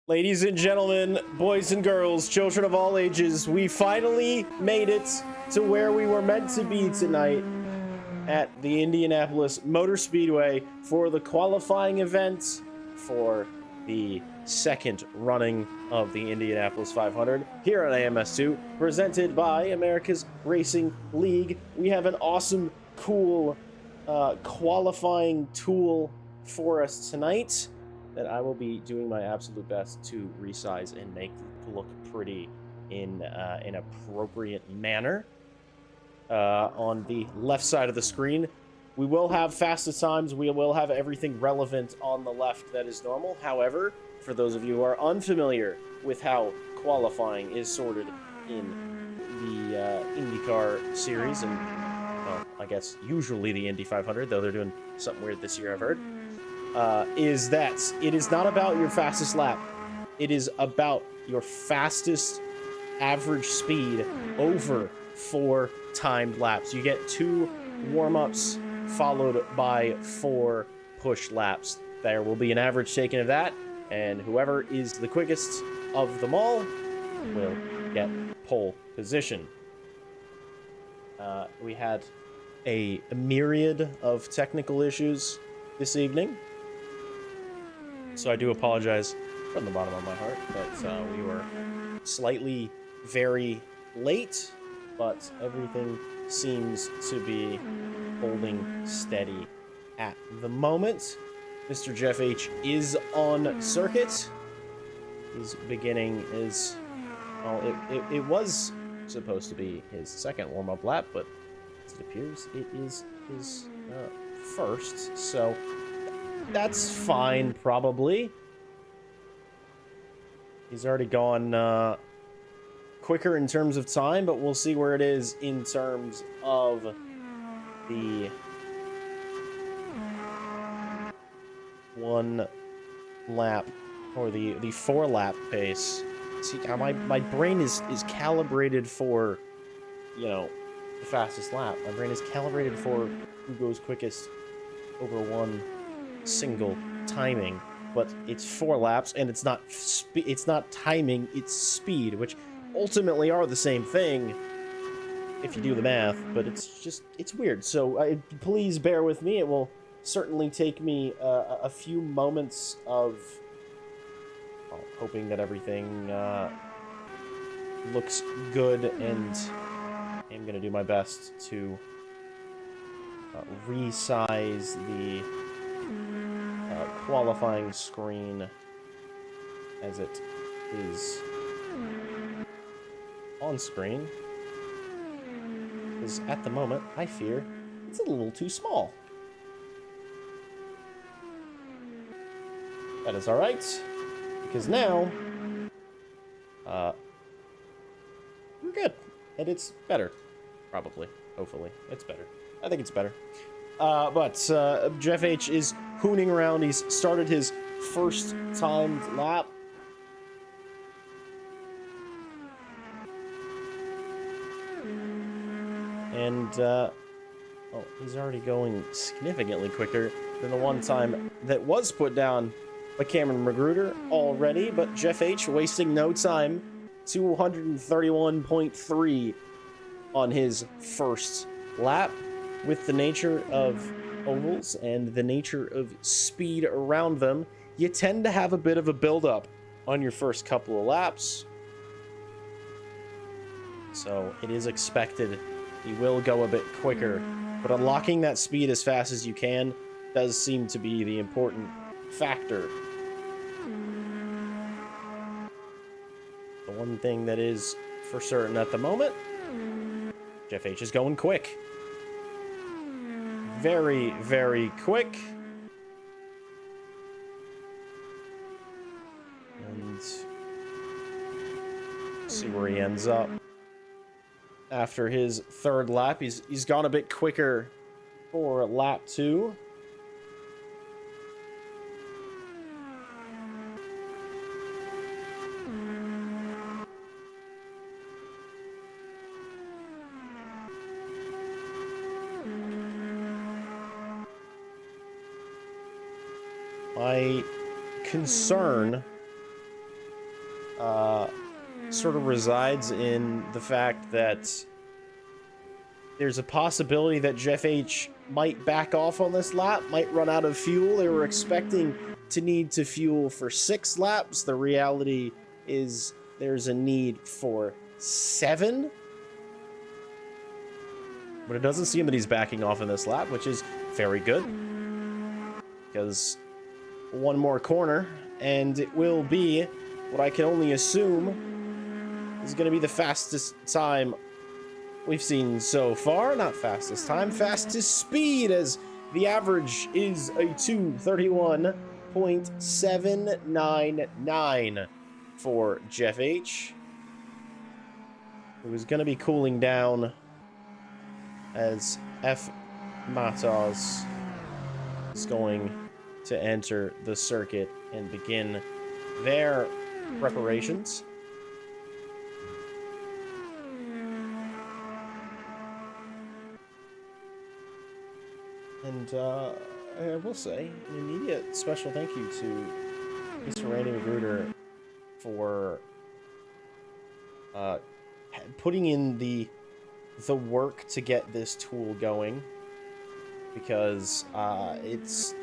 Ladies and gentlemen, boys and girls, children of all ages, we finally made it to where we were meant to be tonight at the Indianapolis Motor Speedway for the qualifying event for the second running of the Indianapolis 500 here at AMS2, presented by America's Racing League. We have an awesome, cool qualifying tool for us tonight that I will be doing my absolute best to resize and make look pretty in an appropriate manner. On the left side of the screen, we will have fastest times. We will have everything relevant on the left that is normal. However, for those of you who are unfamiliar with how qualifying is sorted in the IndyCar series, and well, I guess usually the Indy 500, though they're doing something weird this year, I've heard. Is that it is not about your fastest lap. It is about your fastest average speed over 4 timed laps. You get 2 warm-ups followed by 4 push laps. There will be an average taken of that, and whoever is the quickest of them all will get pole position. We had a myriad of technical issues this evening, so I do apologize from the bottom of my heart that we were slightly very late, but everything seems to be holding steady at the moment. Mr. Jeff H is on circuit. He's beginning his, well, it was supposed to be his second warm-up lap, but as it appears it is his first, so that's fine, probably. He's already gone quicker in terms of time, but we'll see where it is in terms of the 1 lap or the 4 lap pace. See, my brain is calibrated for, you know, the fastest lap. My brain is calibrated for who goes quickest over 1 single timing, but it's 4 laps, and it's not timing, it's speed, which ultimately are the same thing if you do the math, but it's weird. So please bear with me. It will certainly take me a few moments of hoping that everything looks good, and I'm gonna do my best to resize the qualifying screen as it is on screen, because at the moment I fear it's a little too small. That is alright, because now we're good, and it's better, probably, hopefully it's better. I think it's better. But Jeff H is hooning around. He's started his first timed lap. And, well, he's already going significantly quicker than the one time that was put down by Cameron Magruder already. But Jeff H wasting no time, 231.3 on his first lap. With the nature of ovals and the nature of speed around them, you tend to have a bit of a build-up on your first couple of laps. So it is expected he will go a bit quicker, but unlocking that speed as fast as you can does seem to be the important factor. The one thing that is for certain at the moment, Jeff H is going quick. Very, very quick. And see where he ends up. After his 3rd lap, he's gone a bit quicker for lap 2. My concern sort of resides in the fact that there's a possibility that Jeff H might back off on this lap, might run out of fuel. They were expecting to need to fuel for 6 laps. The reality is there's a need for 7. But it doesn't seem that he's backing off in this lap, which is very good. Because one more corner, and it will be what I can only assume is going to be the fastest time we've seen so far. Not fastest time, fastest speed, as the average is a 2:31.799 for Jeff H, who is going to be cooling down as F Matos is going to enter the circuit and begin their preparations. And I will say an immediate special thank you to Mr. Randy Magruder for putting in the work to get this tool going, because it's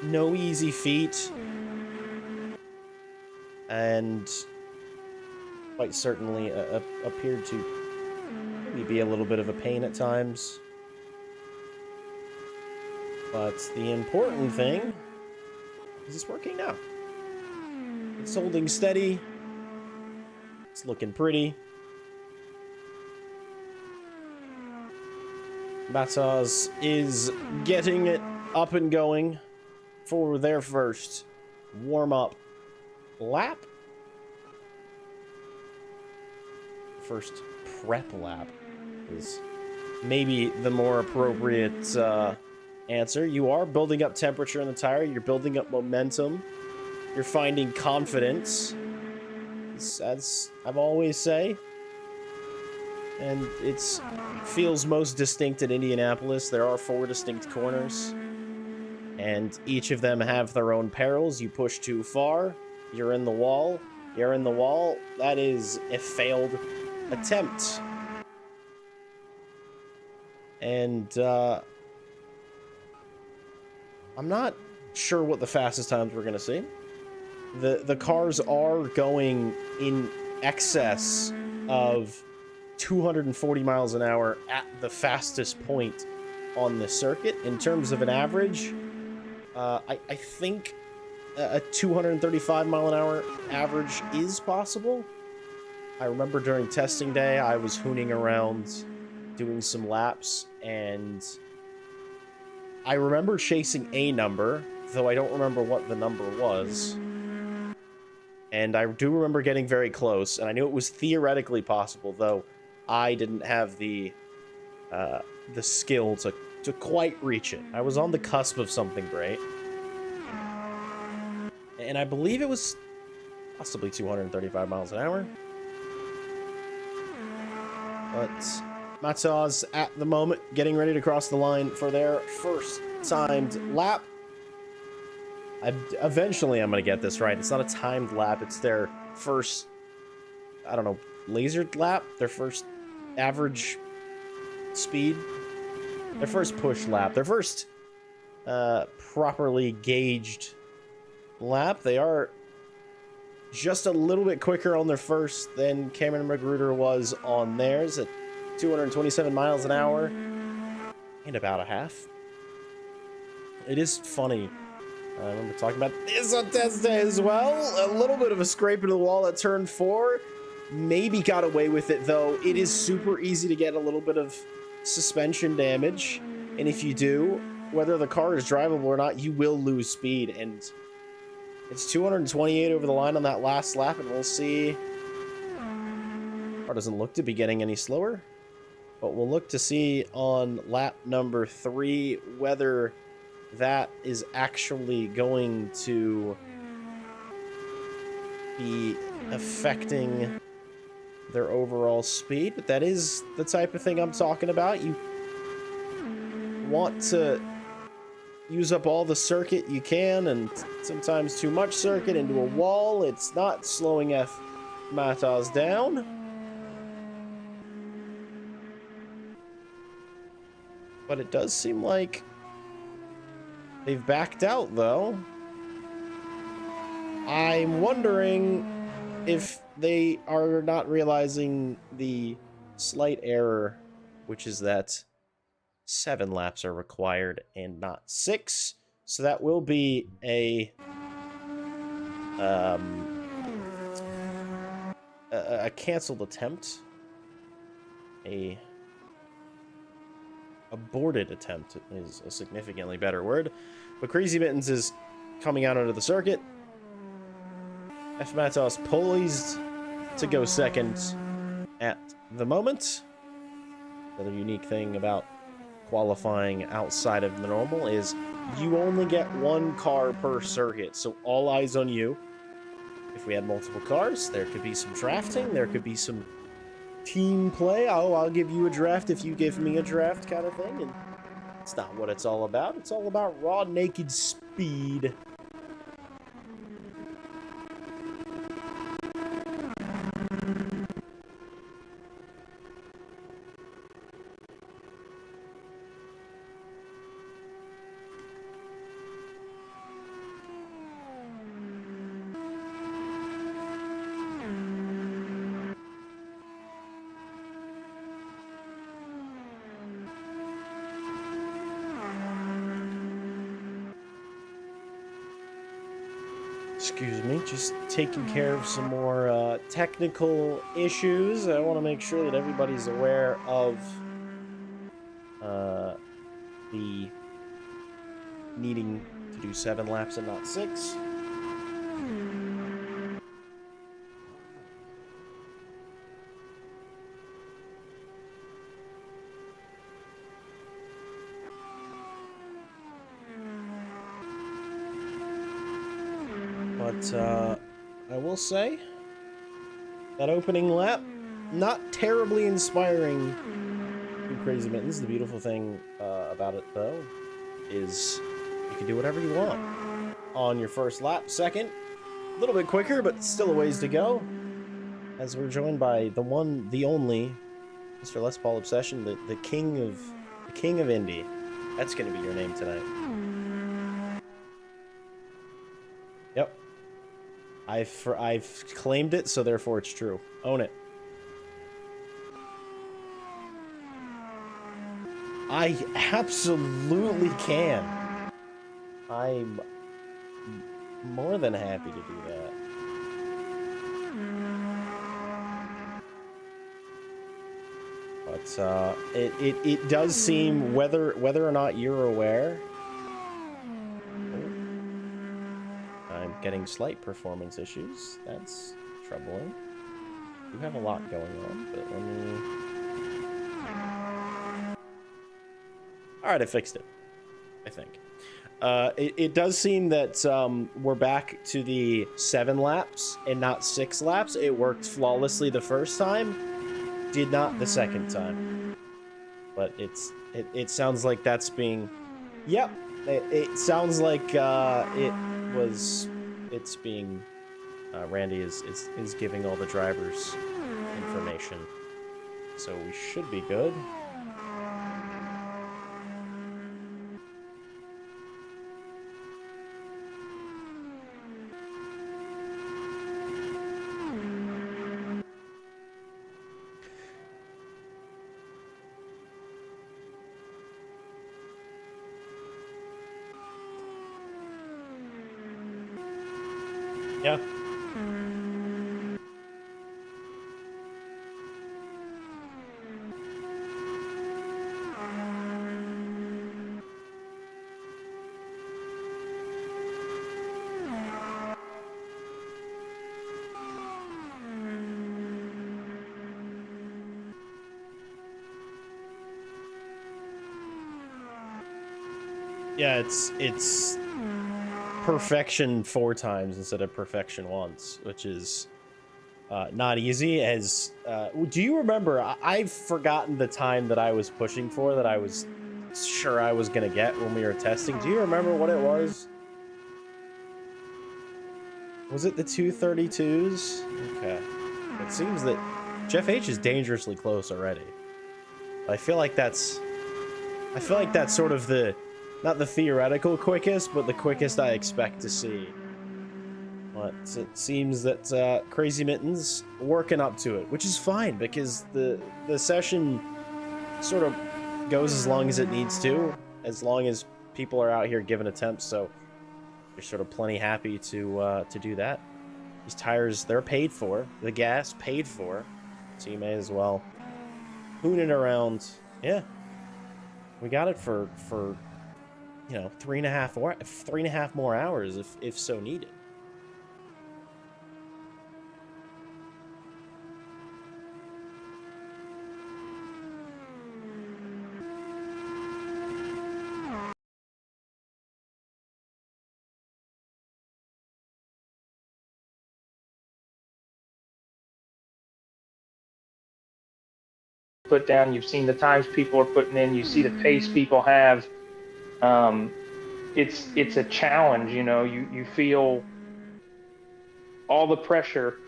no easy feat, and quite certainly appeared to maybe be a little bit of a pain at times. But the important thing is it's working now. It's holding steady. It's looking pretty. Matos is getting it up and going for their first warm-up lap. First prep lap is maybe the more appropriate answer. You are building up temperature in the tire. You're building up momentum. You're finding confidence, as I've always say. And it feels most distinct at Indianapolis. There are 4 distinct corners, and each of them have their own perils. You push too far, you're in the wall. You're in the wall. That is a failed attempt. And I'm not sure what the fastest times we're going to see. The cars are going in excess of 240 miles an hour at the fastest point on the circuit. In terms of an average, I think a 235 mile an hour average is possible. I remember during testing day, I was hooning around doing some laps, and I remember chasing a number, though I don't remember what the number was. And I do remember getting very close, and I knew it was theoretically possible, though I didn't have the skill to quite reach it. I was on the cusp of something great. And I believe it was possibly 235 miles an hour. But Matos at the moment getting ready to cross the line for their first timed lap. Eventually I'm going to get this right. It's not a timed lap. It's their first, I don't know, lasered lap. Their first average speed. Their first push lap. Their first properly gauged lap. They are just a little bit quicker on their first than Cameron Magruder was on theirs at 227 miles an hour and about a half. It is funny. I remember talking about this on test day as well. A little bit of a scrape into the wall at turn 4. Maybe got away with it, though. It is super easy to get a little bit of suspension damage. And if you do, whether the car is drivable or not, you will lose speed. And it's 228 over the line on that last lap, and we'll see. Car doesn't look to be getting any slower. But we'll look to see on lap number 3 whether that is actually going to be affecting their overall speed. But that is the type of thing I'm talking about. You want to use up all the circuit you can, and sometimes too much circuit into a wall. It's not slowing F Matar's down. But it does seem like they've backed out, though. I'm wondering if they are not realizing the slight error, which is that 7 laps are required and not 6. So that will be a canceled attempt. A aborted attempt is a significantly better word. But Crazy Mittens is coming out onto the circuit. F. Matos poised to go second at the moment. Another unique thing about qualifying outside of the normal is you only get 1 car per circuit, so all eyes on you. If we had multiple cars, there could be some drafting, there could be some team play. Oh, I'll give you a draft if you give me a draft kind of thing, and it's not what it's all about. It's all about raw, naked speed. Excuse me, just taking care of some more technical issues. I want to make sure that everybody's aware of the needing to do 7 laps and not 6. But I will say that opening lap, not terribly inspiring to Crazy Mittens. The beautiful thing about it, though, is you can do whatever you want on your first lap. Second, a little bit quicker, but still a ways to go. As we're joined by the one, the only, Mr. Les Paul Obsession, the king of Indy. That's going to be your name tonight. Yep. I've claimed it, so therefore it's true. Own it. I absolutely can. I'm more than happy to do that. But it does seem, whether or not you're aware, I'm getting slight performance issues. That's troubling. You have a lot going on, but let me... Alright, I fixed it. I think. It does seem that we're back to the 7 laps and not 6 laps. It worked flawlessly the first time. Did not the second time. But it sounds like that's being... Yep. It sounds like it's being... Randy is giving all the drivers information. So we should be good. Yeah. Yeah, it's perfection 4 times instead of perfection once, which is not easy. As do you remember? I've forgotten the time that I was pushing for, that I was sure I was gonna get when we were testing. Do you remember what it was? Was it the 232s? Okay. It seems that Jeff H is dangerously close already. I feel like that's sort of the, not the theoretical quickest, but the quickest I expect to see. But it seems that Crazy Mittens working up to it, which is fine because the session sort of goes as long as it needs to, as long as people are out here giving attempts. So you're sort of plenty happy to do that. These tires, they're paid for. The gas paid for. So you may as well hoon it around. Yeah, we got it for 3.5 more hours if so needed. Put down, you've seen the times people are putting in, you see the pace people have. It's a challenge, you feel all the pressure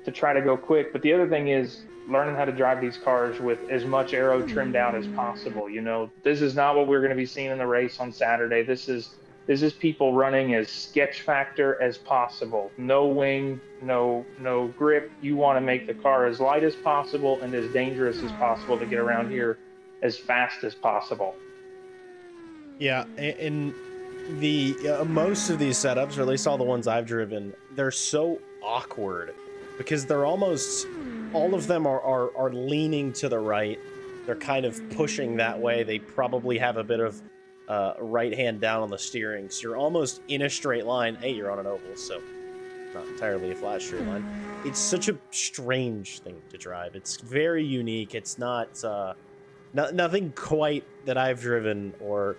to try to go quick. But the other thing is learning how to drive these cars with as much aero trimmed out as possible. This is not what we're going to be seeing in the race on Saturday. This is people running as sketch factor as possible. No wing, no grip. You want to make the car as light as possible and as dangerous as possible to get around here as fast as possible. Yeah, and the most of these setups, or at least all the ones I've driven, they're so awkward because they're almost, all of them are leaning to the right. They're kind of pushing that way. They probably have a bit of right hand down on the steering, so you're almost in a straight line. Hey, you're on an oval, so not entirely a flat straight line. It's such a strange thing to drive. It's very unique. It's not nothing quite that I've driven or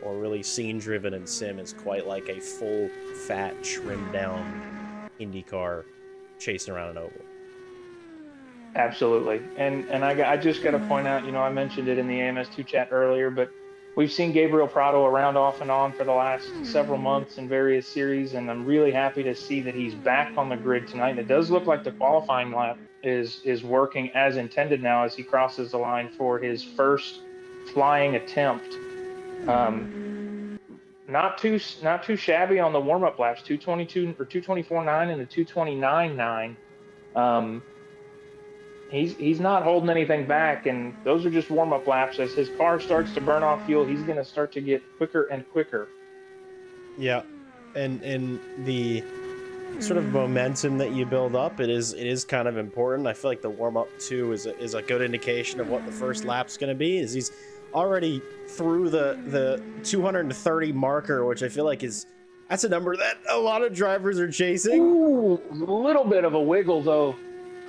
really seen driven in sim is quite like a full fat trimmed down Indy car chasing around an oval. Absolutely. And I just got to point out, I mentioned it in the AMS2 chat earlier, but we've seen Gabriel Prado around off and on for the last several months in various series, and I'm really happy to see that he's back on the grid tonight. And it does look like the qualifying lap is working as intended now as he crosses the line for his first flying attempt. Not too shabby on the warm-up laps, 222 or 224.9 and the 229.9. He's not holding anything back, and those are just warm-up laps. As his car starts to burn off fuel, he's going to start to get quicker and quicker. Yeah, and the sort of momentum that you build up, it is kind of important. I feel like the warm-up too is a good indication of what the first lap's going to be. Is he's already through the 230 marker, which I feel like that's a number that a lot of drivers are chasing. Ooh, a little bit of a wiggle though.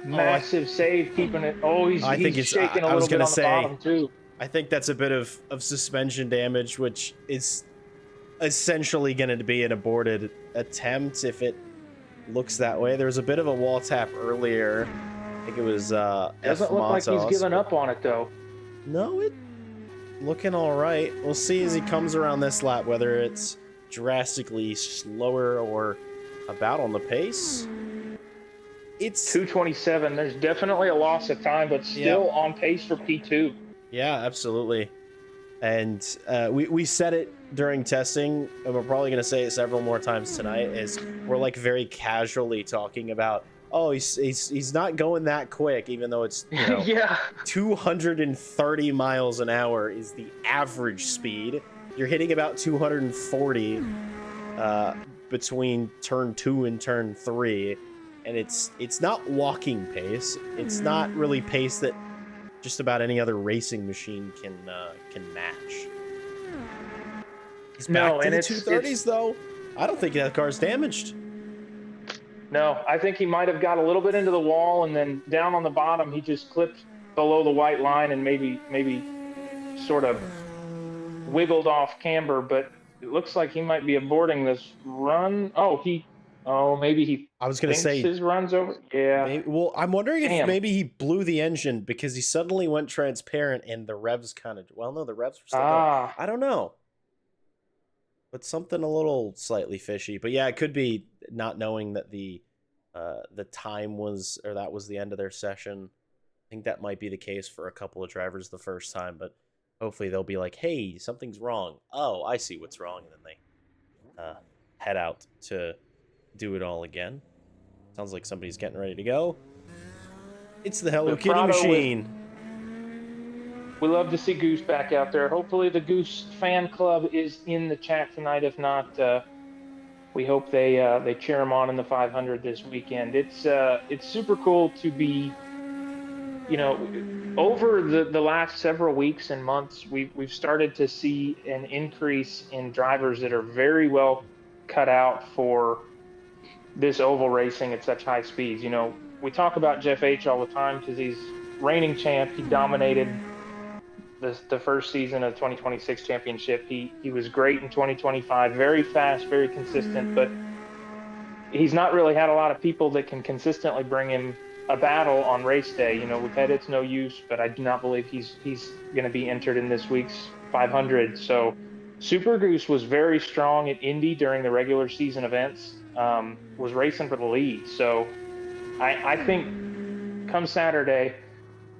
Massive save, keeping it. Oh, he's shaking a little bit on the bottom too. I think that's a bit of suspension damage, which is essentially going to be an aborted attempt if it looks that way. There was a bit of a wall tap earlier. I think it was doesn't look like he's given up on it though. No, it looking all right. We'll see as he comes around this lap whether it's drastically slower or about on the pace. It's 227. There's definitely a loss of time, but still on pace for P2. Yeah, absolutely. And we said it during testing, and we're probably going to say it several more times tonight, is we're like very casually talking about, oh, he's not going that quick, even though it's 230 miles an hour is the average speed. You're hitting about 240 between turn 2 and turn 3. And it's not walking pace. It's not really pace that just about any other racing machine can match. He's back to the 230s though. I don't think that car's damaged. No, I think he might have got a little bit into the wall, and then down on the bottom he just clipped below the white line and maybe sort of wiggled off camber. But it looks like he might be aborting this run. Maybe he. I was gonna say his run's over. Yeah. Well, I'm wondering if maybe he blew the engine because he suddenly went transparent and the revs kind of. Well, no, the revs were still going. I don't know, but something a little slightly fishy. But yeah, it could be not knowing that the the time was, or that was the end of their session. I think that might be the case for a couple of drivers the first time, but hopefully they'll be like, hey, something's wrong. Oh, I see what's wrong. And then they head out to do it all again. Sounds like somebody's getting ready to go. It's the Hello Kitty machine. We love to see Goose back out there. Hopefully the Goose fan club is in the chat tonight. If not, we hope they cheer him on in the 500 this weekend. It's super cool to be, over the last several weeks and months, we've started to see an increase in drivers that are very well cut out for this oval racing at such high speeds. We talk about Jeff H all the time because he's reigning champ. He dominated the first season of the 2026 championship. He was great in 2025, very fast, very consistent, but he's not really had a lot of people that can consistently bring him a battle on race day. We've had It's No Use, but I do not believe he's going to be entered in this week's 500. So Super Goose was very strong at Indy during the regular season events, was racing for the lead. So I think come Saturday,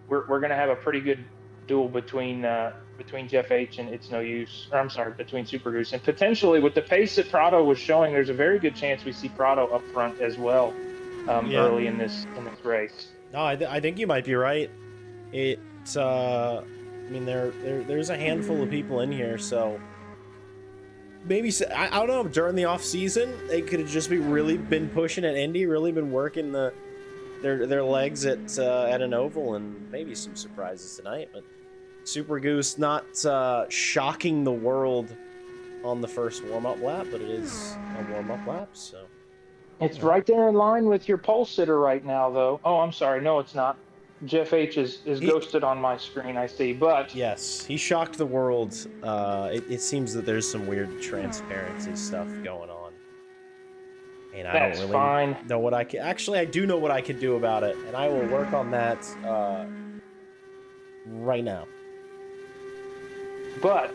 we're going to have a pretty good duel between Jeff H and It's No Use, or I'm sorry, between Super Goose, and potentially with the pace that Prado was showing, there's a very good chance we see Prado up front as well early in this race. No, I think you might be right. It's I mean there's a handful of people in here, so maybe I don't know. During the off season, they could have just been pushing at Indy, really been working their legs at an oval, and maybe some surprises tonight. But Super Goose not shocking the world on the first warm-up lap, but it is a warm-up lap, so it's right there in line with your pole sitter right now, though. Oh, I'm sorry, no, it's not. Jeff H is ghosted on my screen, I see, but yes, he shocked the world. It seems that there's some weird transparency stuff going on. And I don't really know what I can. Actually, I do know what I can do about it, and I will work on that right now. But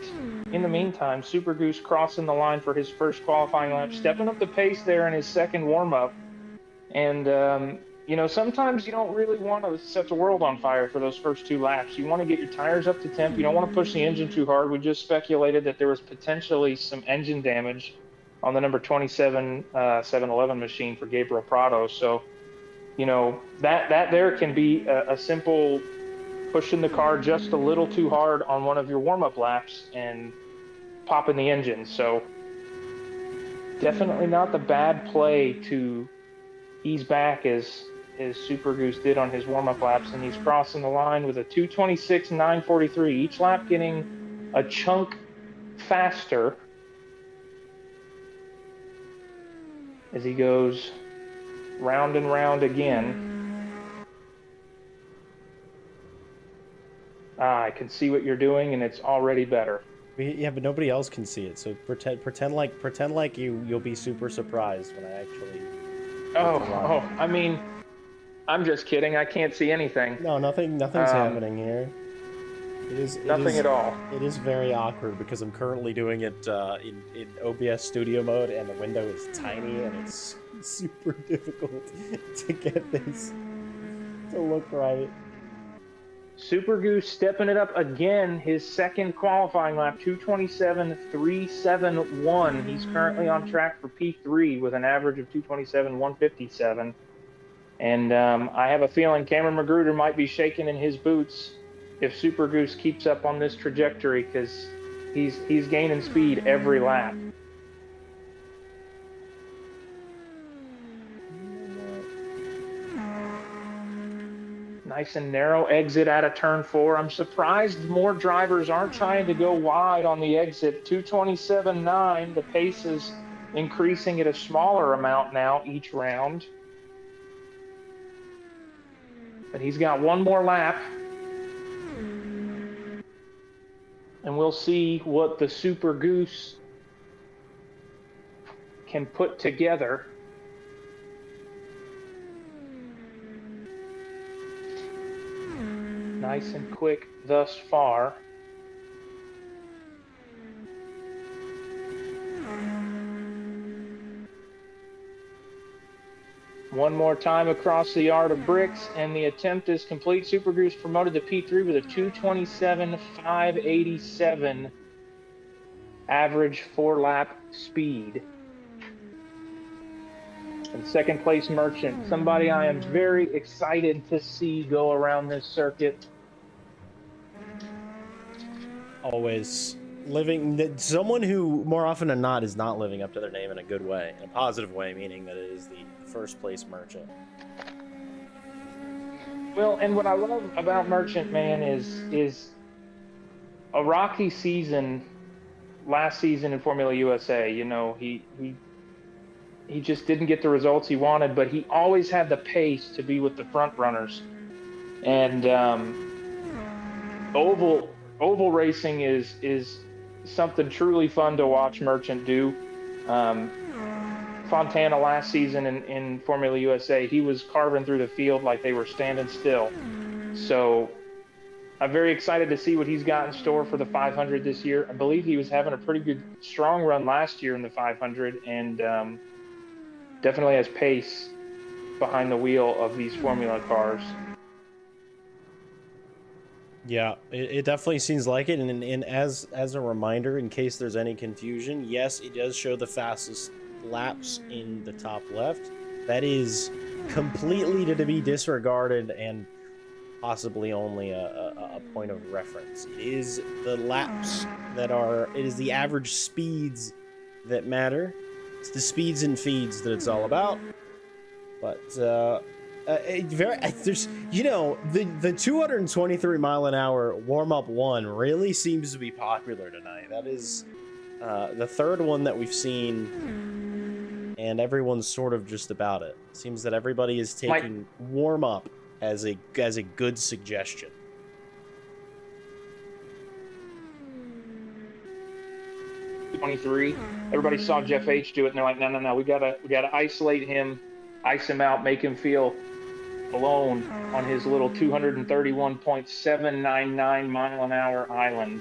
in the meantime, Super Goose crossing the line for his first qualifying lap, stepping up the pace there in his second warm-up. And, sometimes you don't really want to set the world on fire for those first two laps. You want to get your tires up to temp. You don't want to push the engine too hard. We just speculated that there was potentially some engine damage on the number 27 711 machine for Gabriel Prado. So, that there can be a simple pushing the car just a little too hard on one of your warm-up laps and popping the engine. So definitely not the bad play to ease back as Super Goose did on his warm-up laps, and he's crossing the line with a 2:26.943, each lap getting a chunk faster as he goes round and round again. I can see what you're doing, and it's already better. Yeah, but nobody else can see it. So pretend like you'll be super surprised when I actually. Oh! I mean, I'm just kidding. I can't see anything. No, nothing's happening here. It is nothing at all. It is very awkward because I'm currently doing it in OBS studio mode, and the window is tiny, and it's super difficult to get this to look right. Super Goose stepping it up again, his second qualifying lap, 2:27.371. He's currently on track for P3 with an average of 2:27.157. And I have a feeling Cameron Magruder might be shaking in his boots if Super Goose keeps up on this trajectory, because he's gaining speed every lap. Nice and narrow exit out of turn 4. I'm surprised more drivers aren't trying to go wide on the exit. 2:27.9. The pace is increasing at a smaller amount now each round. But he's got one more lap. And we'll see what the Super Goose can put together. Nice and quick thus far. One more time across the yard of bricks, and the attempt is complete. Super Goose promoted to P3 with a 2:27.587 average 4-lap speed. And second place Merchant, somebody I am very excited to see go around this circuit. Always someone who more often than not is not living up to their name in a good way, in a positive way, meaning that it is the first place Merchant. Well, and what I love about Merchant, man, is a rocky season last season in Formula USA. You know, he just didn't get the results he wanted, but he always had the pace to be with the front runners. And oval racing is something truly fun to watch Merchant do. Fontana last season in Formula USA, he was carving through the field like they were standing still. So I'm very excited to see what he's got in store for the 500 this year. I believe he was having a pretty good, strong run last year in the 500, and definitely has pace behind the wheel of these Formula cars. Yeah, it definitely seems like it. And as a reminder, in case there's any confusion, yes, it does show the fastest laps in the top left. That is completely to be disregarded and possibly only a point of reference. It is the laps it is the average speeds that matter. It's the speeds and feeds that it's all about. But there's, you know, the 223 mile an hour warm-up one really seems to be popular tonight. That is the third one that we've seen, and everyone's sort of just about it. Seems that everybody is taking warm-up as a good suggestion. Everybody saw Jeff H do it, and they're like, no, we gotta isolate him, ice him out, make him feel alone on his little 231.799 mile an hour island.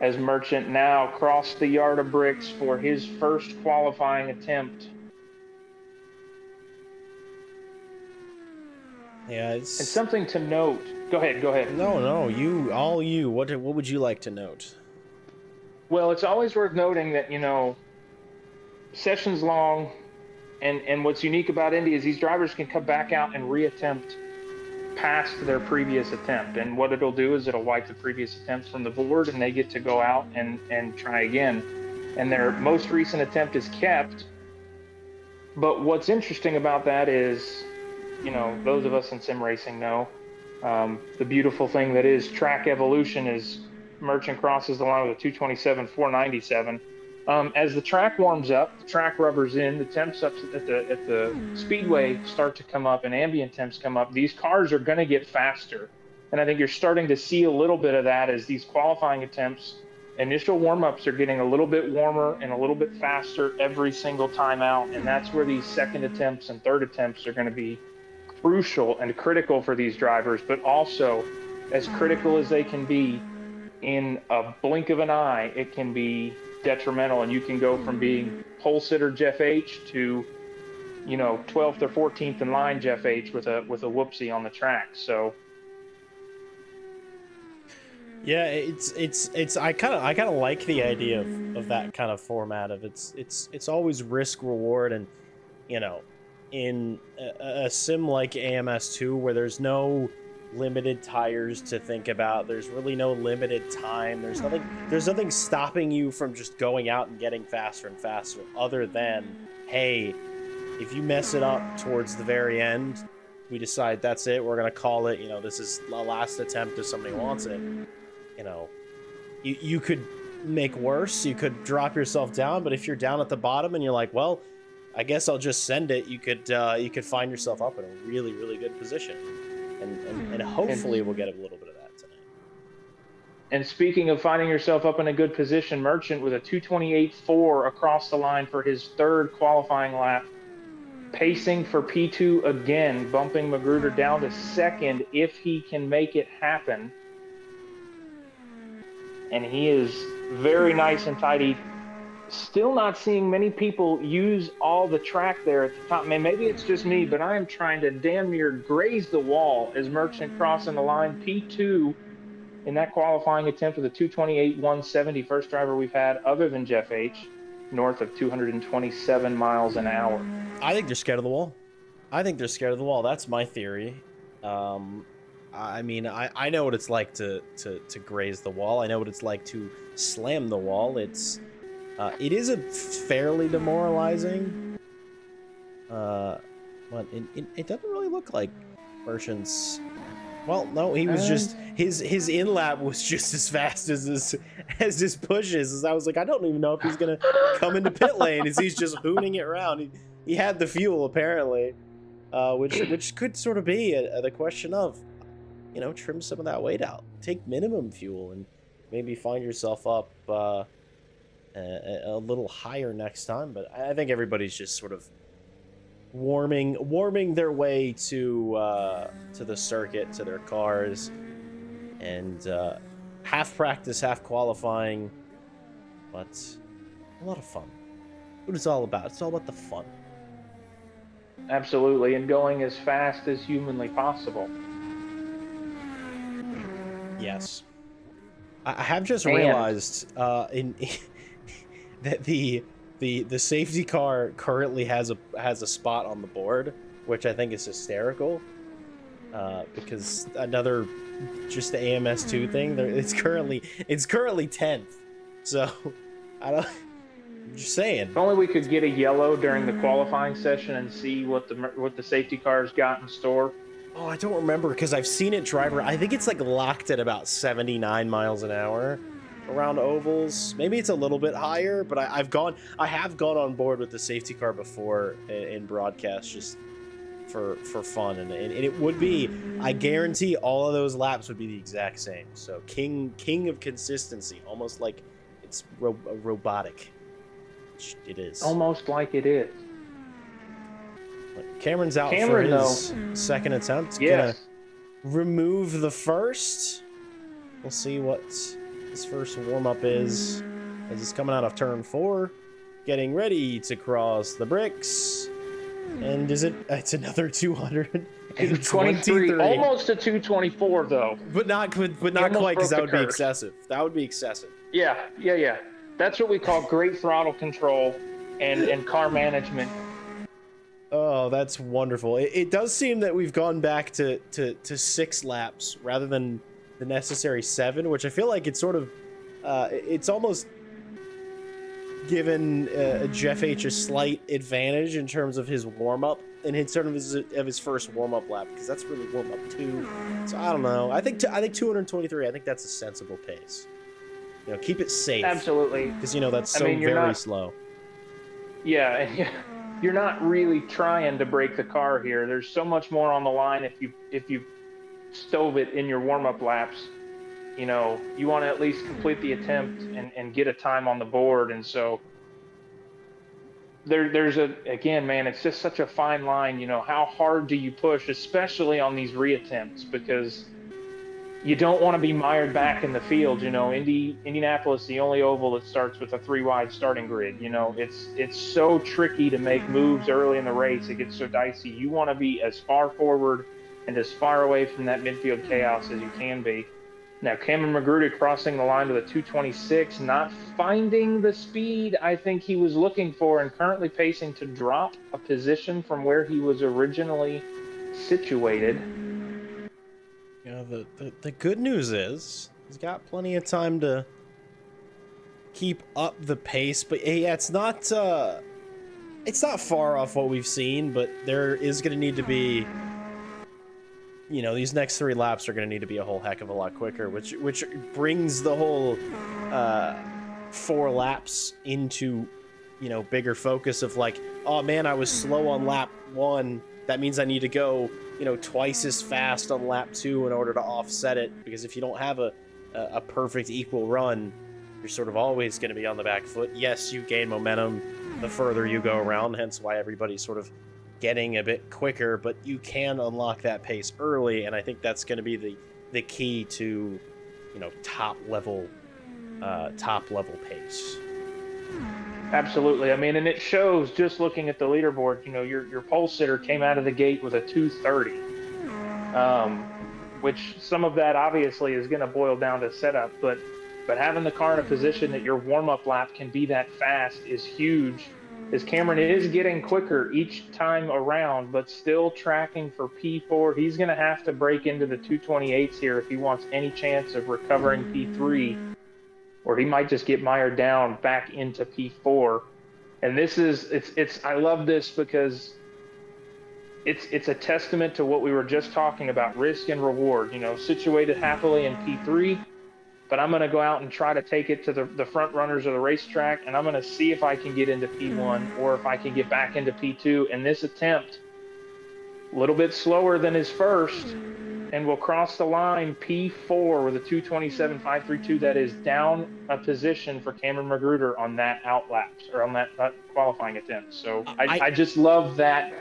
As Merchant now crossed the yard of bricks for his first qualifying attempt. Yeah, it's... And something to note. Go ahead. No, you. What would you like to note? Well, it's always worth noting that, you know, session's long, and what's unique about Indy is these drivers can come back out and reattempt past their previous attempt. And what it'll do is it'll wipe the previous attempts from the board, and they get to go out and try again. And their most recent attempt is kept. But what's interesting about that is, you know, those of us in sim racing know, the beautiful thing that is track evolution is Merchant crosses the line with a 227.497. As the track warms up, the track rubbers in, the temps up at the speedway start to come up, and ambient temps come up. These cars are going to get faster, and I think you're starting to see a little bit of that as these qualifying attempts, initial warm-ups are getting a little bit warmer and a little bit faster every single time out, and that's where these second attempts and third attempts are going to be crucial and critical for these drivers, but also as critical as they can be, in a blink of an eye, it can be detrimental, and you can go from being pole sitter Jeff H to, you know, 12th or 14th in line Jeff H with a whoopsie on the track. So yeah, it's I kind of like the idea of that kind of format of it's always risk reward. And, you know, in a sim like AMS2 where there's no limited tires to think about, there's really no limited time, there's nothing stopping you from just going out and getting faster and faster, other than, hey, if you mess it up towards the very end, we decide that's it, we're gonna call it, you know, this is the last attempt if somebody wants it. You know, you could make worse, you could drop yourself down, but if you're down at the bottom and you're like, well, I guess I'll just send it, you could find yourself up in a really, really good position. And hopefully we'll get a little bit of that tonight. And speaking of finding yourself up in a good position, Merchant with a 228.4 across the line for his third qualifying lap, pacing for P2 again, bumping Magruder down to second if he can make it happen. And he is very nice and tidy still not seeing many people use all the track there at the top. Man, maybe it's just me, but I am trying to damn near graze the wall as Merchant crossing the line. P2 in that qualifying attempt with a 228.170, first driver we've had other than Jeff H, north of 227 miles an hour. I think they're scared of the wall. I think they're scared of the wall. That's my theory. I mean, I know what it's like to graze the wall. I know what it's like to slam the wall. It is a fairly demoralizing. But it doesn't really look like Merchant's. Well, no, he was just his in lap was just as fast as his pushes. As I was like, I don't even know if he's gonna come into pit lane as he's just hooning it around. He had the fuel apparently, which could sort of be the question of, you know, trim some of that weight out, take minimum fuel, and maybe find yourself up a little higher next time. But I think everybody's just sort of warming their way to the circuit, to their cars, and half practice, half qualifying, but a lot of fun. What it's all about. It's all about the fun. Absolutely, and going as fast as humanly possible. Yes. I have just realized that the safety car currently has a spot on the board, which I think is hysterical. Because another just the AMS2 thing, it's currently 10th. So I'm just saying. If only we could get a yellow during the qualifying session and see what the safety cars got in store. Oh, I don't remember because I've seen it drive. I think it's like locked at about 79 miles an hour around ovals. Maybe it's a little bit higher, but I have gone on board with the safety car before in broadcast just for fun, and it would be, I guarantee all of those laps would be the exact same. So king of consistency, almost like it's robotic. Which it is. Almost like it is. Cameron's out for his second attempt. Yes. Gonna remove the first. We'll see what his first warm-up is as he's coming out of turn 4, getting ready to cross the bricks. And it's another 223. Almost a 224 though. But not quite, because that would be excessive. That would be excessive. Yeah. That's what we call great throttle control and car management. Oh, that's wonderful. It does seem that we've gone back to 6 laps rather than the necessary 7, which I feel like it's sort of, it's almost given Jeff H a slight advantage in terms of his warm-up and in terms of his first warm-up lap, because that's really warm-up 2. So I don't know. I think 223. I think that's a sensible pace. You know, keep it safe. Absolutely. Because, you know, that's so very slow. Yeah, and you're not really trying to break the car here. There's so much more on the line if you stove it in your warm-up laps. You know, you want to at least complete the attempt and get a time on the board. And so there's again, man, it's just such a fine line. You know, how hard do you push, especially on these reattempts, because you don't want to be mired back in the field. You know, Indianapolis, the only oval that starts with a 3-wide starting grid. You know, it's so tricky to make moves early in the race. It gets so dicey. You want to be as far forward and as far away from that midfield chaos as you can be. Now, Cameron Magruder crossing the line with a 226, not finding the speed I think he was looking for, and currently pacing to drop a position from where he was originally situated. You know, the good news is he's got plenty of time to keep up the pace, but yeah, it's not far off what we've seen, but there is going to need to be, you know, these next 3 laps are going to need to be a whole heck of a lot quicker, which brings the whole 4 laps into, you know, bigger focus of like, oh man, I was slow on lap 1. That means I need to go, you know, twice as fast on lap 2 in order to offset it, because if you don't have a perfect equal run, you're sort of always going to be on the back foot. Yes, you gain momentum the further you go around, hence why everybody's sort of getting a bit quicker, but you can unlock that pace early, and I think that's going to be the key to, you know, top level pace. Absolutely. I mean, and it shows just looking at the leaderboard. You know, your pole sitter came out of the gate with a 2:30, um, which some of that obviously is going to boil down to setup, but having the car in a position that your warm up lap can be that fast is huge. As Cameron is getting quicker each time around, but still tracking for P4, he's going to have to break into the 228s here if he wants any chance of recovering P3, or he might just get mired down back into P4. And this is it's I love this because it's a testament to what we were just talking about, risk and reward. You know, situated happily in P3, but I'm going to go out and try to take it to the front runners of the racetrack, and I'm going to see if I can get into P1 or if I can get back into P2. And this attempt, a little bit slower than his first, and will cross the line P4 with a 2:27.532. That is down a position for Cameron Magruder on that outlap, or on that qualifying attempt. So I just love that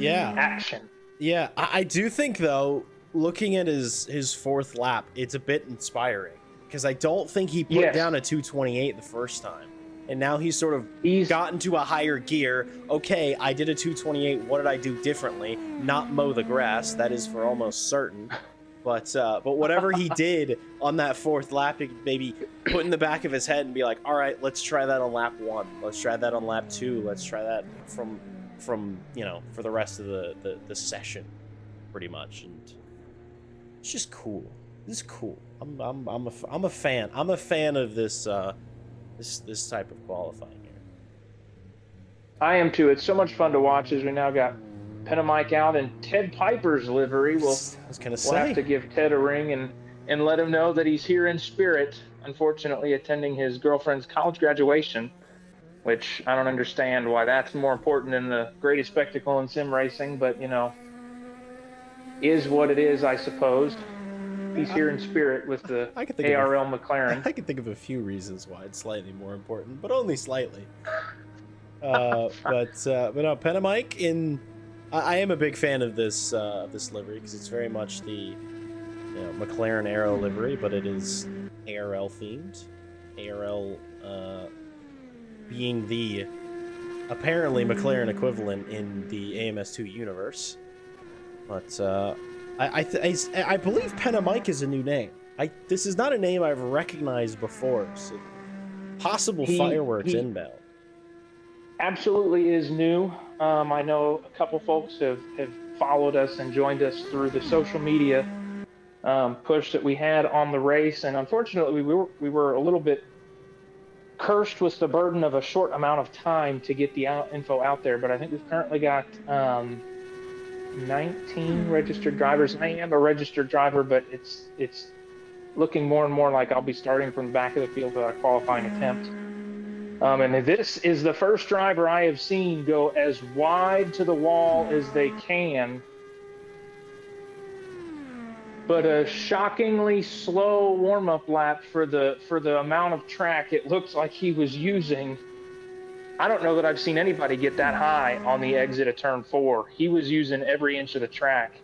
action. Yeah, I do think, though, looking at his fourth lap, it's a bit inspiring, because I don't think he put down a 2:28 the first time. And now he's sort of gotten to a higher gear. Okay, I did a 2:28. What did I do differently? Not mow the grass. That is for almost certain. But whatever he did on that fourth lap, he maybe put in the back of his head and be like, all right, let's try that on lap 1. Let's try that on lap 2. Let's try that from you know, for the rest of the session, pretty much. And it's just cool. This is cool. I'm a fan. I'm a fan of this this type of qualifying here. I am too. It's so much fun to watch as we now got Penn and Mike out in Ted Piper's livery. We'll have to give Ted a ring and let him know that he's here in spirit, unfortunately attending his girlfriend's college graduation, which I don't understand why that's more important than the greatest spectacle in sim racing, but, you know, is what it is, I suppose. He's here in spirit with the ARL McLaren. I can think of a few reasons why it's slightly more important, but only slightly. But no, Penn and Mike I am a big fan of this livery, because it's very much the McLaren Aero livery, but it is ARL themed. ARL being the apparently McLaren equivalent in the AMS2 universe. But I believe Penn and Mike is a new name. This is not a name I've recognized before. So possible fireworks inbound. Absolutely is new. I know a couple folks have followed us and joined us through the social media push that we had on the race, and unfortunately we were a little bit cursed with the burden of a short amount of time to get the info out there. But I think we've currently got 19 registered drivers. I am a registered driver, but it's looking more and more like I'll be starting from the back of the field for that qualifying attempt. And this is the first driver I have seen go as wide to the wall as they can, but a shockingly slow warm-up lap for the amount of track it looks like he was using. I don't know that I've seen anybody get that high on the exit of turn 4. He was using every inch of the track.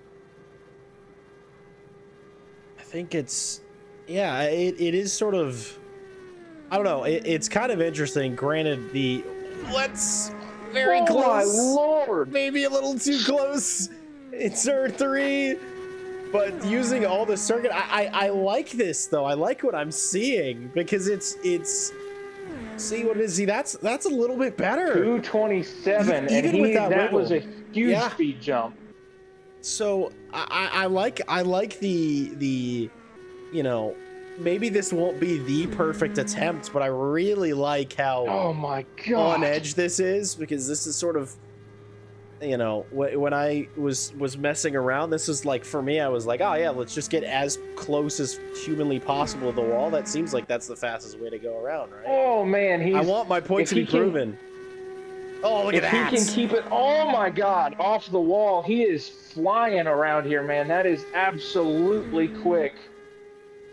I think it's, yeah, it is sort of, I don't know, it's kind of interesting. Granted, very close. My Lord. Maybe a little too close in turn 3. But using all the circuit, I like this though. I like what I'm seeing, because it's see what it is. See, that's a little bit better. 227, and that was a huge speed jump. So I like the maybe this won't be the perfect attempt, but I really like how on edge this is, because this is sort of, when I was messing around, this is like, for me, I was like, oh yeah, let's just get as close as humanly possible to the wall. That seems like that's the fastest way to go around, right? Oh man, I want my point to be proven. Oh, look at that. If he can keep it, oh my God, off the wall, he is flying around here, man. That is absolutely quick.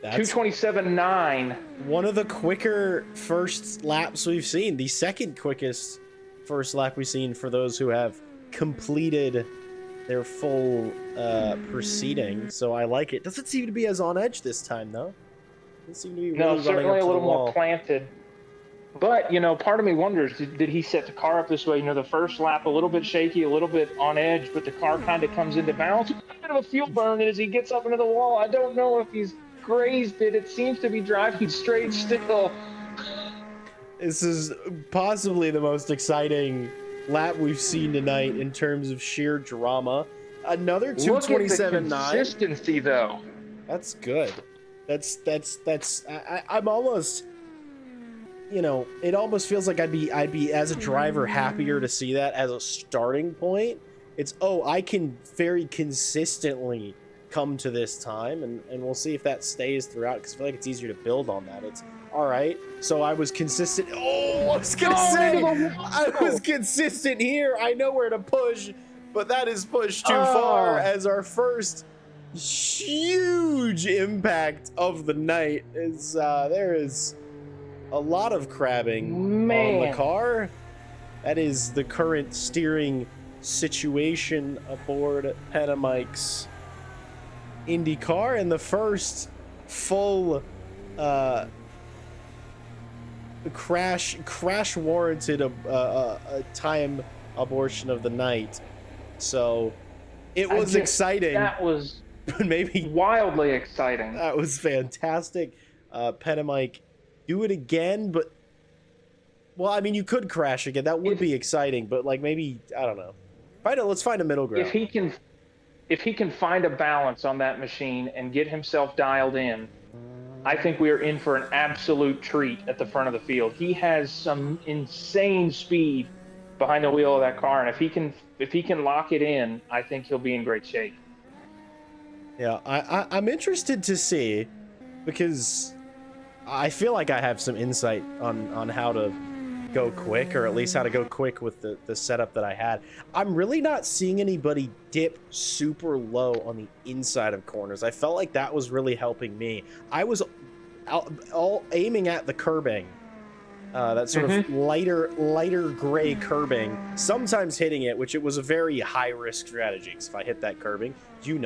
That's 227.9. One of the quicker first laps we've seen. The second quickest first lap we've seen for those who have completed their full proceeding. So I like it. Doesn't seem to be as on edge this time, though. Doesn't seem to be really certainly a little more planted. But, part of me wonders, did he set the car up this way? The first lap a little bit shaky, a little bit on edge, but the car kind of comes into balance. A bit of a fuel burn as he gets up into the wall. I don't know if he's grazed it. It seems to be driving straight still. This is possibly the most exciting lap we've seen tonight in terms of sheer drama. Another 227.9. Consistency, though. That's good. I'm almost, it almost feels like I'd be as a driver happier to see that as a starting point. It's, I can very consistently come to this time, and we'll see if that stays throughout, because I feel like it's easier to build on that. It's all right. So I was consistent. I was gonna say I was consistent here. I know where to push, but that is pushed too far as our first huge impact of the night is there is a lot of crabbing on the car. That is the current steering situation aboard Penamike's Indy car, and the first full crash warranted a time abortion of the night. So it was exciting. That was maybe wildly exciting. That was fantastic. Penamike, do it again, but you could crash again. That would be exciting, but maybe, I don't know. Let's find a middle ground. If he can find a balance on that machine and get himself dialed in, I think we are in for an absolute treat at the front of the field. He has some insane speed behind the wheel of that car, and if he can lock it in, I think he'll be in great shape. Yeah, I'm interested to see, because I feel like I have some insight on how to go quick, or at least how to go quick with the setup that I had. I'm really not seeing anybody dip super low on the inside of corners. I felt like that was really helping me. I was all aiming at the curbing, that sort of lighter gray curbing, sometimes hitting it, which it was a very high risk strategy, because if I hit that curbing, you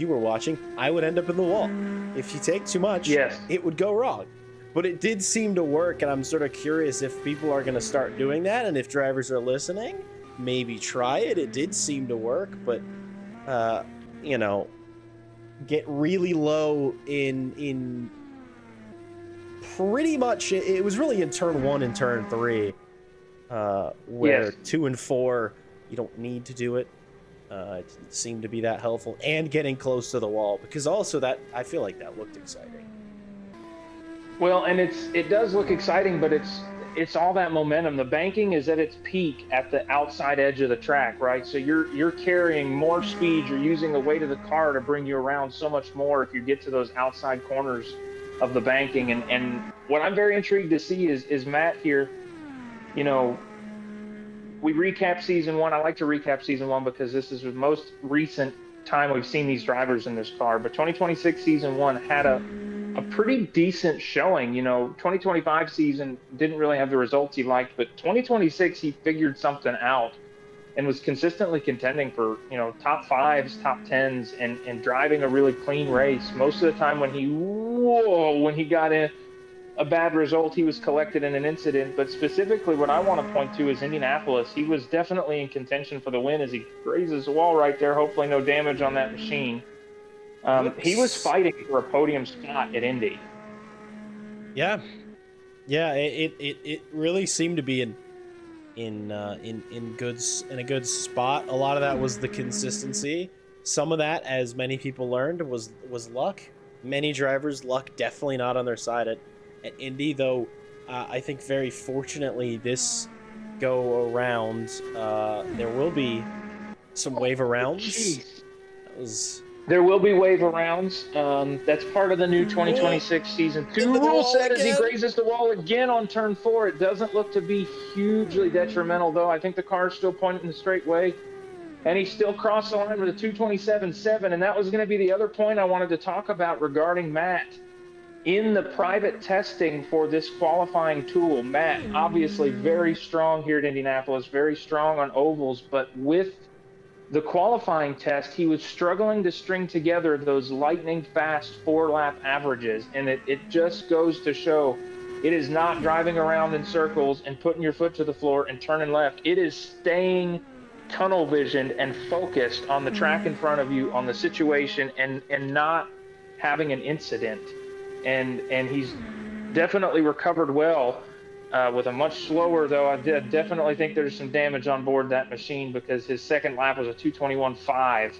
were watching, I would end up in the wall. If you take too much, it would go wrong. But it did seem to work, and I'm sort of curious if people are going to start doing that, and if drivers are listening, maybe try it. It did seem to work, but, get really low in pretty much, it was really in turn 1 and turn 3, where 2 and 4, you don't need to do it. It didn't seem to be that helpful, and getting close to the wall, because also that, I feel like that looked exciting. Well, and it does look exciting, but it's all that momentum. The banking is at its peak at the outside edge of the track, right? So you're carrying more speed. You're using the weight of the car to bring you around so much more if you get to those outside corners of the banking. And what I'm very intrigued to see is Matt here. We recap season 1. I like to recap season 1 because this is the most recent time we've seen these drivers in this car. But 2026 season 1 had a pretty decent showing. 2025 season didn't really have the results he liked, but 2026 he figured something out and was consistently contending for top 5s, top 10s, and driving a really clean race. Most of the time when he got in a bad result, he was collected in an incident. But specifically what I want to point to is Indianapolis. He was definitely in contention for the win as he grazes the wall right there. Hopefully no damage on that machine. He was fighting for a podium spot at Indy. Yeah, it really seemed to be in a good spot. A lot of that was the consistency. Some of that, as many people learned, was luck. Many drivers' luck definitely not on their side at Indy, though. I think very fortunately this go around, there will be some wave arounds. There will be wave arounds. That's part of the new 2026 season 2 rule set as he grazes the wall again on turn 4. It doesn't look to be hugely detrimental, though. I think the car is still pointing in the straight way. And he still crossed the line with a 227.7. And that was going to be the other point I wanted to talk about regarding Matt. In the private testing for this qualifying tool, Matt, obviously very strong here at Indianapolis, very strong on ovals, but with the qualifying test, he was struggling to string together those lightning fast 4-lap averages, and it just goes to show It is not driving around in circles and putting your foot to the floor and turning left. It is staying tunnel visioned and focused on the track in front of you, on the situation, and not having an incident. And he's definitely recovered well. With a much slower, though, I definitely think there's some damage on board that machine, because his second lap was a 2:21.5.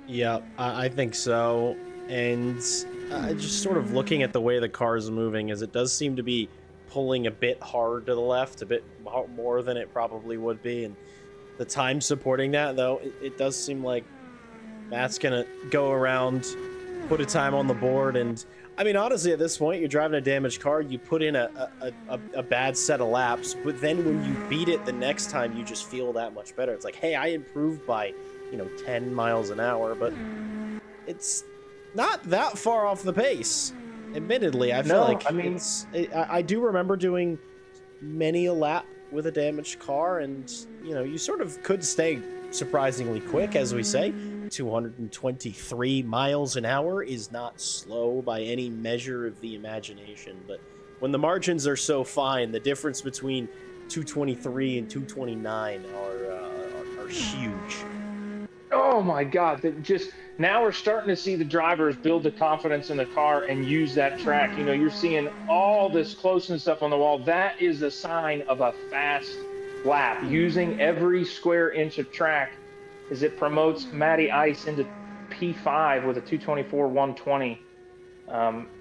Yeah, I think so. And just sort of looking at the way the car is moving, as it does seem to be pulling a bit hard to the left, a bit more than it probably would be. And the time supporting that, though, it does seem like Matt's going to go around, put a time on the board. And I mean, honestly, at this point, you're driving a damaged car, you put in a bad set of laps, but then when you beat it the next time, you just feel that much better. It's like, hey, I improved by, 10 miles an hour, but it's not that far off the pace. Admittedly, I feel like I do remember doing many a lap with a damaged car, and, you sort of could stay surprisingly quick, as we say. 223 miles an hour is not slow by any measure of the imagination, but when the margins are so fine, the difference between 223 and 229 are huge. Oh my God! Now we're starting to see the drivers build the confidence in the car and use that track. You're seeing all this closeness stuff on the wall. That is a sign of a fast lap. Using every square inch of track, as it promotes Matty Ice into P5 with a 2:24.120.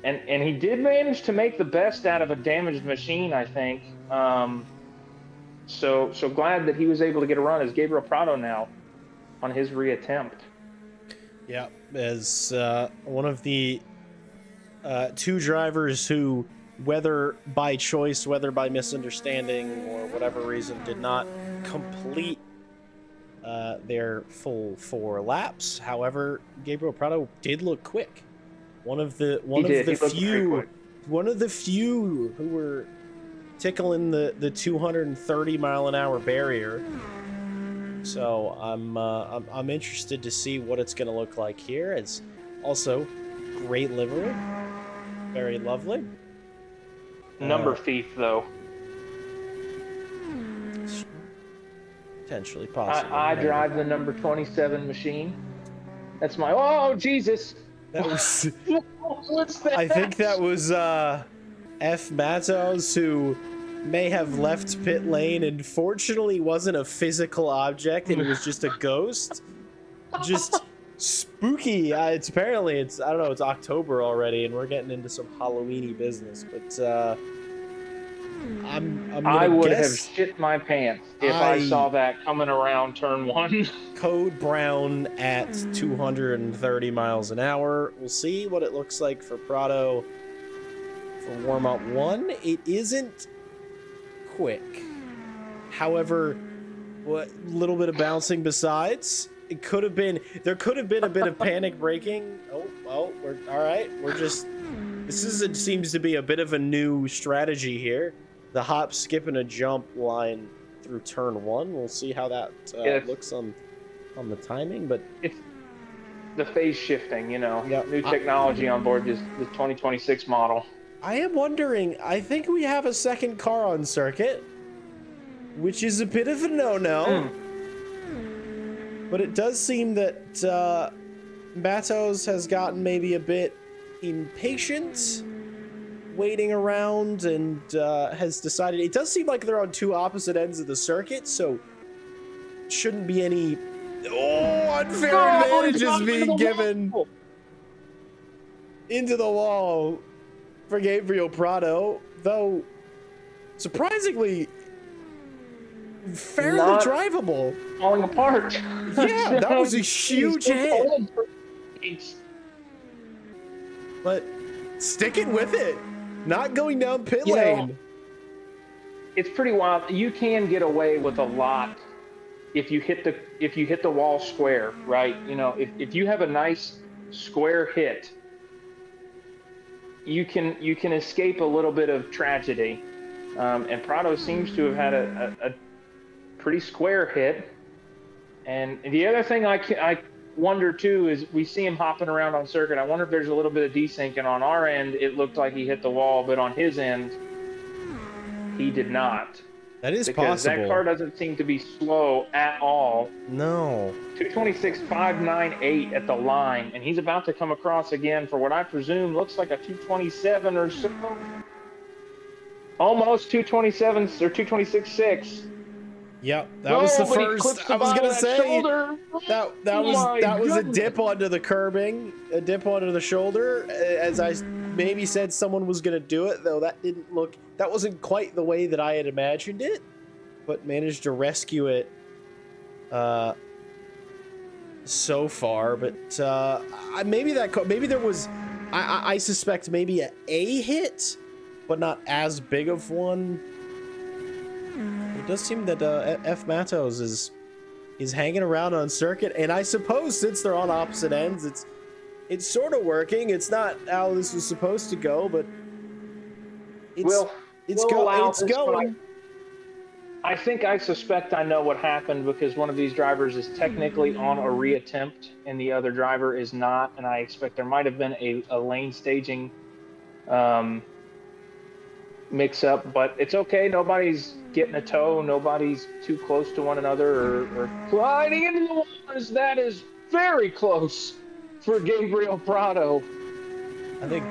And he did manage to make the best out of a damaged machine, I think. So glad that he was able to get a run as Gabriel Prado now on his reattempt. Yeah, as one of the two drivers who, whether by choice, whether by misunderstanding, or whatever reason, did not complete their full 4 laps. However, Gabriel Prado did look quick. One of the few who were tickling the 230 mile an hour barrier. So I'm interested to see what it's going to look like here. It's also great livery, very lovely. Number thief, though. Potentially, possibly. I drive the number 27 machine. That's my. Oh Jesus! That was. What's that? I think that was F. Matos, who may have left pit lane and fortunately wasn't a physical object and it was just a ghost. Just spooky. It's apparently I don't know, it's October already and we're getting into some Halloweeny business, but I would have shit my pants if I saw that coming around turn 1. Code Brown at 230 miles an hour. We'll see what it looks like for Prado for warm-up 1. It isn't quick. However, what little bit of bouncing besides, there could have been a bit of panic braking. We're all right. It seems to be a bit of a new strategy here. The hop, skip, and a jump line through turn 1. We'll see how that looks on the timing, but it's the phase shifting, Yep. New technology on board this 2026 model. I am wondering, I think we have a second car on circuit, which is a bit of a no-no. But it does seem that Matos has gotten maybe a bit impatient waiting around and has decided. It does seem like they're on 2 opposite ends of the circuit, so shouldn't be any unfair advantages being given into the wall for Gabriel Prado, though surprisingly fairly drivable. Falling apart. Yeah, that was a huge hit. But sticking with it, not going down pit lane. It's pretty wild. You can get away with a lot if you hit the wall square, right? If you have a nice square hit, you can escape a little bit of tragedy. And Prado seems to have had a pretty square hit. And the other thing I wonder too is we see him hopping around on circuit. I wonder if there's a little bit of desync, and on our end it looked like he hit the wall, but on his end he did not. That is because possible. that car doesn't seem to be slow at all. No. 226.598 at the line, and he's about to come across again for what I presume looks like a 227 or so. Almost 227 or 226.6. Yep, that was the first. I was gonna say shoulder. that was a dip onto the curbing, a dip onto the shoulder. As I maybe said, someone was gonna do it, though that didn't look. That wasn't quite the way that I had imagined it, but managed to rescue it so far. But maybe there was. I suspect maybe a hit, but not as big of one. It does seem that F. Matos is hanging around on circuit, and I suppose since they're on opposite ends, it's sort of working. It's not how this was supposed to go, but it's going. I suspect I know what happened because one of these drivers is technically on a reattempt, and the other driver is not, and I expect there might have been a lane staging mix up, but it's okay. Nobody's getting a tow. Nobody's too close to one another or gliding into the waters. That is very close for Gabriel Prado. I think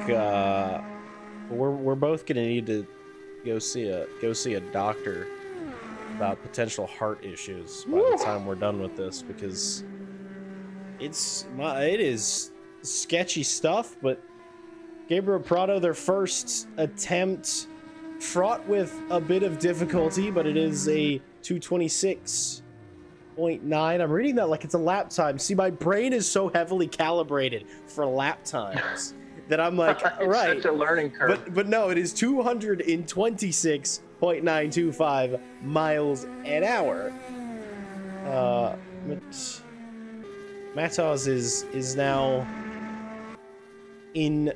we're both gonna need to go see a doctor about potential heart issues by the time we're done with this, because it is sketchy stuff. But Gabriel Prado, their first attempt, fraught with a bit of difficulty, but it is a 226.9. I'm reading that like it's a lap time. See, my brain is so heavily calibrated for lap times that I'm like, right. Such a learning curve. But no, it is 226.925 miles an hour. Matos is now in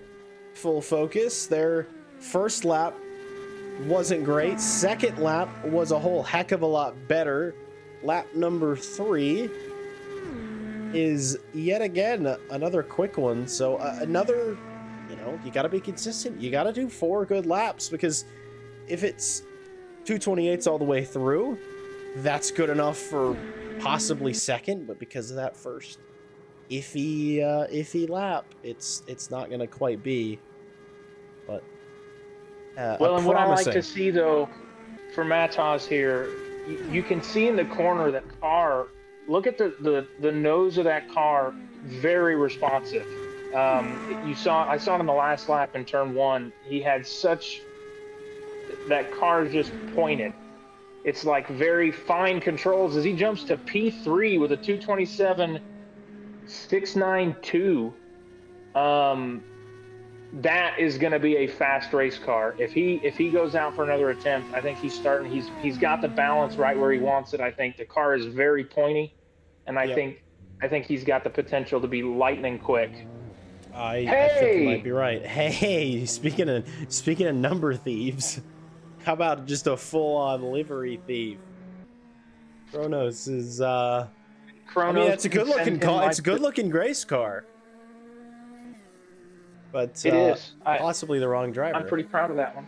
full focus. Their first lap wasn't great. Second lap was a whole heck of a lot better. Lap number 3 is yet again another quick one. So another, you got to be consistent. You got to do 4 good laps, because if it's 228s all the way through, that's good enough for possibly second. But because of that first iffy lap, it's not going to quite be. But well, and what I like to see, though, for Matos here, you can see in the corner that car, look at the nose of that car, very responsive. I saw it in the last lap in turn 1. He had that car is just pointed. It's like very fine controls as he jumps to P3 with a 227.692. That is going to be a fast race car. If he goes out for another attempt, I think he's got the balance right where he wants it. I think the car is very pointy, and I think he's got the potential to be lightning quick. I think you might be right. Hey, speaking of number thieves, how about just a full-on livery thief? Kronos is it's a good-looking car. It's a good-looking race car. But it is possibly the wrong driver. I'm pretty proud of that one.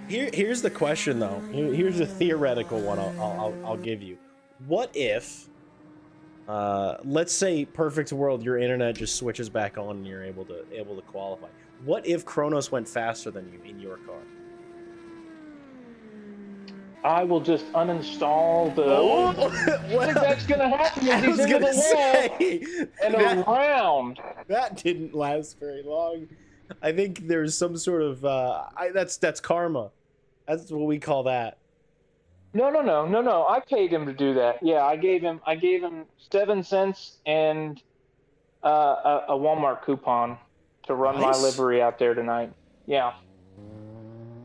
Here's the question, though. Here's a theoretical one I'll give you. What if, let's say, perfect world, your internet just switches back on and you're able to qualify. What if Kronos went faster than you in your car? I will just uninstall the. I think that's gonna happen. I was gonna say, and around. That didn't last very long. I think there's some sort of that's karma. That's what we call that. No. I paid him to do that. Yeah, I gave him 7 cents and a Walmart coupon to run my livery out there tonight. Yeah.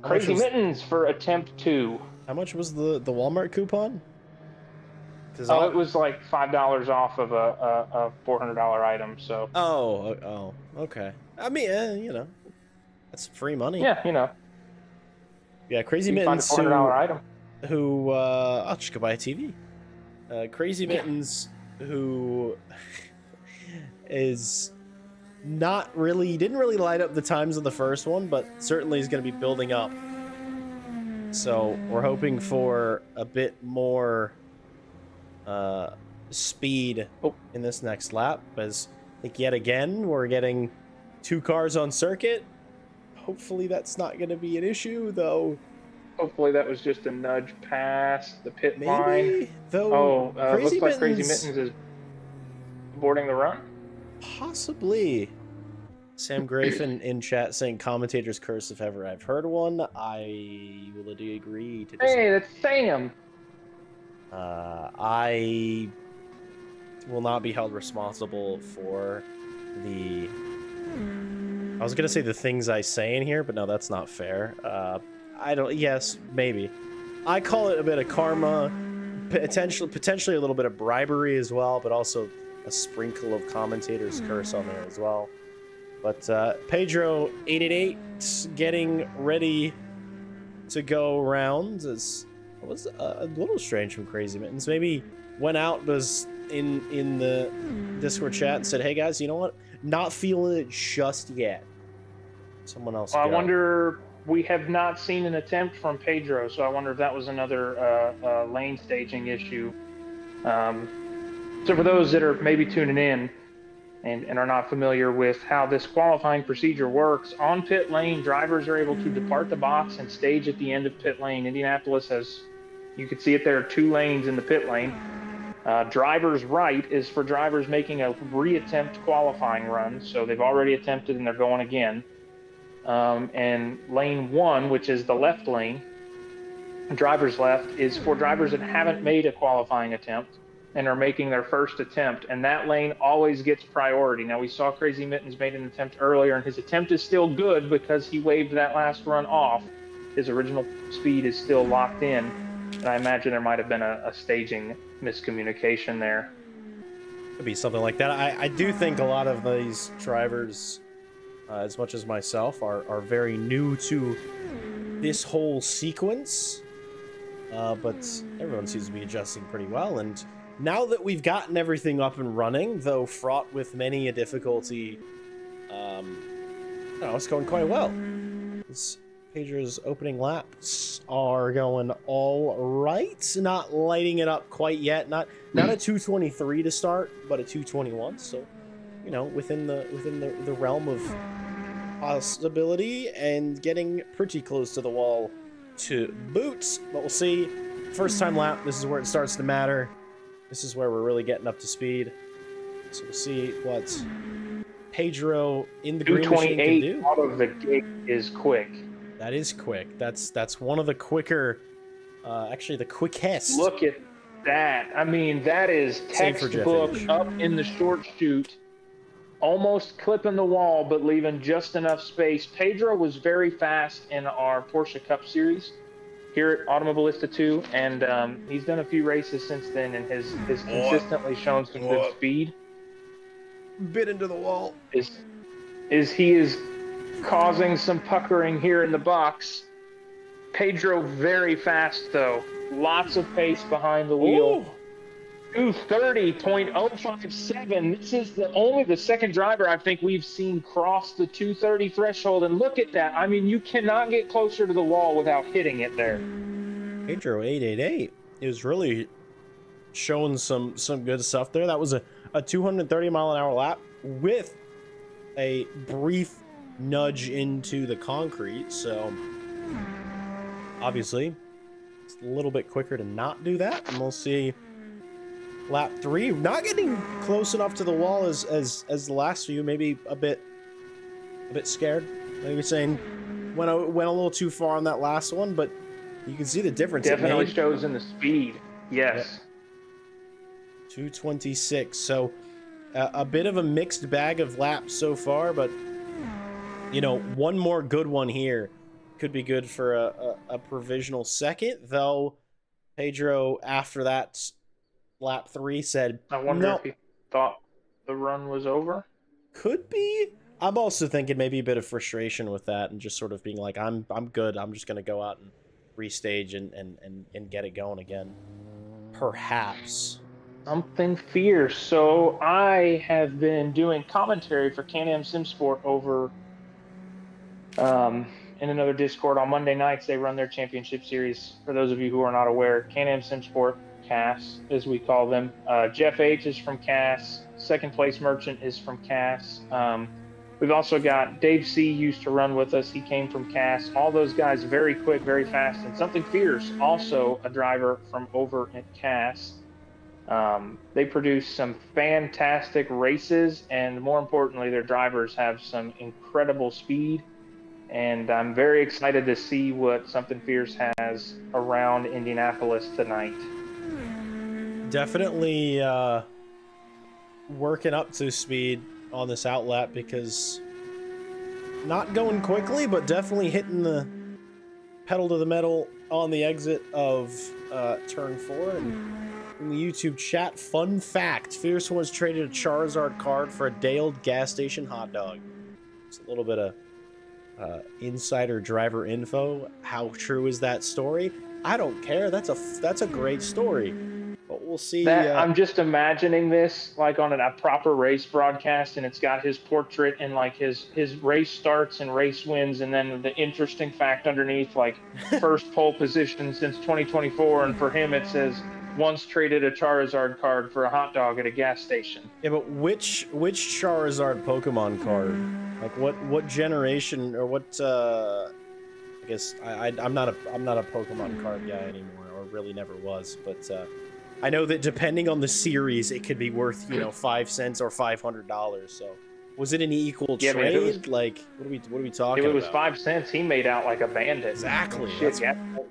Crazy Mittens for attempt 2. How much was the Walmart coupon? It was like $5 off of a $400 item. So. Oh, okay. I mean, that's free money. Yeah, Yeah, Crazy Mittens. Find a $400 item. Who? I'll just go buy a TV. Crazy Mittens, who is not really, didn't really light up the times of the first one, but certainly is going to be building up. So we're hoping for a bit more speed in this next lap, as I think yet again we're getting 2 cars on circuit. Hopefully that's not going to be an issue, though. Hopefully that was just a nudge past the pit line. Though. Looks like Crazy Mittens is boarding the run. Possibly. Sam Grafen in chat saying commentator's curse if ever I've heard one. I will agree to disagree. Hey, that's Sam. I will not be held responsible for the... I was gonna say the things I say in here, but no, that's not fair. I don't... Yes, maybe. I call it a bit of karma, potentially a little bit of bribery as well, but also a sprinkle of commentator's curse on there as well. But Pedro 888 getting ready to go around. It was a little strange from Crazy Mittens. Maybe went out, was in the Discord chat and said, hey guys, you know what? Not feeling it just yet. Someone else go. I wonder, we have not seen an attempt from Pedro, so I wonder if that was another lane staging issue. So for those that are maybe tuning in and are not familiar with how this qualifying procedure works, on pit lane, drivers are able to depart the box and stage at the end of pit lane. Indianapolis has, you can see it there, 2 lanes in the pit lane. Driver's right is for drivers making a reattempt qualifying run, so they've already attempted and they're going again. And lane 1, which is the left lane, driver's left, is for drivers that haven't made a qualifying attempt and are making their first attempt, and that lane always gets priority. Now, we saw Crazy Mittens made an attempt earlier, and his attempt is still good because he waved that last run off. His original speed is still locked in, and I imagine there might have been a staging miscommunication there. Could be something like that. I do think a lot of these drivers, as much as myself, are very new to this whole sequence, but everyone seems to be adjusting pretty well. And now that we've gotten everything up and running, though fraught with many a difficulty, it's going quite well. Pedro's opening laps are going all right. Not lighting it up quite yet. Not a 223 to start, but a 221. So, you know, within the realm of possibility, and getting pretty close to the wall to boot. But we'll see. First time lap. This is where it starts to matter. This is where we're really getting up to speed. So we'll see what Pedro in the green machine can do. 228 out of the gate is quick. That is quick. That's one of the quicker, actually the quickest. Look at that. I mean, that is textbook up in the short chute, almost clipping the wall, but leaving just enough space. Pedro was very fast in our Porsche Cup Series here at Automobilista 2, and he's done a few races since then and has consistently shown some good speed. Bit into the wall. Is he is causing some puckering here in the box. Pedro very fast though. Lots of pace behind the wheel. 230.057. This is only the second driver I think we've seen cross the 230 threshold, and look at that. I mean, you cannot get closer to the wall without hitting it there. Pedro 888 is really showing some good stuff there. That was a 230 mile an hour lap with a brief nudge into the concrete, so obviously it's a little bit quicker to not do that, and we'll see lap 3 not getting close enough to the wall as the last few. Maybe a bit scared, maybe saying went a little too far on that last one, but you can see the difference. Definitely shows in the speed. Yes. Yep. 226. So a bit of a mixed bag of laps so far, but you know, one more good one here could be good for a provisional second, though Pedro, after that lap 3, said, I wonder if he thought the run was over. Could be. I'm also thinking maybe a bit of frustration with that and just sort of being like, I'm good. I'm just going to go out and restage and get it going again. Perhaps. Something fierce. So I have been doing commentary for Can-Am SimSport over in another Discord on Monday nights. They run their championship series. For those of you who are not aware, Can-Am SimSport Cass, as we call them. Jeff H is from Cass. Second place merchant is from Cass. We've also got Dave C used to run with us. He came from Cass. All those guys very quick, very fast. And Something Fierce, also a driver from over at Cass. They produce some fantastic races, and more importantly, their drivers have some incredible speed. And I'm very excited to see what Something Fierce has around Indianapolis tonight. Definitely working up to speed on this outlap, because not going quickly, but definitely hitting the pedal to the metal on the exit of turn 4. And in the YouTube chat, fun fact, Fierce Ones traded a Charizard card for a day-old gas station hot dog. It's a little bit of insider driver info. How true is that story? I don't care. That's a great story. But we'll see. I'm just imagining this like on a proper race broadcast, and it's got his portrait and like his race starts and race wins, and then the interesting fact underneath, like first pole position since 2024, and for him it says once traded a Charizard card for a hot dog at a gas station. Yeah, but which Charizard Pokemon card? Like what generation, or what? I guess I'm not a Pokemon card guy anymore, or really never was. But I know that depending on the series, it could be worth 5 cents or $500. So was it an equal trade? Like what are we talking about? If it was 5 cents, he made out like a bandit. Exactly. Shit,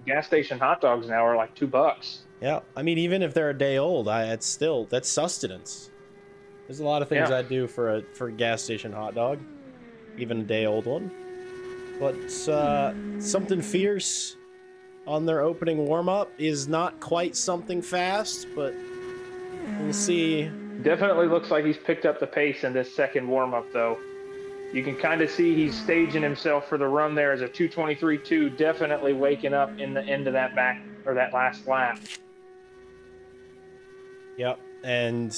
gas station hot dogs now are like $2. Yeah, I mean, even if they're a day old, that's sustenance. There's a lot of things I'd do for a gas station hot dog, even a day old one. But Something Fierce on their opening warm up is not quite something fast, but we'll see. Definitely looks like he's picked up the pace in this second warm up, though. You can kind of see he's staging himself for the run there as a 2:23.2, definitely waking up in the end of that last lap. Yep, and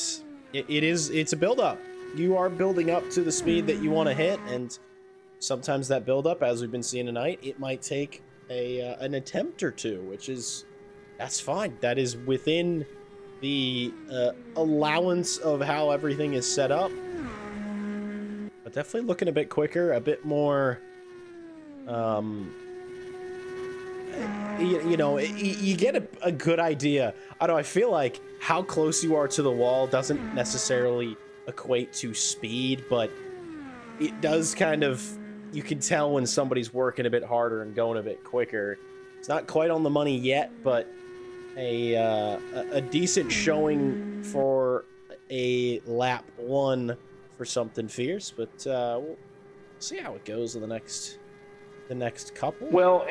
it's a build-up. You are building up to the speed that you want to hit, and sometimes that build-up, as we've been seeing tonight, it might take an attempt or two, that's fine. That is within the allowance of how everything is set up. But definitely looking a bit quicker, a bit more... you get a good idea. I feel like how close you are to the wall doesn't necessarily equate to speed, but it does kind of, you can tell when somebody's working a bit harder and going a bit quicker. It's not quite on the money yet, but a decent showing for a lap 1 for Something Fierce, but we'll see how it goes in the next couple. Well,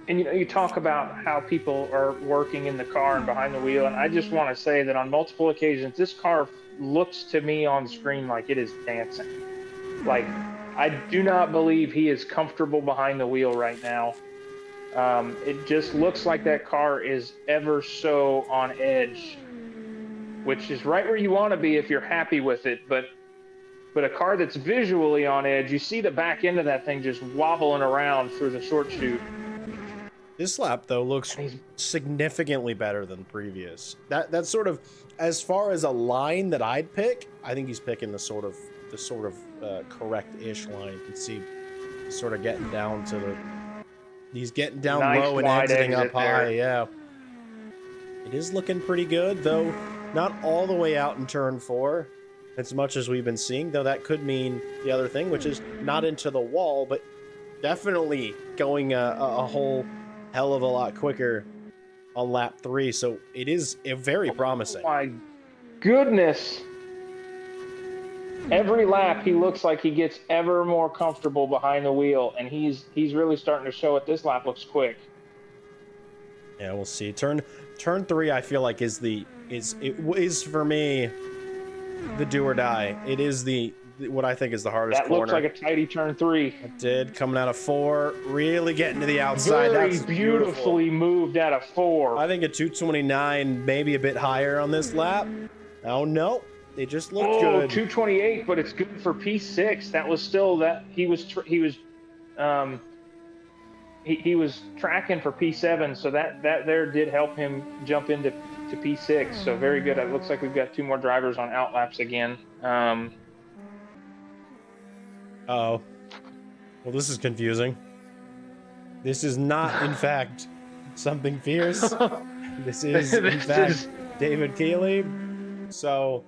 and you talk about how people are working in the car and behind the wheel, and I just want to say that on multiple occasions, this car looks to me on screen like it is dancing. Like, I do not believe he is comfortable behind the wheel right now. It just looks like that car is ever so on edge, which is right where you want to be if you're happy with it, but a car that's visually on edge, you see the back end of that thing just wobbling around through the short chute. This lap, though, looks significantly better than previous. That's sort of, as far as a line that I'd pick, I think he's picking the sort of correct-ish line. You can see he's sort of getting down to he's getting down low and exiting up high. Yeah, it is looking pretty good, though not all the way out in turn 4, as much as we've been seeing. Though that could mean the other thing, which is not into the wall, but definitely going a whole hell of a lot quicker on lap 3, so it is very promising. Oh my goodness. Every lap he looks like he gets ever more comfortable behind the wheel, and he's really starting to show it. This lap looks quick. Yeah, we'll see. Turn 3 I feel like is for me the do or die. It is the what I think is the hardest That corner. looks like a tighty turn 3. It did, coming out of 4, really getting to the outside. Very That's beautifully moved out of 4. I think a 229, maybe a bit higher on this lap. Oh no, they just looked good. 228, but it's good for P6. That was still that he was tracking for P7, so that there did help him jump into P6. So very good. It looks like we've got 2 more drivers on outlaps again. Oh, well, this is confusing. This is not, in fact, something fierce. This is, in fact, David Keeley. So,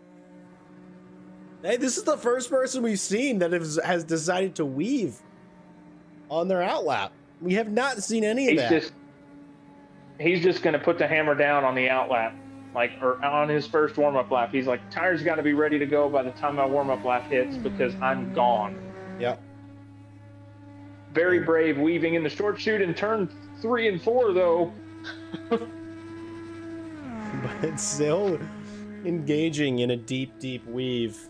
hey, this is the first person we've seen that has decided to weave on their outlap. We have not seen any of that. He's just going to put the hammer down on the outlap, or on his first warm-up lap. He's like, tires got to be ready to go by the time my warm-up lap hits because I'm gone. Yep. Very brave, weaving in the short chute in turn 3 and 4, though. But still engaging in a deep, deep weave.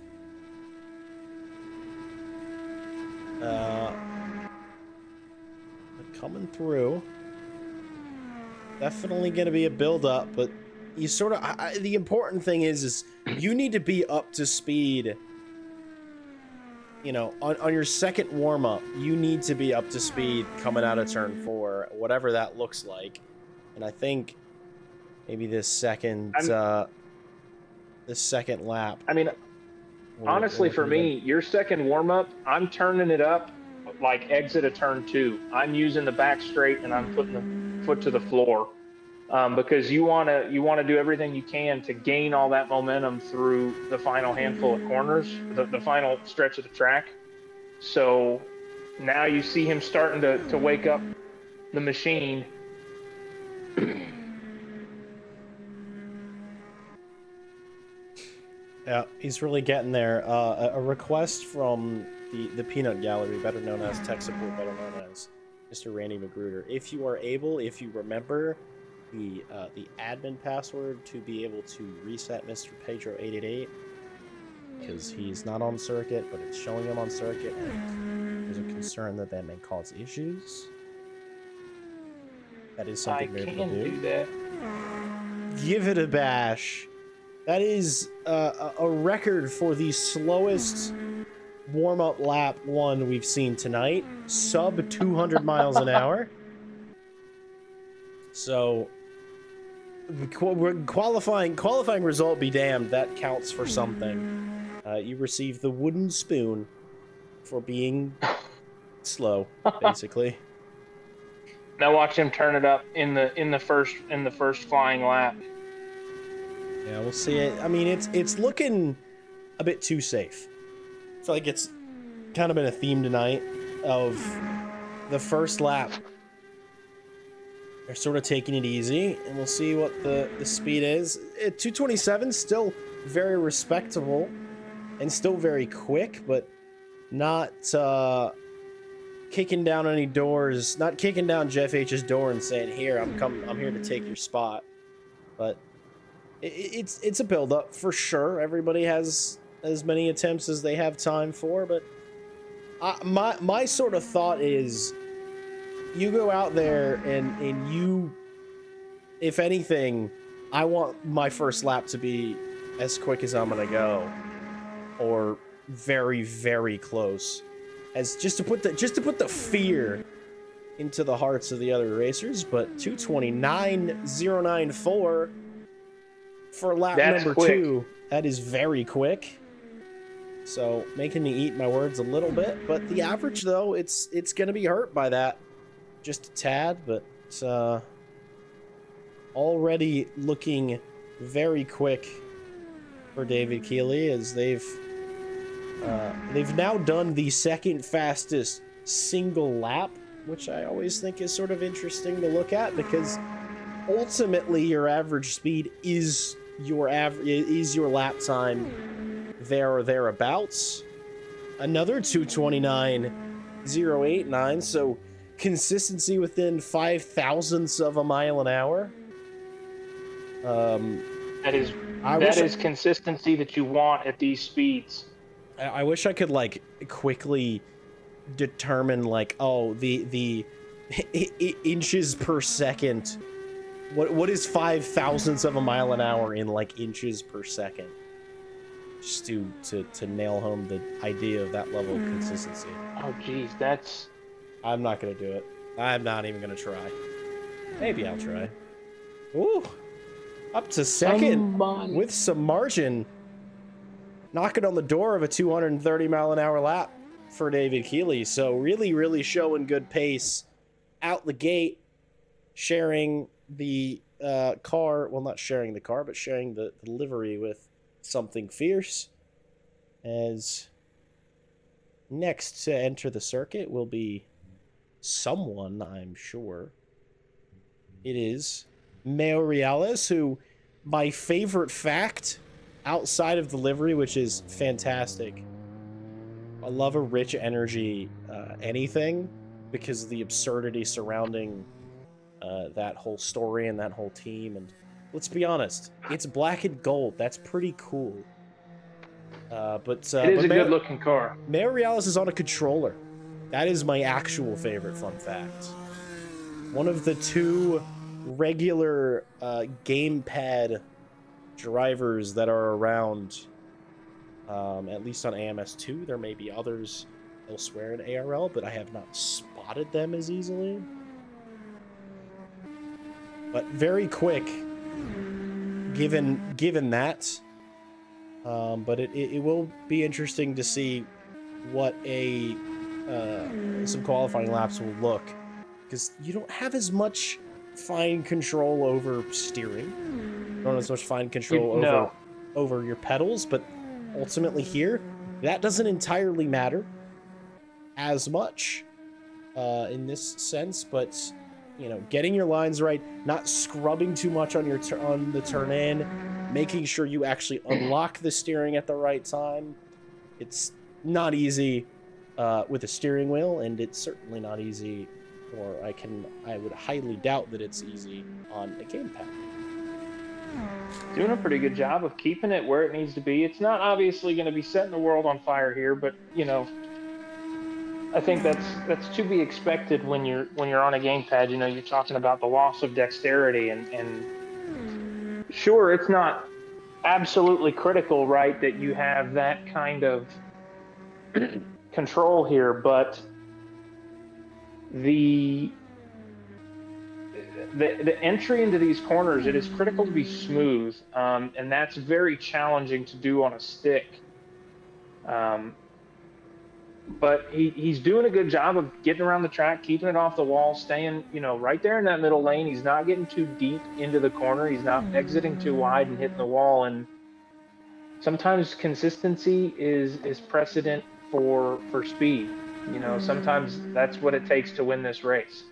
Coming through. Definitely going to be a build-up, but you sort of... the important thing is you need to be up to speed. You know, on your second warm-up, you need to be up to speed coming out of turn 4, whatever that looks like. And I think maybe this second lap. I mean, honestly, for me, your second warm-up, I'm turning it up like exit a turn 2. I'm using the back straight and I'm putting the foot to the floor because you want to do everything you can to gain all that momentum through the final handful of corners, the final stretch of the track. So now you see him starting to wake up the machine. Yeah, he's really getting there. A request from the Peanut Gallery, better known as Tech Support, better known as Mr. Randy Magruder. If you are able, if you remember the admin password to be able to reset Mr. Pedro 888, because he's not on circuit, but it's showing him on circuit, and there's a concern that may cause issues. That is something we're able to do. That. Give it a bash. That is a record for the slowest warm-up lap 1 we've seen tonight. Sub 200 miles an hour. So, qualifying result be damned. That counts for something. You receive the wooden spoon for being slow, basically. Now watch him turn it up in the first flying lap. Yeah, we'll see it. I mean, it's looking a bit too safe. I feel like it's kind of been a theme tonight of the first lap. They're sort of taking it easy, and we'll see what the speed is. 227 still very respectable and still very quick, but not kicking down any doors, not kicking down Jeff H's door and saying, "Here, I'm here to take your spot." But it's a build-up for sure. Everybody has as many attempts as they have time for, but my sort of thought is you go out there and you, if anything, I want my first lap to be as quick as I'm gonna go, or very, very close, as just to put the fear into the hearts of the other racers. But 229.094 for lap number quick. 2. That is very quick. So making me eat my words a little bit, but the average though, it's gonna be hurt by that, just a tad. But already looking very quick for David Keeley, as they've now done the second fastest single lap, which I always think is sort of interesting to look at, because ultimately your average speed is your lap time there or thereabouts. Another 229.089, so consistency within 5 thousandths of a mile an hour. That is consistency that you want at these speeds. I wish I could like quickly determine like, oh, the inches per second. What is 5/1000ths of a mile an hour in like inches per second? Just to nail home the idea of that level of consistency. Oh, geez, that's... I'm not gonna do it. I'm not even gonna try. Maybe I'll try. Ooh, up to second with some margin. Knocking on the door of a 230 mile an hour lap for David Keeley. So really showing good pace out the gate, sharing the car. Well, not sharing the car, but sharing the livery with Something Fierce. As next to enter the circuit will be someone, I'm sure. It is Meo Reales, who, my favorite fact outside of the livery, which is fantastic. I love a rich energy anything because of the absurdity surrounding that whole story and that whole team. And let's be honest, it's black and gold. That's pretty cool. But it is a good-looking car. Meo Reales is on a controller. That is my actual favorite fun fact. One of the two regular gamepad drivers that are around, at least on AMS2. There may be others elsewhere in ARL, but I have not spotted them as easily. But very quick, given that. But it will be interesting to see what some qualifying laps will look, because you don't have as much fine control over steering. You don't have as much fine control over your pedals, but ultimately here, that doesn't entirely matter as much in this sense. But you know, getting your lines right, not scrubbing too much on on the turn in, making sure you actually unlock the steering at the right time. It's not easy with a steering wheel, and it's certainly not easy, or I would highly doubt that it's easy on a gamepad. Doing a pretty good job of keeping it where it needs to be. It's not obviously going to be setting the world on fire here, but you know, I think that's to be expected when you're on a gamepad. You know, you're talking about the loss of dexterity, and sure, it's not absolutely critical, right, that you have that kind of control here, but the entry into these corners, it is critical to be smooth, and that's very challenging to do on a stick. But he's doing a good job of getting around the track, keeping it off the wall, staying, you know, right there in that middle lane. He's not getting too deep into the corner. He's not exiting too wide and hitting the wall. And sometimes consistency is precedent for speed. You know, sometimes that's what it takes to win this race.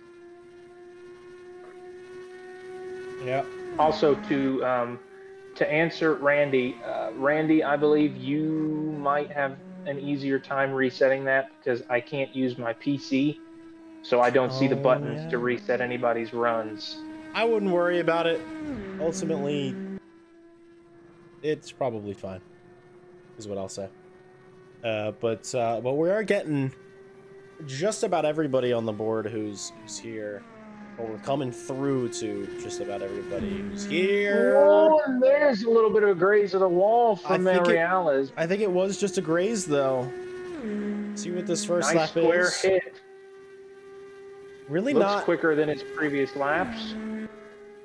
Yeah. Also, to answer Randy, I believe you might have an easier time resetting that because I can't use my PC, so I don't see the buttons to reset anybody's runs. I wouldn't worry about it. Ultimately, it's probably fine, is what I'll say. But we are getting just about everybody on the board who's here. Well, we're coming through to just about everybody who's here. Oh, and there's a little bit of a graze of the wall from Reales. I think it was just a graze, though. See what this first lap is. Nice square hit. Really Looks quicker than its previous laps.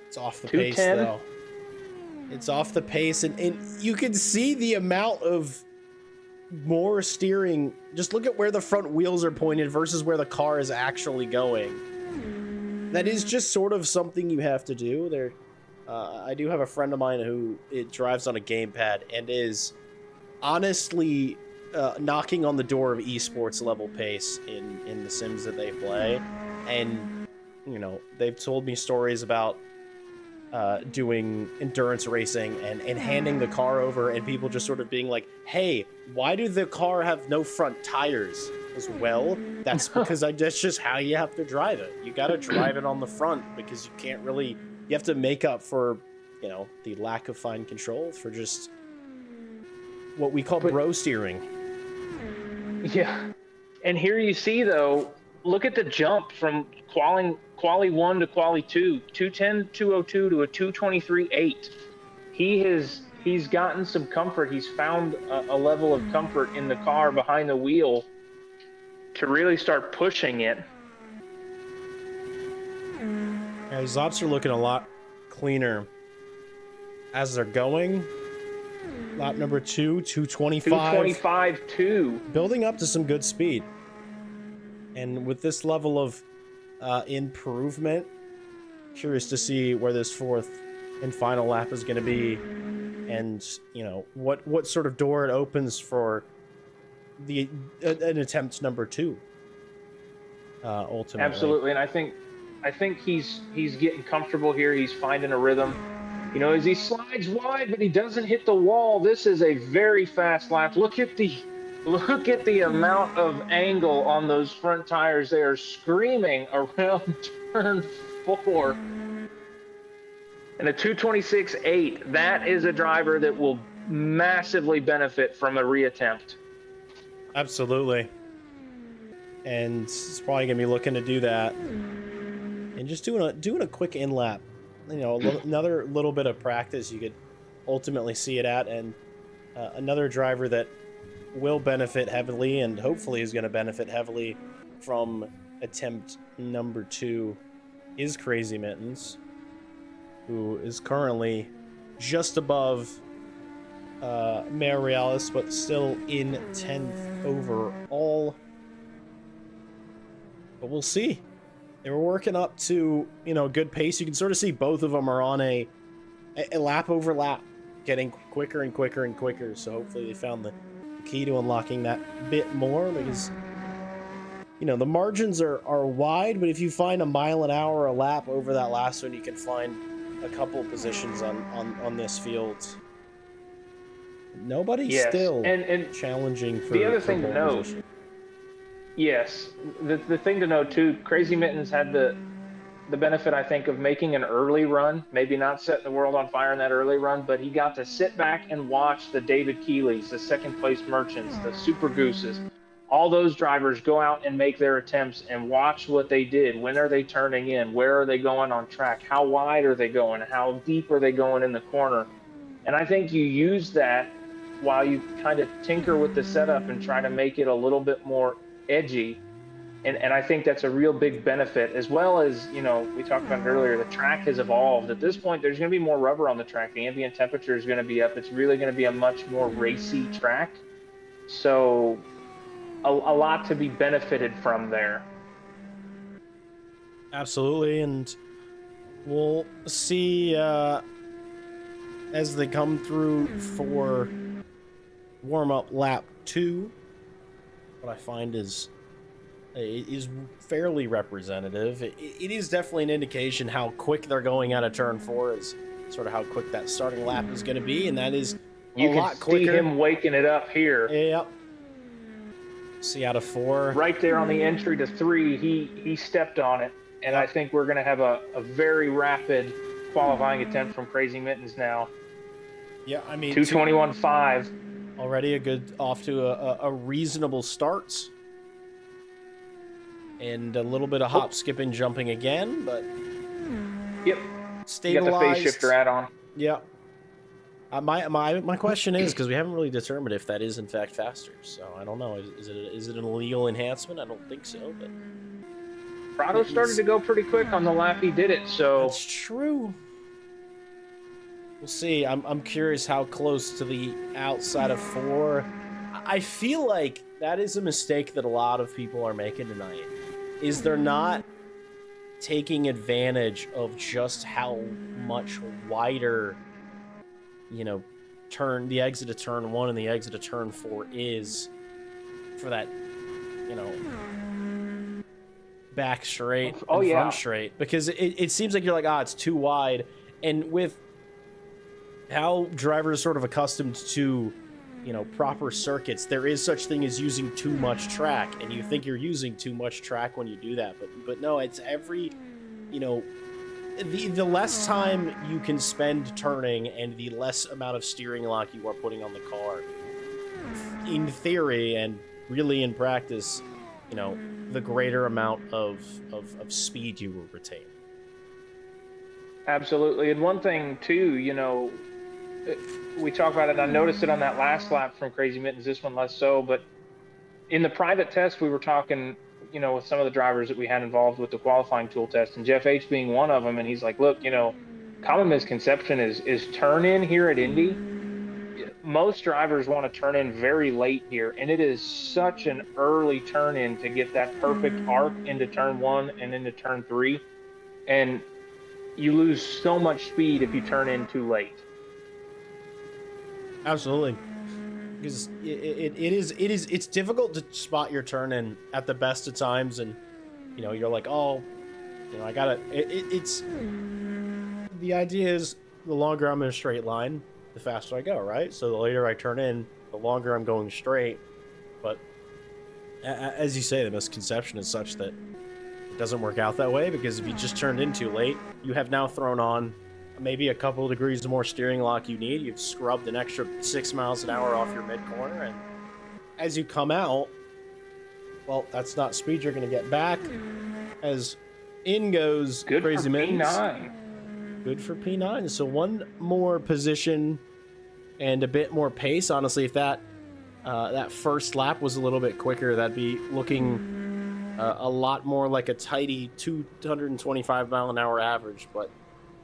It's off the pace, though. It's off the pace, and you can see the amount of more steering. Just look at where the front wheels are pointed versus where the car is actually going. That is just sort of something you have to do. There, I do have a friend of mine who drives on a gamepad and is honestly knocking on the door of esports level pace in the sims that they play. And, you know, they've told me stories about doing endurance racing and handing the car over and people just sort of being like, hey, why do the car have no front tires? As well, that's because that's just how you have to drive it. You got to drive it on the front because you can't really, you have to make up for, you know, the lack of fine control for just what we call bro steering. Yeah. And here you see, though, look at the jump from quali 1 to quali 2, 210, 202 to a 223.8. He's gotten some comfort. He's found a level of comfort in the car behind the wheel to really start pushing it. Yeah, his ops are looking a lot cleaner as they're going. Lap number 2, 225. 225.2. Building up to some good speed. And with this level of improvement, curious to see where this fourth and final lap is going to be, and you know what sort of door it opens for the an attempt number 2. Ultimately, Absolutely, and I think he's getting comfortable here. He's finding a rhythm. You know, as he slides wide, but he doesn't hit the wall. This is a very fast lap. Look at the amount of angle on those front tires. They are screaming around turn 4. And a 226.8, that is a driver that will massively benefit from a reattempt. absolutely. And it's probably gonna be looking to do that, and just doing a quick in lap. You know, another little bit of practice you could ultimately see it at, and another driver that will benefit heavily, and hopefully is going to benefit heavily from attempt number 2, is Crazy Mittens, who is currently just above Mayor Reales, but still in 10th overall. But we'll see. They were working up to, you know, a good pace. You can sort of see both of them are on a lap over lap, getting quicker and quicker and quicker. So hopefully they found the key to unlocking that bit more, because, you know, the margins are wide, but if you find a mile an hour a lap over that last one, you can find a couple positions on this field. Nobody's still and challenging for the other thing to pole note. position. Yes, the thing to note too, Crazy Mittens had the benefit, I think, of making an early run, maybe not setting the world on fire in that early run, but he got to sit back and watch the David Keeleys, the second place merchants, the Super Gooses, all those drivers go out and make their attempts and watch what they did. When are they turning in? Where are they going on track? How wide are they going? How deep are they going in the corner? And I think you use that while you kind of tinker with the setup and try to make it a little bit more edgy, and I think that's a real big benefit, as well as, you know, we talked about it earlier, the track has evolved. At this point, there's going to be more rubber on the track. The ambient temperature is going to be up. It's really going to be a much more racy track, so a lot to be benefited from there. Absolutely, and we'll see as they come through for warm-up lap 2. What I find is fairly representative. It is definitely an indication how quick they're going out of turn 4, is sort of how quick that starting lap is going to be, and that is a lot quicker. You can see him waking it up here. Yep. See, out of 4. Right there on the entry to 3, he stepped on it, and I think we're going to have a very rapid qualifying attempt from Crazy Mittens now. Yeah, I mean, 221.5. Already a good, off to a reasonable start. And a little bit of hop, skipping, jumping again, but yep, stabilized. You got the phase shifter add-on. Yeah. My question is, because we haven't really determined if that is in fact faster, so I don't know. Is it an illegal enhancement? I don't think so, but Prado started to go pretty quick on the lap he did it, so that's true. We'll see. I'm curious how close to the outside of 4. I feel like that is a mistake that a lot of people are making tonight. Is they're not taking advantage of just how much wider, you know, the exit of turn 1 and the exit of turn 4 is for that, you know, back straight and front straight. Because it seems like you're like, it's too wide. And with how drivers are sort of accustomed to, you know, proper circuits, there is such thing as using too much track, and you think you're using too much track when you do that, but no, it's every, you know, the less time you can spend turning and the less amount of steering lock you are putting on the car, in theory and really in practice, the greater amount of speed you will retain. Absolutely. And one thing too, we talk about it, and I noticed it on that last lap from Crazy Mittens, this one less so, but in the private test, we were talking, with some of the drivers that we had involved with the qualifying tool test, and Jeff H being one of them, and he's like, look, common misconception is turn in here at Indy. Most drivers want to turn in very late here, and it is such an early turn in to get that perfect arc into turn 1 and into turn 3, and you lose so much speed if you turn in too late. Absolutely, because it's difficult to spot your turn in at the best of times, and you're like, oh, I gotta. It's the idea is the longer I'm in a straight line, the faster I go, right? So the later I turn in, the longer I'm going straight. But as you say, the misconception is such that it doesn't work out that way, because if you just turned in too late, you have now thrown on maybe a couple of degrees more steering lock you need. You've scrubbed an extra 6 miles an hour off your mid-corner, and as you come out, well, that's not speed you're going to get back. As in goes Good Crazy for Mittens. P9. Good for P9. So one more position and a bit more pace. Honestly, if that first lap was a little bit quicker, that'd be looking a lot more like a tidy 225 mile an hour average. But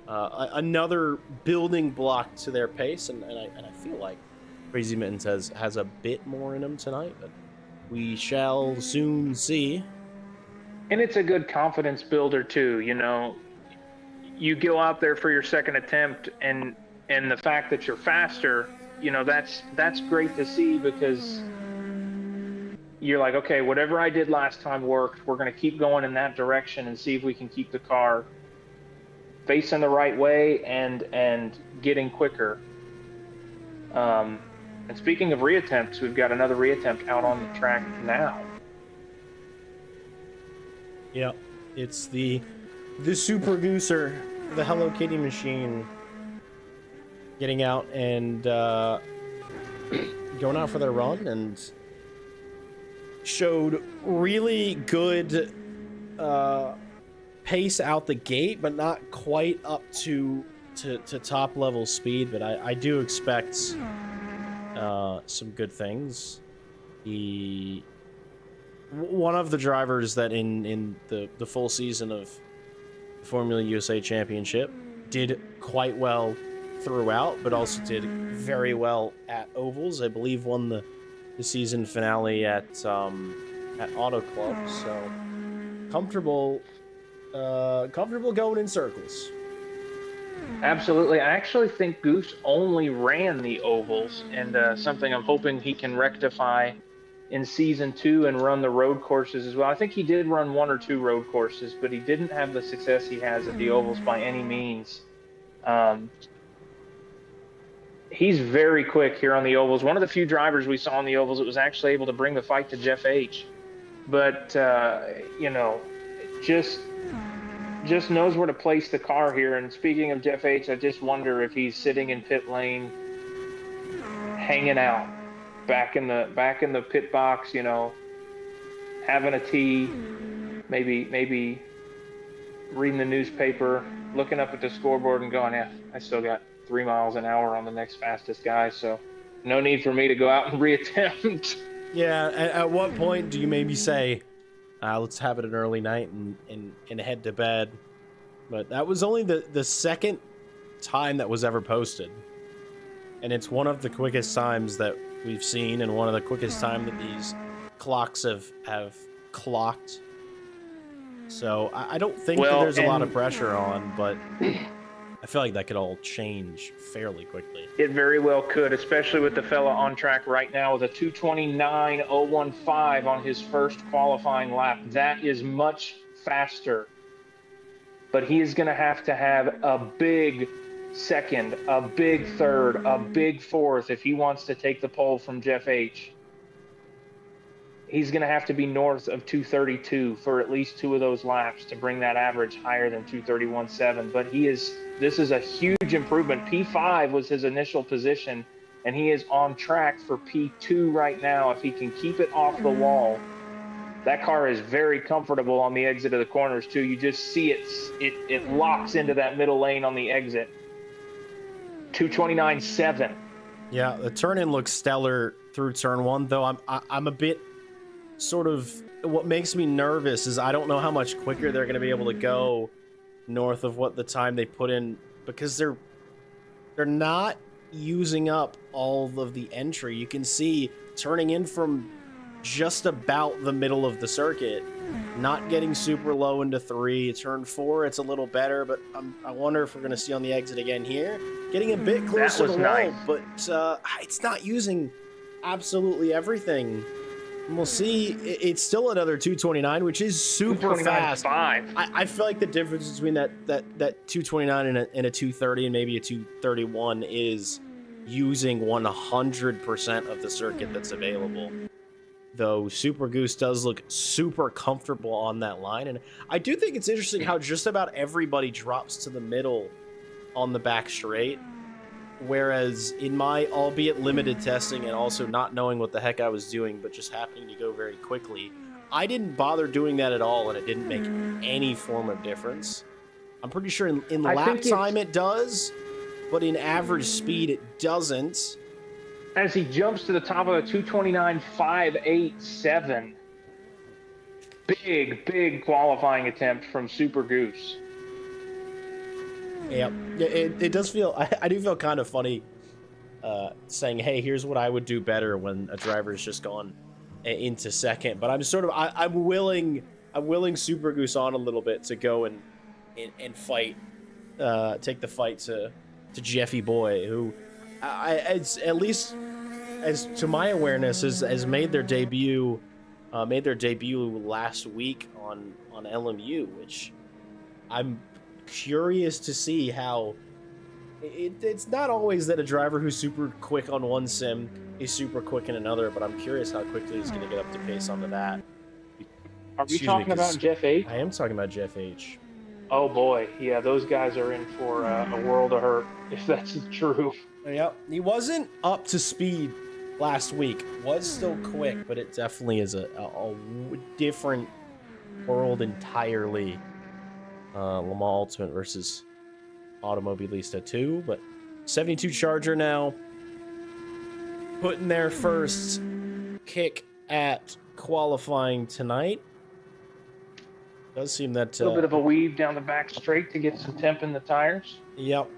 another building block to their pace, and I feel like Crazy Mittens has a bit more in him tonight, but we shall soon see. And it's a good confidence builder too. You go out there for your second attempt, and the fact that you're faster, that's great to see, because you're like, okay, whatever I did last time worked. We're going to keep going in that direction and see if we can keep the car facing the right way and getting quicker. And speaking of reattempts, we've got another reattempt out on the track now. Yeah, it's the Super Gooser, the Hello Kitty machine, getting out and going out for their run, and showed really good pace out the gate, but not quite up to top level speed. But I do expect some good things. One of the drivers that in the full season of the Formula USA Championship did quite well throughout, but also did very well at ovals. I believe won the season finale at Auto Club. So comfortable going in circles. Absolutely. I actually think Goose only ran the ovals, and something I'm hoping he can rectify in season 2 and run the road courses as well. I think he did run 1 or 2 road courses, but he didn't have the success he has at the ovals by any means. He's very quick here on the ovals. One of the few drivers we saw on the ovals that was actually able to bring the fight to Jeff H. But, just knows where to place the car here. And speaking of Jeff H., I just wonder if he's sitting in pit lane, hanging out, back in the pit box, having a tea, maybe reading the newspaper, looking up at the scoreboard and going, yeah, I still got 3 miles an hour on the next fastest guy, so no need for me to go out and reattempt. Yeah, at what point do you maybe say, let's have it an early night and head to bed? But that was only the second time that was ever posted, and it's one of the quickest times that we've seen, and one of the quickest time that these clocks have clocked. So I don't think that there's a lot of pressure on, but I feel like that could all change fairly quickly. It very well could, especially with the fella on track right now with a 2:29.015 on his first qualifying lap. That is much faster. But he is going to have a big second, a big third, a big fourth if he wants to take the pole from Jeff H. He's going to have to be north of 2:32 for at least 2 of those laps to bring that average higher than 2:31.7. But this is a huge improvement. P5 was his initial position, and he is on track for P2 right now. If he can keep it off the wall, that car is very comfortable on the exit of the corners too. You just see it locks into that middle lane on the exit. 229.7. Yeah, the turn-in looks stellar through turn one, though I'm a bit sort of, what makes me nervous is I don't know how much quicker they're going to be able to go north of what the time they put in, because they're not using up all of the entry. You can see turning in from just about the middle of the circuit, not getting super low into 3. Turn 4, it's a little better, but I wonder if we're going to see on the exit again here. Getting a bit close to the wall, but it's not using absolutely everything. And we'll see. It's still another 229, which is super fast. I feel like the difference between that 229 and a 230 and maybe a 231 is using 100% of the circuit that's available. Though Super Goose does look super comfortable on that line. And I do think it's interesting how just about everybody drops to the middle on the back straight. Whereas in my, albeit limited testing and also not knowing what the heck I was doing, but just happening to go very quickly, I didn't bother doing that at all, and it didn't make any form of difference. I'm pretty sure in lap time it does, but in average speed it doesn't. As he jumps to the top of the 229.587. Big qualifying attempt from Super Goose. Yeah, it does feel, I do feel kind of funny saying, hey, here's what I would do better when a driver's just gone into second. But I'm sort of, I'm willing Super Goose on a little bit to go and fight, take the fight to Jeffy Boy, who at least as to my awareness has made their debut last week on LMU, which I'm curious to see how it's not always that a driver who's super quick on one sim is super quick in another, but I'm curious how quickly he's going to get up to pace onto that. Are we talking about Jeff H? I am talking about Jeff H. Oh boy, yeah, those guys are in for a world of hurt if that's true. Yep, he wasn't up to speed last week. Was still quick, but it definitely is a different world entirely. Le Mans Ultimate versus Automobilista 2, but 72 Charger now putting their first kick at qualifying tonight. Does seem that a little bit of a weave down the back straight to get some temp in the tires. Yep.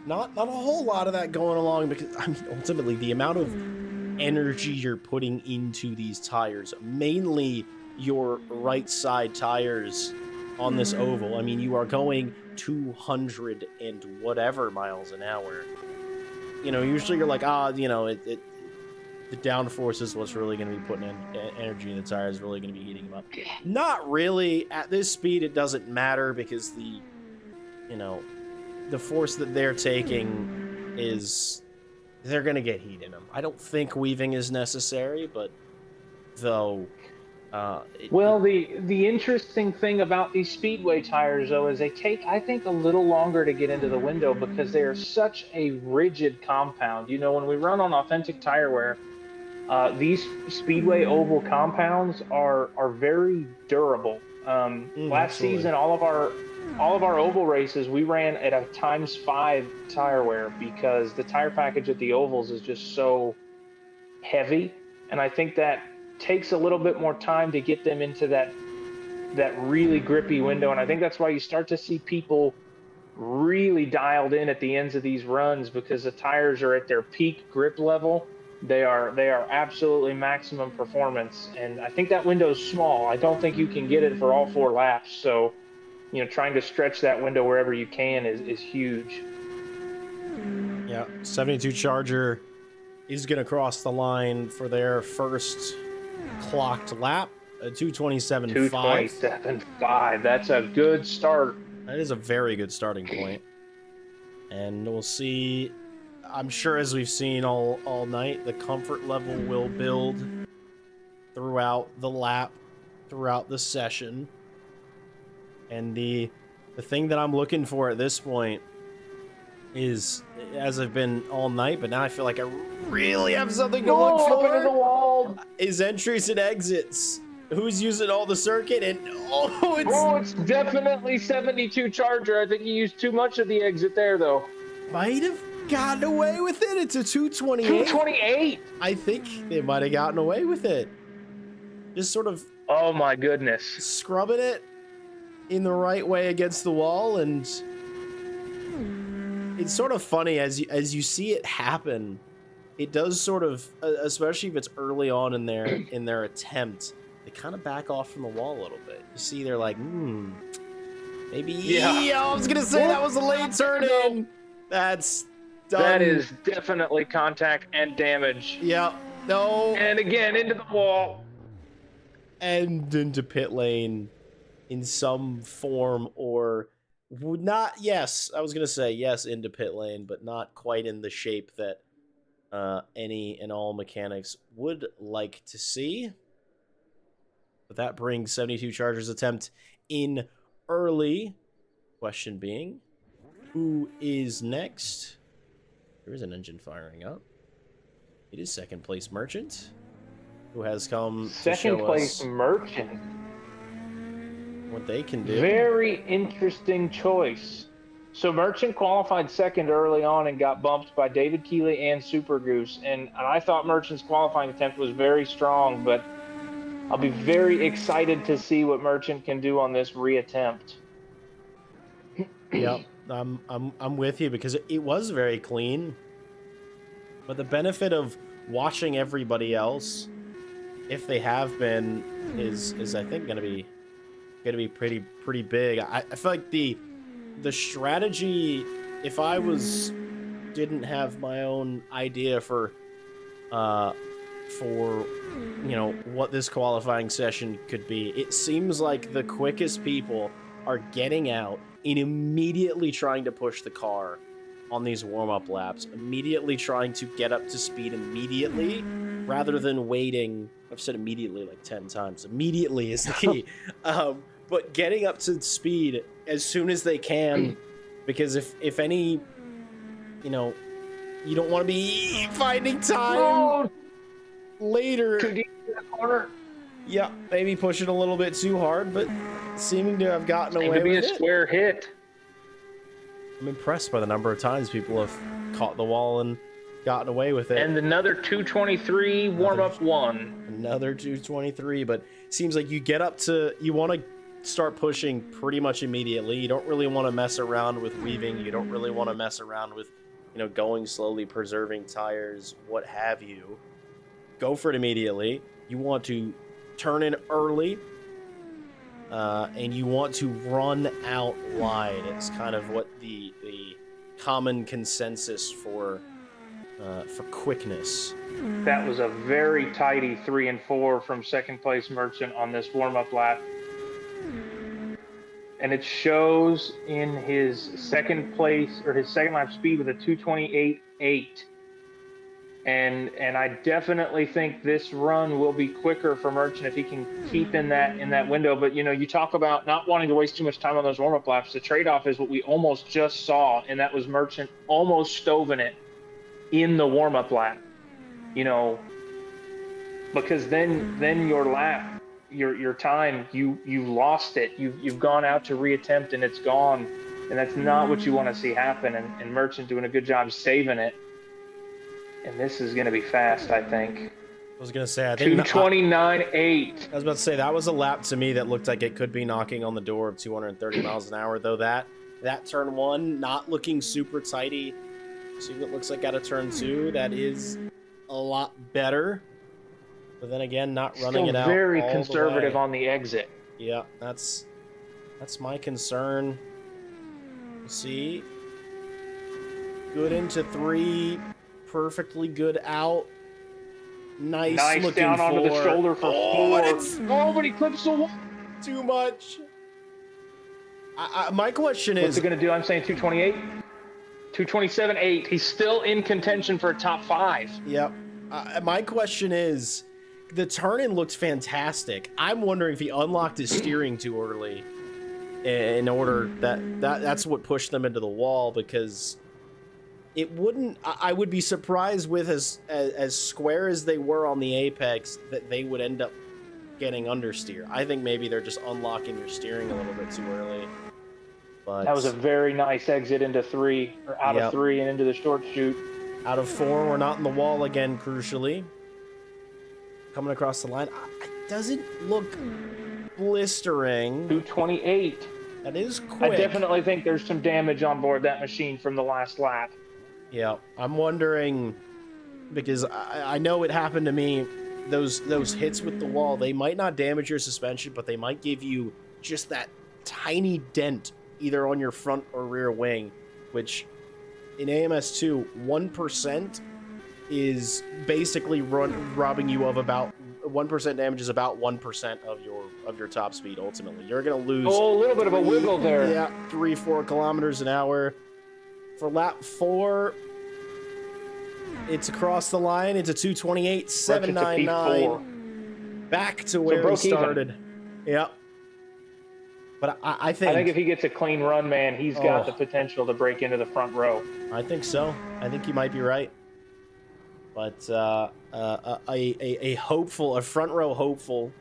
Not a whole lot of that going along, because I mean, ultimately the amount of energy you're putting into these tires, mainly your right side tires on this oval. I mean, you are going 200 and whatever miles an hour. You know, usually you're like, the downforce is what's really going to be putting in energy in the tires, really going to be heating them up. Not really. At this speed, it doesn't matter, because the force that they're taking is, they're going to get heat in them. I don't think weaving is necessary, but though... the interesting thing about these speedway tires, though, is they take, I think, a little longer to get into the window because they are such a rigid compound. You know, when we run on authentic tire wear, these speedway oval compounds are very durable. Last season, all of our oval races, we ran at a ×5 tire wear because the tire package at the ovals is just so heavy, and I think that takes a little bit more time to get them into that really grippy window. And I think that's why you start to see people really dialed in at the ends of these runs, because the tires are at their peak grip level. They are absolutely maximum performance, and I think that window's small. I don't think you can get it for all 4 laps, so trying to stretch that window wherever you can is huge. Yeah, 72 Charger is going to cross the line for their first clocked lap, a 227.5. 227.5. That's a good start. That is a very good starting point. And we'll see, I'm sure, as we've seen all night, the comfort level will build throughout the lap, throughout the session. And the thing that I'm looking for at this point is, as I've been all night, but now I feel like I really have something to look Up into the for, wall. is entries and exits. Who's using all the circuit? And It's definitely 72 Charger. I think he used too much of the exit there, though. might have gotten away with it. It's a 228. 228. I think they might have gotten away with it. Just sort of Oh my goodness. scrubbing it in the right way against the wall, and it's sort of funny as you see it happen. It does sort of, especially if it's early on in their attempt, they kind of back off from the wall a little bit. You see, they're like, maybe. Yeah, I was gonna say that was a late turn in. That's done. That is definitely contact and damage. Yeah. No. And again into the wall. And into pit lane in some form, or would not. Yes, I was gonna say yes into pit lane, but not quite in the shape that any and all mechanics would like to see. But that brings 72 Chargers attempt in early. Question being, who is next? There is an engine firing up. It is second place Merchant, who has come second to show place us Merchant. What they can do. Very interesting choice. So Merchant qualified second early on and got bumped by David Keeley and Super Goose. And I thought Merchant's qualifying attempt was very strong, but I'll be very excited to see what Merchant can do on this reattempt. Yep, I'm with you, because it was very clean. But the benefit of watching everybody else, if they have been, is I think gonna be pretty big. I feel like the strategy, if I didn't have my own idea for you know what this qualifying session could be, it seems like the quickest people are getting out and immediately trying to push the car on these warm-up laps, immediately trying to get up to speed immediately, rather than waiting. I've said immediately like 10 times. Immediately is the key. But getting up to speed as soon as they can, because if any, you know, you don't want to be finding time later. Too deep in the corner. Yeah, maybe pushing a little bit too hard, but seeming to have gotten away with it. It Be a square hit. I'm impressed by the number of times people have caught the wall and gotten away with it. And another 223 warm-up one. Another 223, but it seems like you get up to, you want to start pushing pretty much immediately. You don't really want to mess around with weaving. You don't really want to mess around with, you know, going slowly, preserving tires, what have you. Go for it immediately. You want to turn in early, and you want to run out wide. It's kind of what the common consensus for quickness. That was a very tidy 3 and 4 from second place Merchant on this warm-up lap. And it shows in his second place, or his second lap speed, with a 228.8. And I definitely think this run will be quicker for Merchant if he can keep in that window. But you know, you talk about not wanting to waste too much time on those warm-up laps. The trade-off is what we almost just saw, and that was Merchant almost stoving it in the warm-up lap. You know, because then your lap, your time, you lost it. You've gone out to reattempt and it's gone, and that's not what you want to see happen. And Merchant doing a good job saving it. And this is going to be fast, I think. I was going to say, I think 229.8. I was about to say, that was a lap to me that looked like it could be knocking on the door of 230 miles an hour, though that turn one, not looking super tidy. See what it looks like out of turn two. That is a lot better. But then again, not running Still it out very all conservative the way. on the exit. Yeah, that's my concern. See, good into 3, perfectly good out. Nice looking down onto the shoulder for 4. But he clips the wall. Too much. My question is, what's he gonna do? I'm saying 228, 227.8. He's still in contention for a top 5. Yep. My question is, the turn-in looked fantastic. I'm wondering if he unlocked his steering too early, in order that's what pushed them into the wall, because it wouldn't. I would be surprised with as square as they were on the apex that they would end up getting understeer. I think maybe they're just unlocking your steering a little bit too early. But that was a very nice exit into 3, or out of 3 and into the short chute. Out of 4, we're not in the wall again, crucially. Coming across the line. It doesn't look blistering. 228. That is quick. I definitely think there's some damage on board that machine from the last lap. Yeah, I'm wondering, because I know it happened to me, those hits with the wall, they might not damage your suspension, but they might give you just that tiny dent either on your front or rear wing, which in AMS2, 1% is basically robbing you of about 1% damage is about 1% of your top speed. Ultimately, you're gonna lose. Oh, a little bit of a wiggle there. Yeah, 3-4 kilometers an hour for lap 4. It's across the line. It's a 228.799. Back to where he started. Yep. But I think if he gets a clean run, man, he's got the potential to break into the front row. I think so. I think you might be right. But a hopeful, a front row hopeful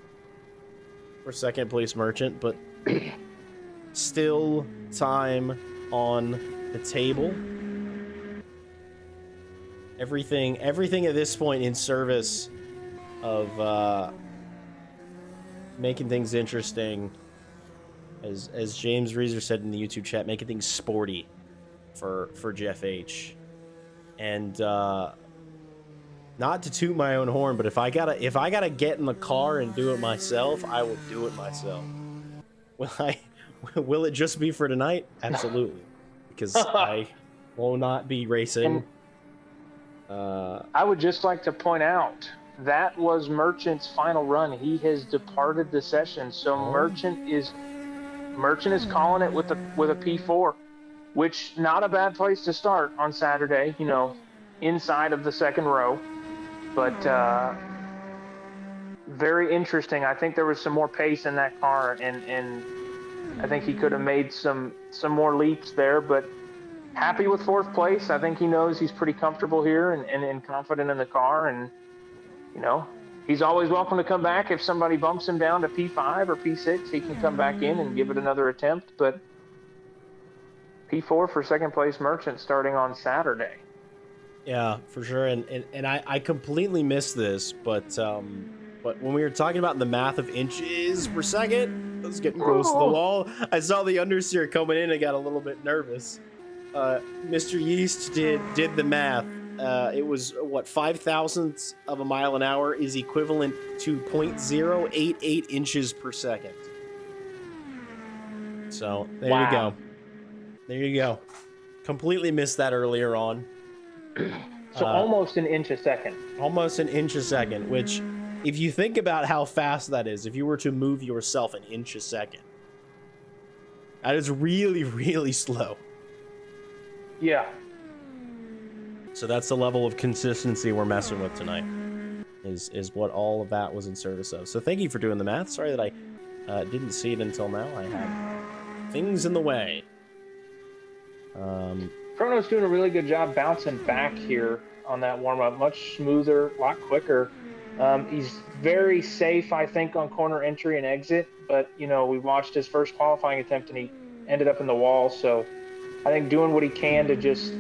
for second place Merchant, but still time on the table. Everything at this point in service of making things interesting. As James Reeser said in the YouTube chat, making things sporty for Jeff H. And not to toot my own horn, but if I gotta get in the car and do it myself, I will do it myself. Will it just be for tonight? Absolutely, because I will not be racing. I would just like to point out that was Merchant's final run. He has departed the session, so Merchant is calling it with a P4, which not a bad place to start on Saturday. You know, inside of the second row, but very interesting. I think there was some more pace in that car, and I think he could have made some more leaps there. But happy with 4th place. I think he knows he's pretty comfortable here and confident in the car, and you know. He's always welcome to come back. If somebody bumps him down to P5 or P6, he can come back in and give it another attempt. But P4 for second place Merchant starting on Saturday. Yeah, for sure. And I completely missed this, but when we were talking about the math of inches per second, I was getting close to the wall. I saw the understeer coming in and got a little bit nervous. Mr. Yeast did the math. It was, what, 5,000ths of a mile an hour is equivalent to 0.088 inches per second. So, there you go. There you go. Completely missed that earlier on. So almost an inch a second. Almost an inch a second, which, if you think about how fast that is, if you were to move yourself an inch a second, that is really, really slow. Yeah. So that's the level of consistency we're messing with tonight, is what all of that was in service of. So thank you for doing the math. Sorry that I didn't see it until now. I had things in the way. Chrono's doing a really good job bouncing back here on that warm-up. Much smoother, a lot quicker. He's very safe, I think, on corner entry and exit. But, you know, we watched his first qualifying attempt and he ended up in the wall. So I think doing what he can to just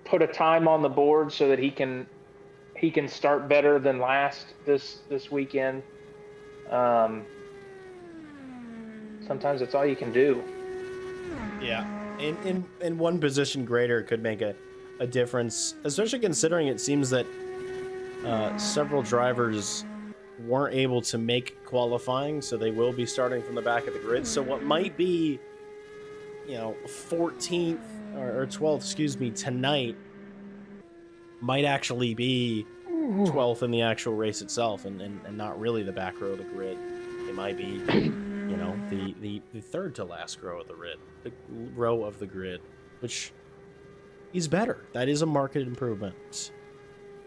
put a time on the board so that he can start better than last this weekend. Sometimes that's all you can do. Yeah, in one position greater could make a difference, especially considering it seems that several drivers weren't able to make qualifying, so they will be starting from the back of the grid. So what might be, 14th or 12th, excuse me, tonight might actually be 12th in the actual race itself, and not really the back row of the grid. It might be, the third to last row of the grid, which is better. That is a market improvement.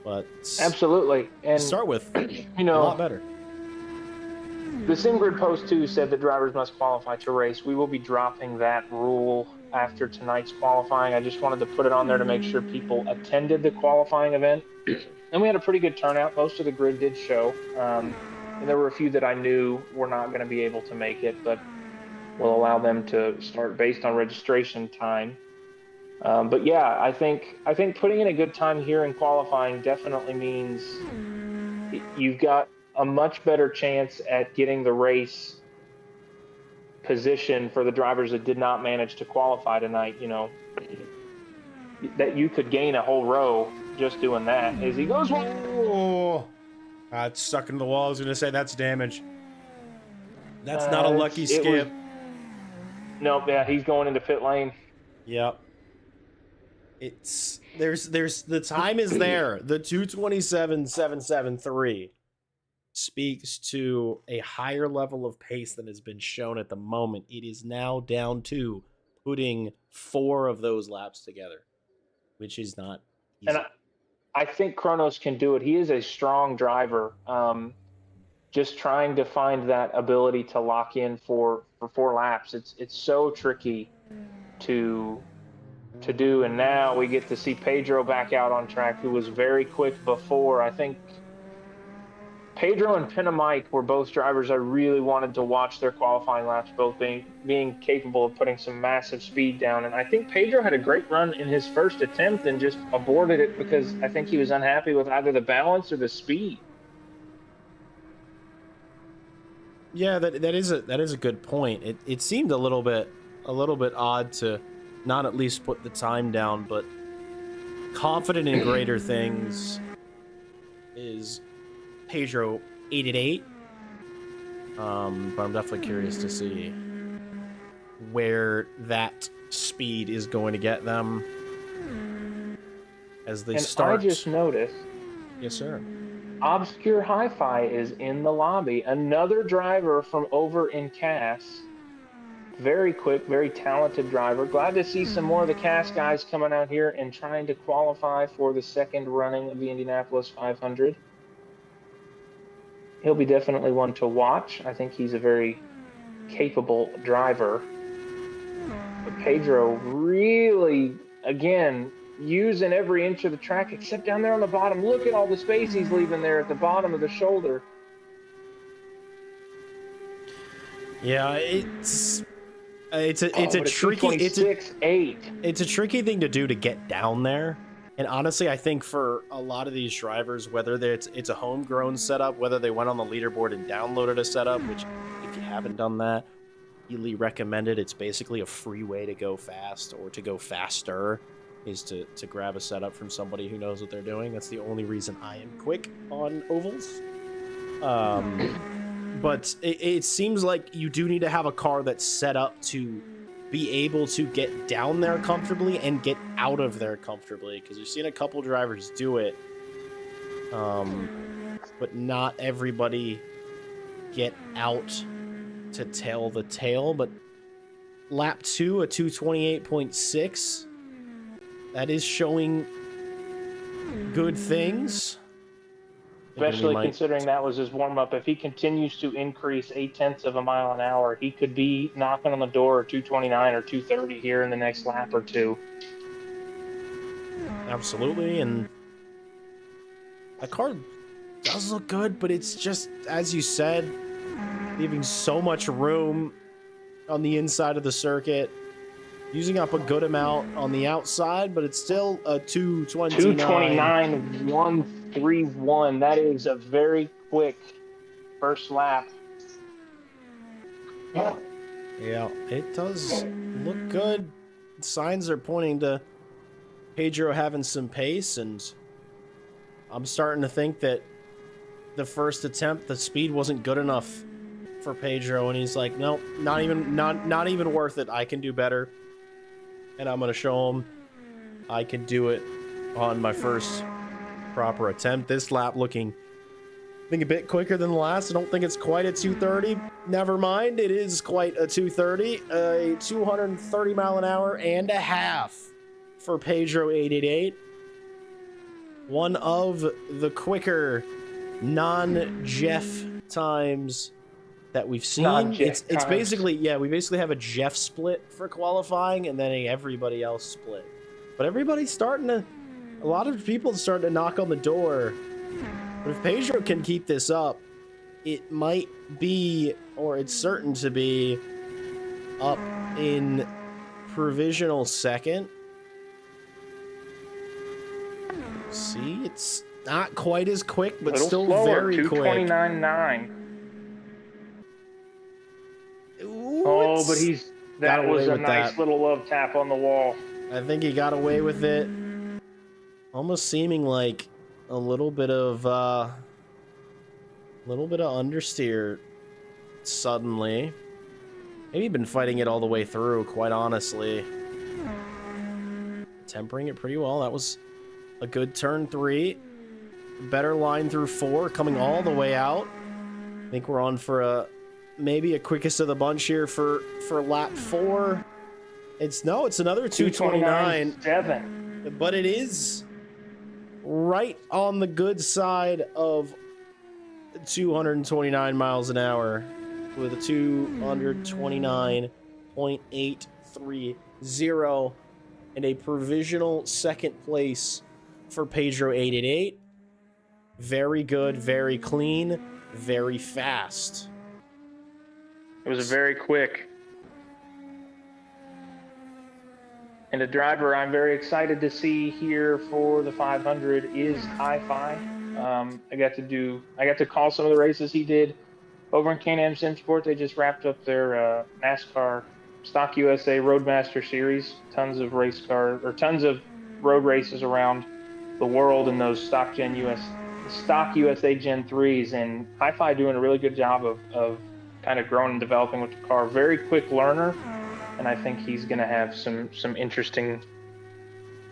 But absolutely, and to start with, a lot better. The SimGrid Post 2 said that drivers must qualify to race. We will be dropping that rule after tonight's qualifying. I just wanted to put it on there to make sure people attended the qualifying event. And we had a pretty good turnout. Most of the grid did show. And there were a few that I knew were not going to be able to make it, but we'll allow them to start based on registration time. But yeah, I think putting in a good time here in qualifying definitely means you've got a much better chance at getting the race position for the drivers that did not manage to qualify tonight. You know, that you could gain a whole row just doing that. As he goes, oh, it's stuck into the wall. I was gonna say that's damage. That's not a lucky skip. Nope. Yeah, he's going into pit lane. Yep. There's the time is there. The 2:27.773 speaks to a higher level of pace than has been shown at the moment. It is now down to putting 4 of those laps together, which is not easy. And I think Kronos can do it. He is a strong driver. Just trying to find that ability to lock in for 4 laps. It's so tricky to do. And now we get to see Pedro back out on track, who was very quick before. I think Pedro and Pinamike were both drivers I really wanted to watch their qualifying laps, both being capable of putting some massive speed down. And I think Pedro had a great run in his first attempt and just aborted it because I think he was unhappy with either the balance or the speed. Yeah, that is a good point. It seemed a little bit odd to not at least put the time down, but confident in greater things is Pedro 888. But I'm definitely curious to see where that speed is going to get them as they start. I just noticed. Yes, sir. Obscure Hi-Fi is in the lobby. Another driver from over in Cass. Very quick, very talented driver. Glad to see some more of the Cass guys coming out here and trying to qualify for the second running of the Indianapolis 500. He'll be definitely one to watch. I think he's a very capable driver. But Pedro really, again, using every inch of the track except down there on the bottom. Look at all the space he's leaving there at the bottom of the shoulder. Yeah, it's a tricky it's a tricky thing to do to get down there. And honestly, I think for a lot of these drivers, whether it's a homegrown setup, whether they went on the leaderboard and downloaded a setup, which if you haven't done that, highly recommended. It's basically a free way to go fast or to go faster, is to grab a setup from somebody who knows what they're doing. That's the only reason I am quick on ovals. But it seems like you do need to have a car that's set up to be able to get down there comfortably and get out of there comfortably, because we've seen a couple drivers do it, but not everybody get out to tail the tail. But lap 2, a 2:28.6, that is showing good things. Especially considering that was his warm-up. If he continues to increase 0.8 of a mile an hour, he could be knocking on the door of 2:29 or 2:30 here in the next lap or two. Absolutely, and the car does look good, but it's just, as you said, leaving so much room on the inside of the circuit, using up a good amount on the outside, but it's still a 2:29.131. That is a very quick first lap. Yeah, it does look good. Signs are pointing to Pedro having some pace, and I'm starting to think that the first attempt, the speed wasn't good enough for Pedro, and he's like, nope, not even worth it. I can do better. And I'm going to show him I can do it on my first proper attempt. This lap looking, I think, a bit quicker than the last. I don't think it's quite a 2:30. Never mind, it is quite a 2:30. A 230 mile an hour and a half for Pedro 888. One of the quicker non-Jeff times that we've seen. Non-Jeff It's times. basically, yeah, we basically have a Jeff split for qualifying and then a everybody else split. But everybody's starting to, a lot of people starting to knock on the door. But if Pedro can keep this up, it might be, or it's certain to be, up in provisional second. See, it's not quite as quick, but still slower, very quick. 229.9. Oh, but that was a nice little love tap on the wall. I think he got away with it. Almost seeming like a little bit of understeer suddenly. Maybe been fighting it all the way through, quite honestly. Tempering it pretty well. That was a good turn 3. Better line through 4, coming all the way out. I think we're on for maybe a quickest of the bunch here for lap 4. It's another 229.7. But it is right on the good side of 229 miles an hour with a 229.830 and a provisional second place for Pedro 888. Very good, very clean, very fast. It was very quick. And a driver I'm very excited to see here for the 500 is Hi-Fi. I got to call some of the races he did over in Can-Am Sim Sport. They just wrapped up their NASCAR Stock USA Roadmaster Series. Tons of road races around the world in those Stock USA Gen 3s, and Hi-Fi doing a really good job of kind of growing and developing with the car. Very quick learner, and I think he's going to have some interesting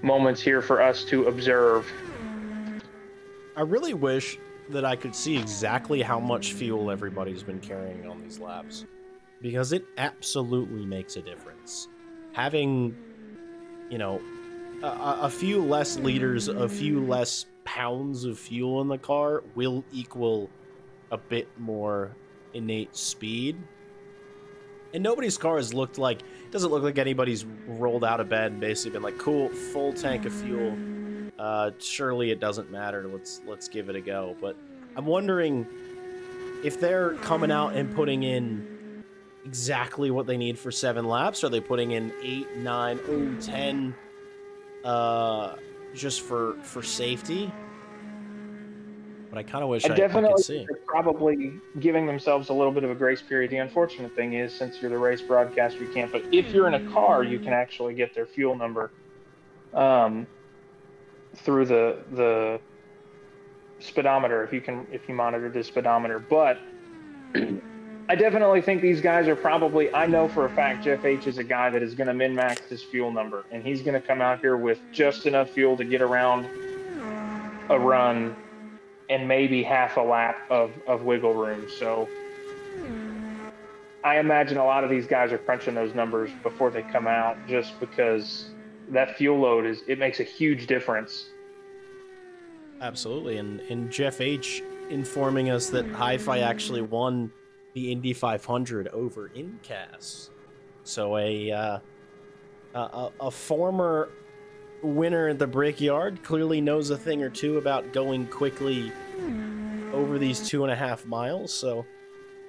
moments here for us to observe. I really wish that I could see exactly how much fuel everybody's been carrying on these laps, because it absolutely makes a difference. Having, a few less liters, a few less pounds of fuel in the car will equal a bit more innate speed. And nobody's car doesn't look like anybody's rolled out of bed and basically been like, cool, full tank of fuel. Surely it doesn't matter. Let's give it a go. But I'm wondering if they're coming out and putting in exactly what they need for 7 laps. Are they putting in 8, 9, 10 just for safety? But I kind of wish I could see. They're probably giving themselves a little bit of a grace period. The unfortunate thing is, since you're the race broadcaster, you can't. But if you're in a car, you can actually get their fuel number through the speedometer if you monitor the speedometer. But I definitely think these guys are probably. I know for a fact Jeff H is a guy that is going to min-max his fuel number, and he's going to come out here with just enough fuel to get around a run and maybe half a lap of wiggle room. So I imagine a lot of these guys are crunching those numbers before they come out, just because that fuel load it makes a huge difference. Absolutely. And Jeff H informing us that Hi-Fi actually won the Indy 500 over InCAS. So a former winner at the Brickyard clearly knows a thing or two about going quickly over these 2.5 miles. So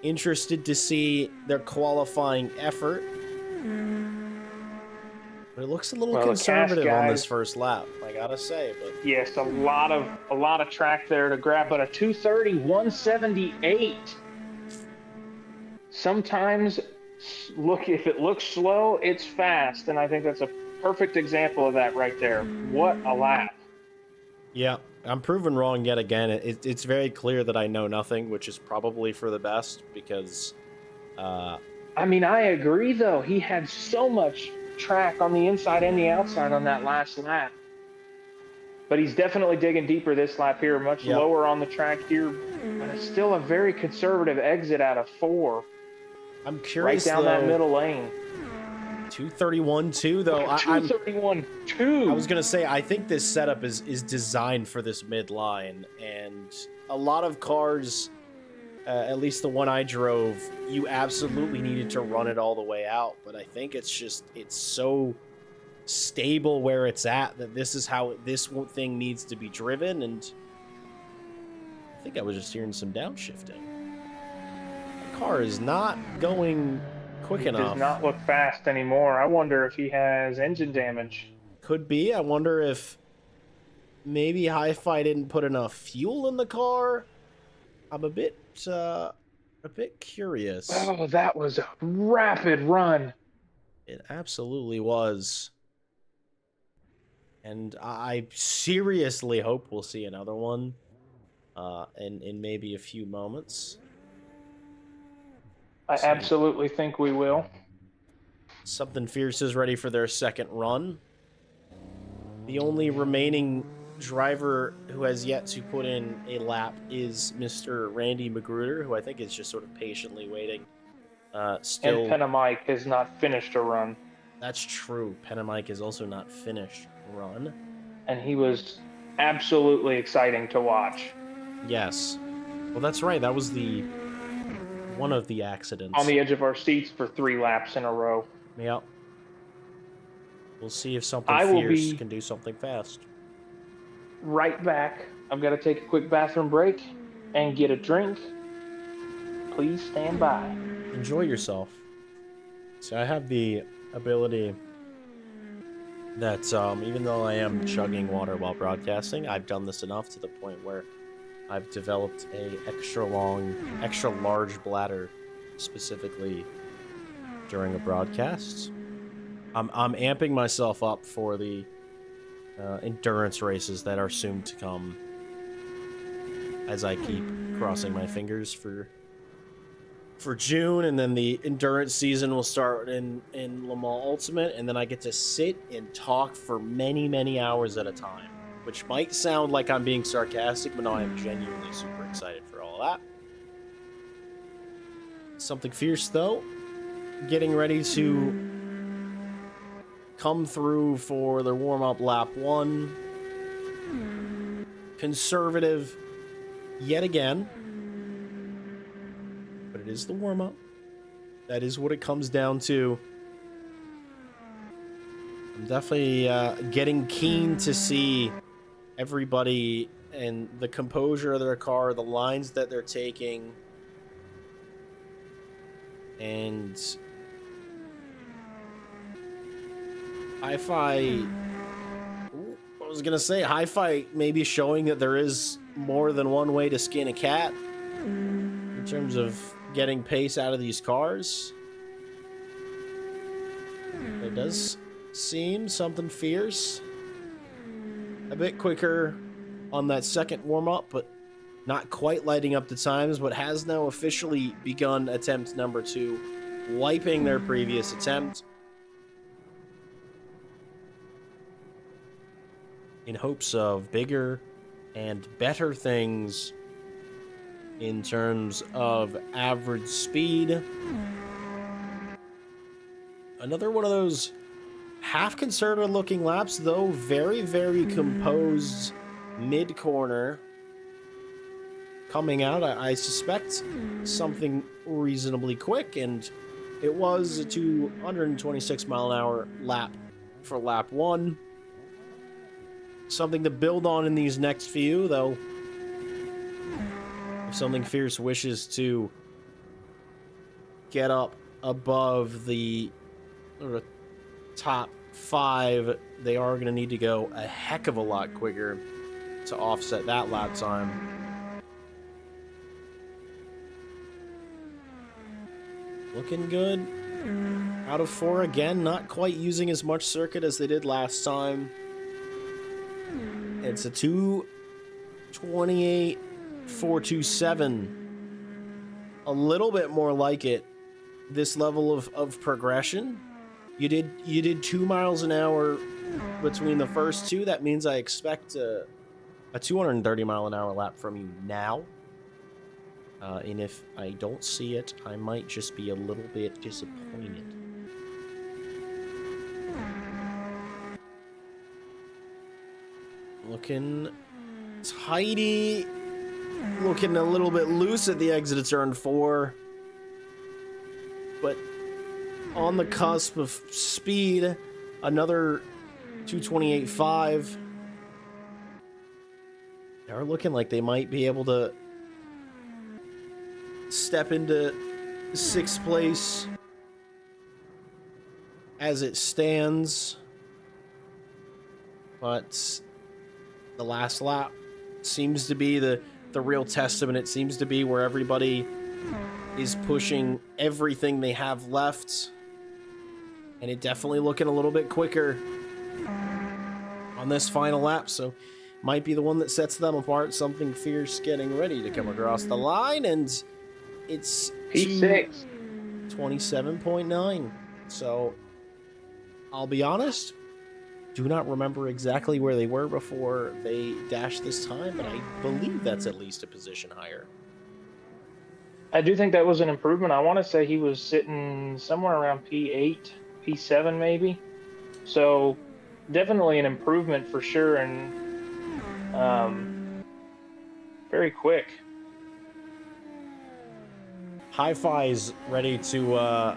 interested to see their qualifying effort. But it looks a little conservative on this first lap, I gotta say. But yes, a lot of track there to grab, but a 230, 178. Sometimes if it looks slow, it's fast, and I think that's a perfect example of that right there. What a lap. Yeah, I'm proven wrong yet again. It's very clear that I know nothing, which is probably for the best, because I agree, though. He had so much track on the inside and the outside on that last lap. But he's definitely digging deeper this lap here, much lower on the track here. But it's still a very conservative exit out of 4. I'm curious, right down that middle lane. 231.2 though. 231.2. I was gonna say, I think this setup is designed for this midline, and a lot of cars At least the one I drove, you absolutely needed to run it all the way out. But I think it's so stable where it's at that this is how this thing needs to be driven. And I think I was just hearing some downshifting. The car is not going quick enough. He does not look fast anymore. I wonder if he has engine damage. Could be. I wonder if maybe Hi-Fi didn't put enough fuel in the car. I'm a bit curious. Oh, that was a rapid run. It absolutely was. And I seriously hope we'll see another one in maybe a few moments. I absolutely think we will. Something Fierce is ready for their second run. The only remaining driver who has yet to put in a lap is Mr. Randy Magruder, who I think is just sort of patiently waiting. Still, And Penamike has not finished a run. That's true. Penamike is also not finished run. And he was absolutely exciting to watch. Yes. Well, that's right. That was one of the accidents. On the edge of our seats for 3 laps in a row. Yep. We'll see if something fierce can do something fast. Right back. I'm going to take a quick bathroom break and get a drink. Please stand by. Enjoy yourself. So I have the ability that even though I am chugging water while broadcasting, I've done this enough to the point where I've developed a extra large bladder specifically during a broadcast. I'm amping myself up for the endurance races that are soon to come as I keep crossing my fingers for June, and then the endurance season will start in Le Mans Ultimate, and then I get to sit and talk for many, many hours at a time, which might sound like I'm being sarcastic, but no, I am genuinely super excited for all of that. Something Fierce, though, getting ready to come through for their warm-up lap 1. Conservative yet again. But it is the warm-up. That is what it comes down to. I'm definitely getting keen to see everybody and the composure of their car, the lines that they're taking. And Hi-Fi, I was going to say, Hi-Fi may be showing that there is more than one way to skin a cat in terms of getting pace out of these cars. It does seem something Fierce a bit quicker on that second warm-up, but not quite lighting up the times, but has now officially begun attempt number 2, wiping their previous attempt in hopes of bigger and better things in terms of average speed. Another one of those half-conservative looking laps, though very, very composed mid-corner. Coming out, I suspect something reasonably quick, and it was a 226 mile an hour lap for lap 1. Something to build on in these next few, though. If Something Fierce wishes to get up above the top 5, they are going to need to go a heck of a lot quicker to offset that lap time. Looking good. Out of 4 again, not quite using as much circuit as they did last time. It's a 2:28.427. A little bit more like it. This level of progression. You did 2 miles an hour between the first 2. That means I expect a 230 mile an hour lap from you now. And if I don't see it, I might just be a little bit disappointed. Looking tidy looking a little bit loose at the exit of turn 4. But on the cusp of speed, another 228.5. They're looking like they might be able to step into 6th place as it stands. But the last lap seems to be the real testament. It seems to be where everybody is pushing everything they have left. And it definitely looking a little bit quicker on this final lap. So might be the one that sets them apart. Something fierce getting ready to come across the line. And it's P6. 27.9. So I'll be honest, do not remember exactly where they were before they dashed this time, but I believe that's at least a position higher. I do think that was an improvement. I want to say he was sitting somewhere around P8, P7 maybe. So definitely an improvement for sure, and very quick. Hi-Fi's ready to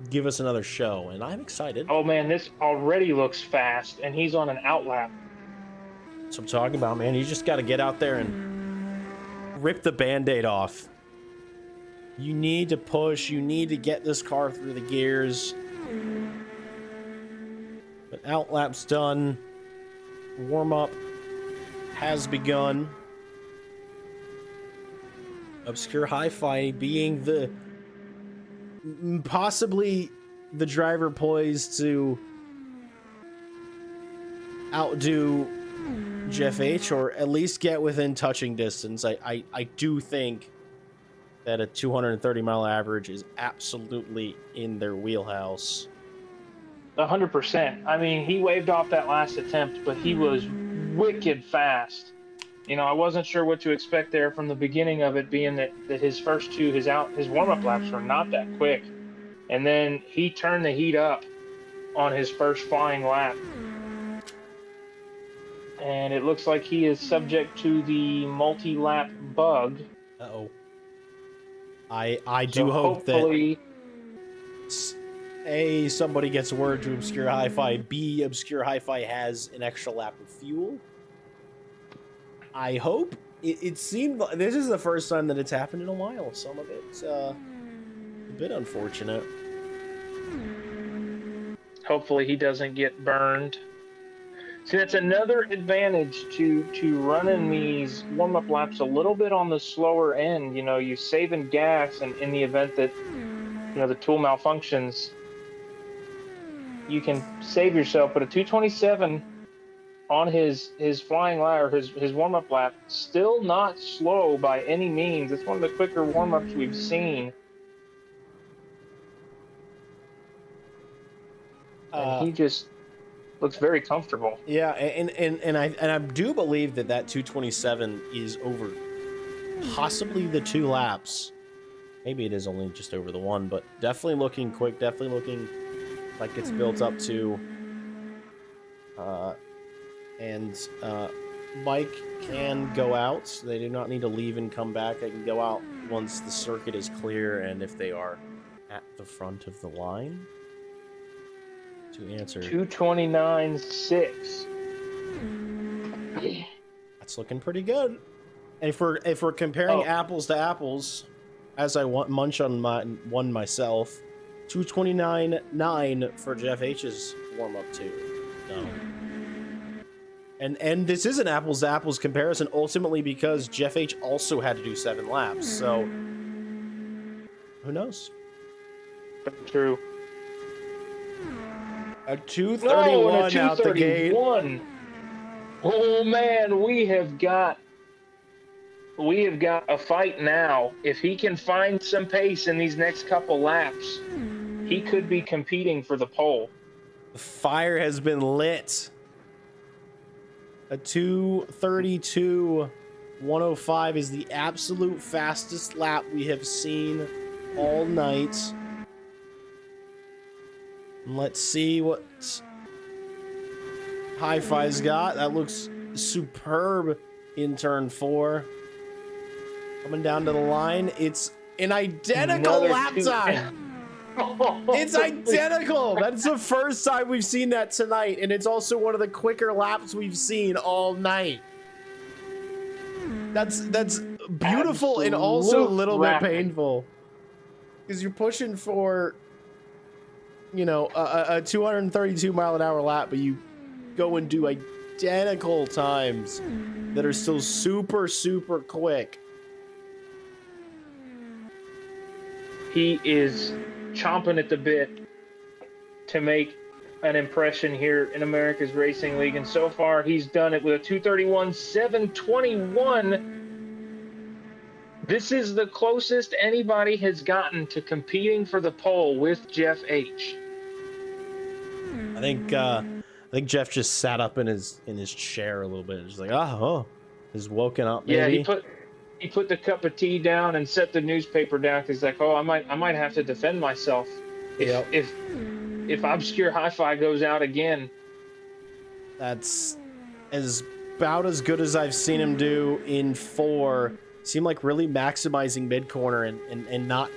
give us another show, and I'm excited. Oh man, this already looks fast, and he's on an outlap. That's what I'm talking about, man. You just got to get out there and rip the Band-Aid off. You need to push. You need to get this car through the gears. But outlap's done. Warm-up has begun. Obscure Hi-Fi being the possibly the driver poised to outdo Jeff H, or at least get within touching distance. I do think that a 230 mile average is absolutely in their wheelhouse. 100%. I mean, he waved off that last attempt, but he was wicked fast. You know, I wasn't sure what to expect there from the beginning of it, being that his first two, his warm-up laps were not that quick. And then he turned the heat up on his first flying lap. And it looks like he is subject to the multi-lap bug. Uh-oh. I do hope that A, somebody gets word to Obscure Hi-Fi, B, Obscure Hi-Fi has an extra lap of fuel. I hope. It seemed like this is the first time that it's happened in a while. Some of it's a bit unfortunate. Hopefully he doesn't get burned. See, that's another advantage to running these warm-up laps a little bit on the slower end. You know, you saving gas, and in the event that, you know, the tool malfunctions, you can save yourself. But a 227 on his flying lap, or his warm-up lap, still not slow by any means. It's one of the quicker warm-ups we've seen. And he just looks very comfortable. Yeah, and I do believe that 227 is over possibly the 2 laps. Maybe it is only just over the 1, but definitely looking quick, definitely looking like it's built up to. And Mike can go out. They do not need to leave and come back. They can go out once the circuit is clear and if they are at the front of the line. To answer 229.6. That's looking pretty good. And if we're comparing apples to apples, as I munch on one myself, 229.9 for Jeff H's warm up too. No. And this is an apples to apples comparison, ultimately because Jeff H also had to do 7 laps. So who knows? True. A 231 out the gate. Oh man, we have got a fight now. If he can find some pace in these next couple laps, he could be competing for the pole. The fire has been lit. A 2:32.105 is the absolute fastest lap we have seen all night. Let's see what Hi-Fi's got. That looks superb in turn 4. Coming down to the line. It's an identical Another lap two- time. It's identical. That's the first time we've seen that tonight, and it's also one of the quicker laps we've seen all night. That's beautiful and also a little bit painful, because you're pushing for, you know, a 232 mile an hour lap, but you go and do identical times that are still super quick. He is chomping at the bit to make an impression here in America's Racing League, and so far he's done it with a 231.721. This is the closest anybody has gotten to competing for the pole with Jeff H. I think Jeff just sat up in his chair a little bit, just like, he's woken up. Maybe. Yeah, he put the cup of tea down and set the newspaper down, because he's like, I might have to defend myself if Obscure Hi-Fi goes out again. That's about as good as I've seen him do in 4. Seemed like really maximizing mid-corner and not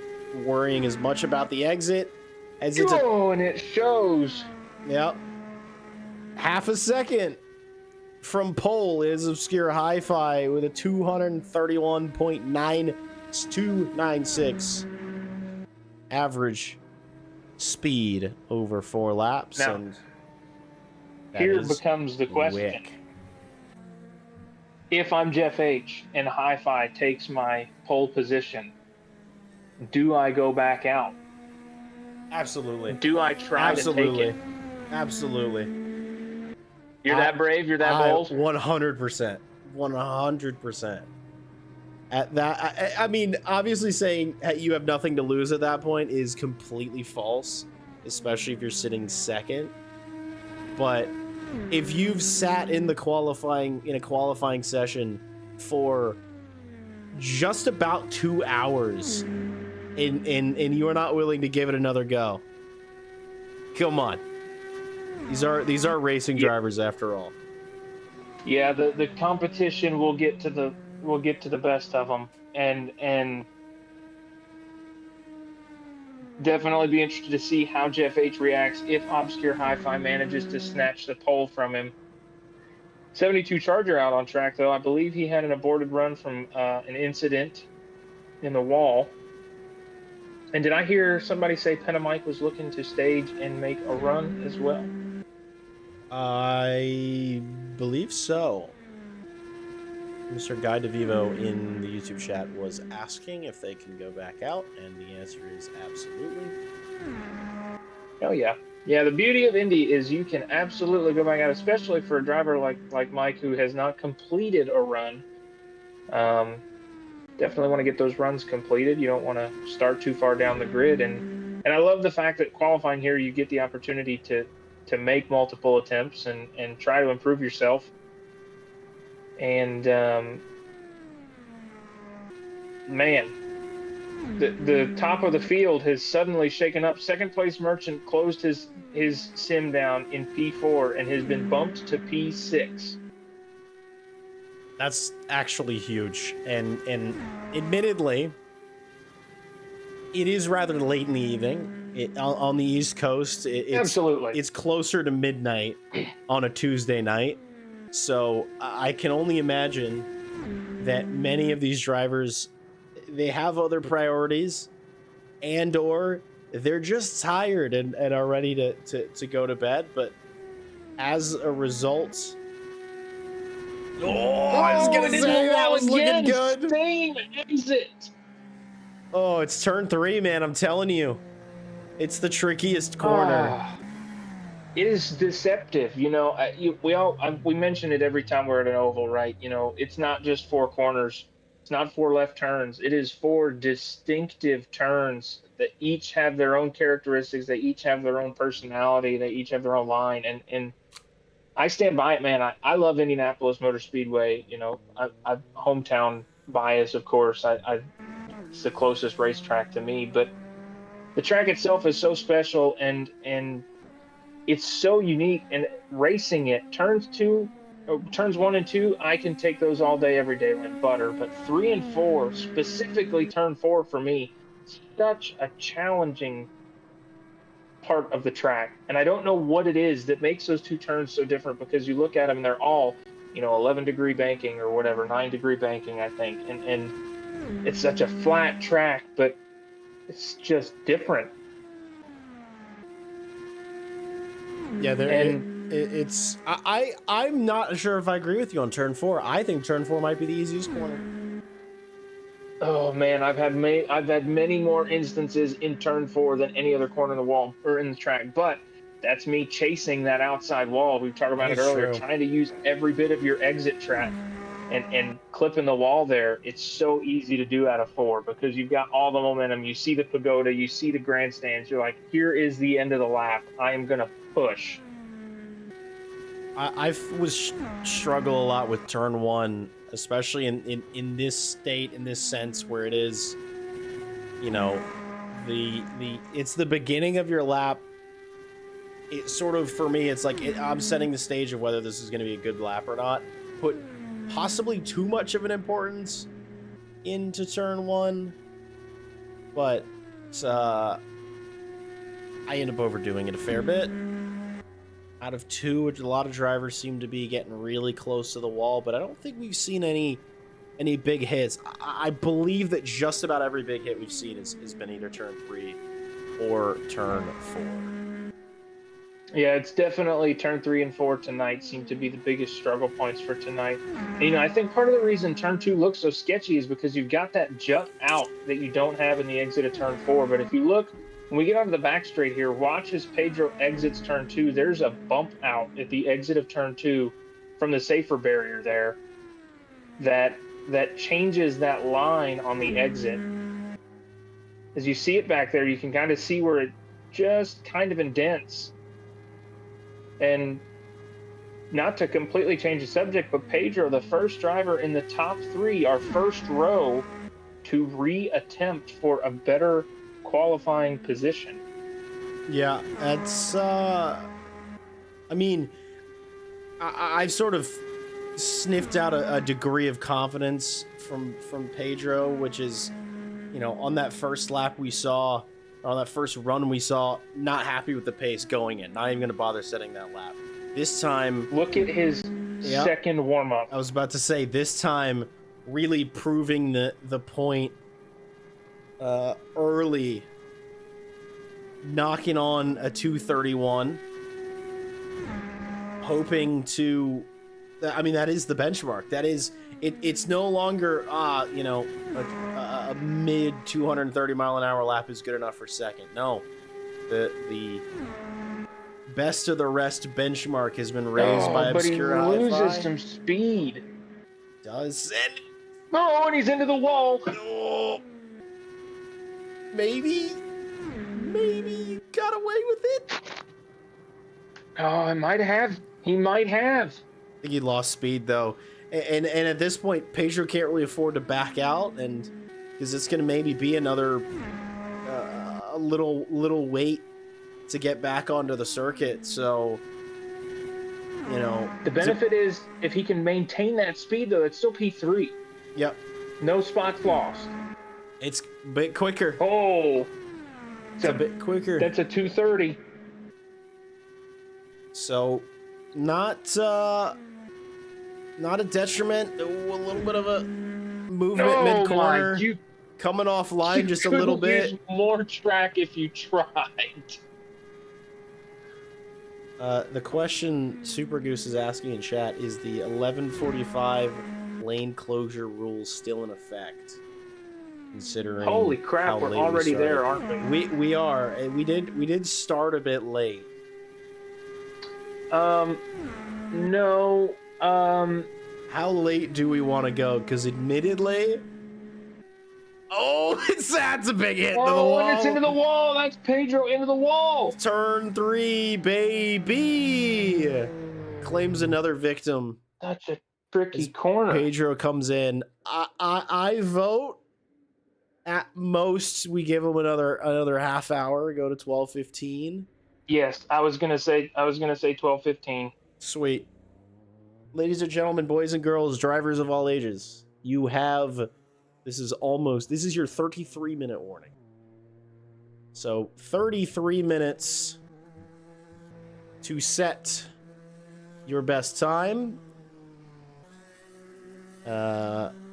worrying as much about the exit as it's and it shows. Yep. Half a second from pole is Obscure Hi-Fi with a 231.9296 average speed over 4 laps. Now, and here becomes the question. Wick. If I'm Jeff H. and Hi-Fi takes my pole position, do I go back out? Absolutely. Do I try to take it? Absolutely. You're that brave? You're that bold? 100%. 100%. At that, I mean, obviously saying you have nothing to lose at that point is completely false, especially if you're sitting second. But if you've sat in a qualifying session for just about 2 hours and you're not willing to give it another go, come on. These are racing drivers after all. Yeah, the competition will get to the best of them, and definitely be interested to see how Jeff H reacts if Obscure Hi-Fi manages to snatch the pole from him. 72 Charger out on track, though. I believe he had an aborted run from an incident in the wall. And did I hear somebody say Penamike was looking to stage and make a run as well? I believe so. Mr. Guy DeVivo in the YouTube chat was asking if they can go back out, and the answer is absolutely. Oh yeah. Yeah, the beauty of Indy is you can absolutely go back out, especially for a driver like Mike, who has not completed a run. Definitely want to get those runs completed. You don't want to start too far down the grid, and I love the fact that qualifying here, you get the opportunity to make multiple attempts and try to improve yourself. And man, the top of the field has suddenly shaken up. Second place Merchant closed his sim down in P4 and has been bumped to P6. That's actually huge, and admittedly, it is rather late in the evening. On the East Coast, Absolutely, it's closer to midnight on a Tuesday night. So I can only imagine that many of these drivers, they have other priorities, and/or they're just tired and are ready to go to bed. But as a result, I was gonna say that was looking good. Same exit. Oh, it's turn 3, man. I'm telling you, it's the trickiest corner. It is deceptive, you know. We mention it every time we're at an oval, right? You know, it's not just 4 corners. It's not 4 left turns. It is 4 distinctive turns that each have their own characteristics. They each have their own personality. They each have their own line. And I stand by it, man. I love Indianapolis Motor Speedway. You know, I hometown bias, of course. It's the closest racetrack to me, but the track itself is so special and it's so unique. And racing it, turns 2 turns 1 and 2, I can take those all day, every day like butter. But 3 and 4, specifically turn 4 for me, such a challenging part of the track. And I don't know what it is that makes those two turns so different, because you look at them and they're all, 11-degree banking or whatever, 9-degree banking, I think. And it's such a flat track, but it's just different. Yeah, I'm not sure if I agree with you on turn 4. I think turn 4 might be the easiest corner. Oh man, I've had many more instances in turn 4 than any other corner in the wall or in the track. But that's me chasing that outside wall. We talked about it earlier, trying to use every bit of your exit track and clipping the wall there. It's so easy to do out of 4 because you've got all the momentum. You see the pagoda, you see the grandstands. You're like, here is the end of the lap. I am gonna push. I struggle a lot with turn 1, especially in this state, in this sense where it is, it's the beginning of your lap. It sort of, for me, it's like I'm setting the stage of whether this is going to be a good lap or not. Put possibly too much of an importance into turn 1, but I end up overdoing it a fair bit. Out of 2, a lot of drivers seem to be getting really close to the wall, but I don't think we've seen any big hits. I believe that just about every big hit we've seen has been either turn 3 or turn 4. Yeah, it's definitely turn 3 and 4 tonight seem to be the biggest struggle points for tonight. And, I think part of the reason turn 2 looks so sketchy is because you've got that jut out that you don't have in the exit of turn 4. But if you look, when we get onto the back straight here, watch as Pedro exits turn 2. There's a bump out at the exit of turn 2 from the safer barrier there that changes that line on the exit. As you see it back there, you can kind of see where it just kind of indents. And not to completely change the subject, but Pedro, the first driver in the top 3, our first row, to re-attempt for a better qualifying position. Yeah, that's I've sort of sniffed out a degree of confidence from Pedro, which is, on that first lap we saw, or on that first run we saw, not happy with the pace going in, not even going to bother setting that lap. This time, look at his second warm-up. I was about to say, this time really proving the point early, knocking on a 231, hoping to, that is the benchmark. That is, it's no longer, a mid 230 mile an hour lap is good enough for second. No, the best of the rest benchmark has been raised by Obscure Hi-Fi. But he loses some speed. Does, and he's into the wall. Oh, maybe you got away with it. Oh, he might have. I think he lost speed though, and at this point, Pedro can't really afford to back out, and because it's going to maybe be another a little wait to get back onto the circuit. So, the benefit is if he can maintain that speed though, it's still P3. Yep. No spots lost. It's a bit quicker. Oh, it's a bit quicker. That's a 230. So, not a detriment. A little bit of a movement mid-corner. Coming off line just a little bit. Use more track if you tried. The question Super Goose is asking in chat is the 11:45 lane closure rule still in effect? Considering holy crap, we're already there, aren't we? We are, and we did start a bit late. No. How late do we want to go? Because admittedly, that's a big hit to the wall. And it's into the wall. That's Pedro into the wall. Turn 3, baby. Claims another victim. That's a tricky corner. Pedro comes in. I vote. At most, we give him another half hour. Go to 12:15. Yes, I was gonna say 12:15. Sweet. ladies and gentlemen, boys and girls, drivers of all ages, you have, this is your 33-minute warning. So 33 minutes to set your best time.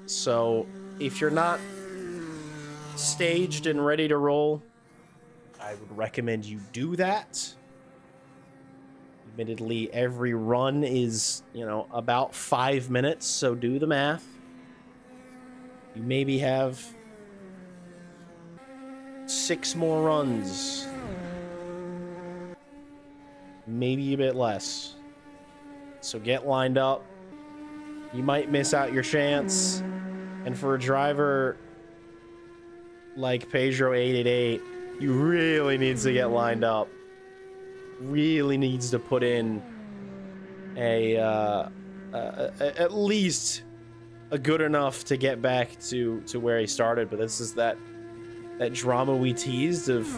So if you're not staged and ready to roll, I would recommend you do that. Admittedly, every run is, about 5 minutes, so do the math. You maybe have 6 more runs. Maybe a bit less. So get lined up. You might miss out your chance. And for a driver like Pedro 888, you really needs to get lined up. Really needs to put in at least a good enough to get back to where he started. But this is that drama we teased of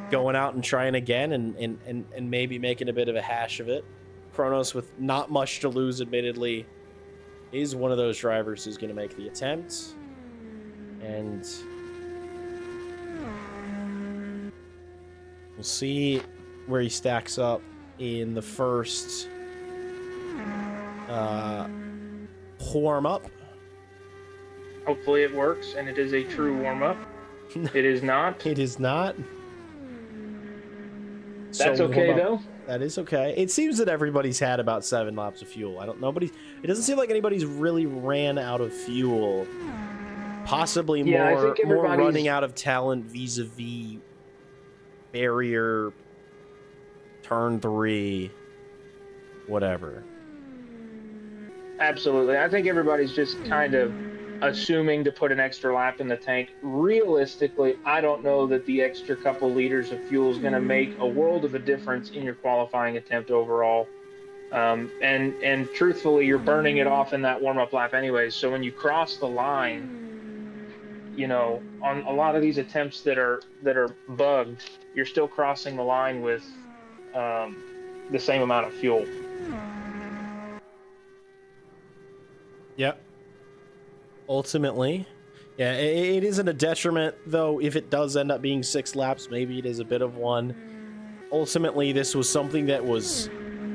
going out and trying again and maybe making a bit of a hash of it. Kronos, with not much to lose, admittedly, is one of those drivers who's going to make the attempt. And we'll see where he stacks up in the first warm-up. Hopefully it works, and it is a true warm-up. It is not. It is not. That's okay, though. That is okay. It seems that everybody's had about 7 laps of fuel. It doesn't seem like anybody's really ran out of fuel. Possibly more running out of talent vis-a-vis barrier, turn 3, whatever. Absolutely. I think everybody's just kind of assuming to put an extra lap in the tank. Realistically, I don't know that the extra couple liters of fuel is going to make a world of a difference in your qualifying attempt overall. And truthfully, you're burning it off in that warm-up lap anyways. So when you cross the line, on a lot of these attempts that are bugged, you're still crossing the line with the same amount of fuel. Yep. Ultimately, yeah, it isn't a detriment, though. If it does end up being 6 laps, maybe it is a bit of one. Ultimately, this was something that was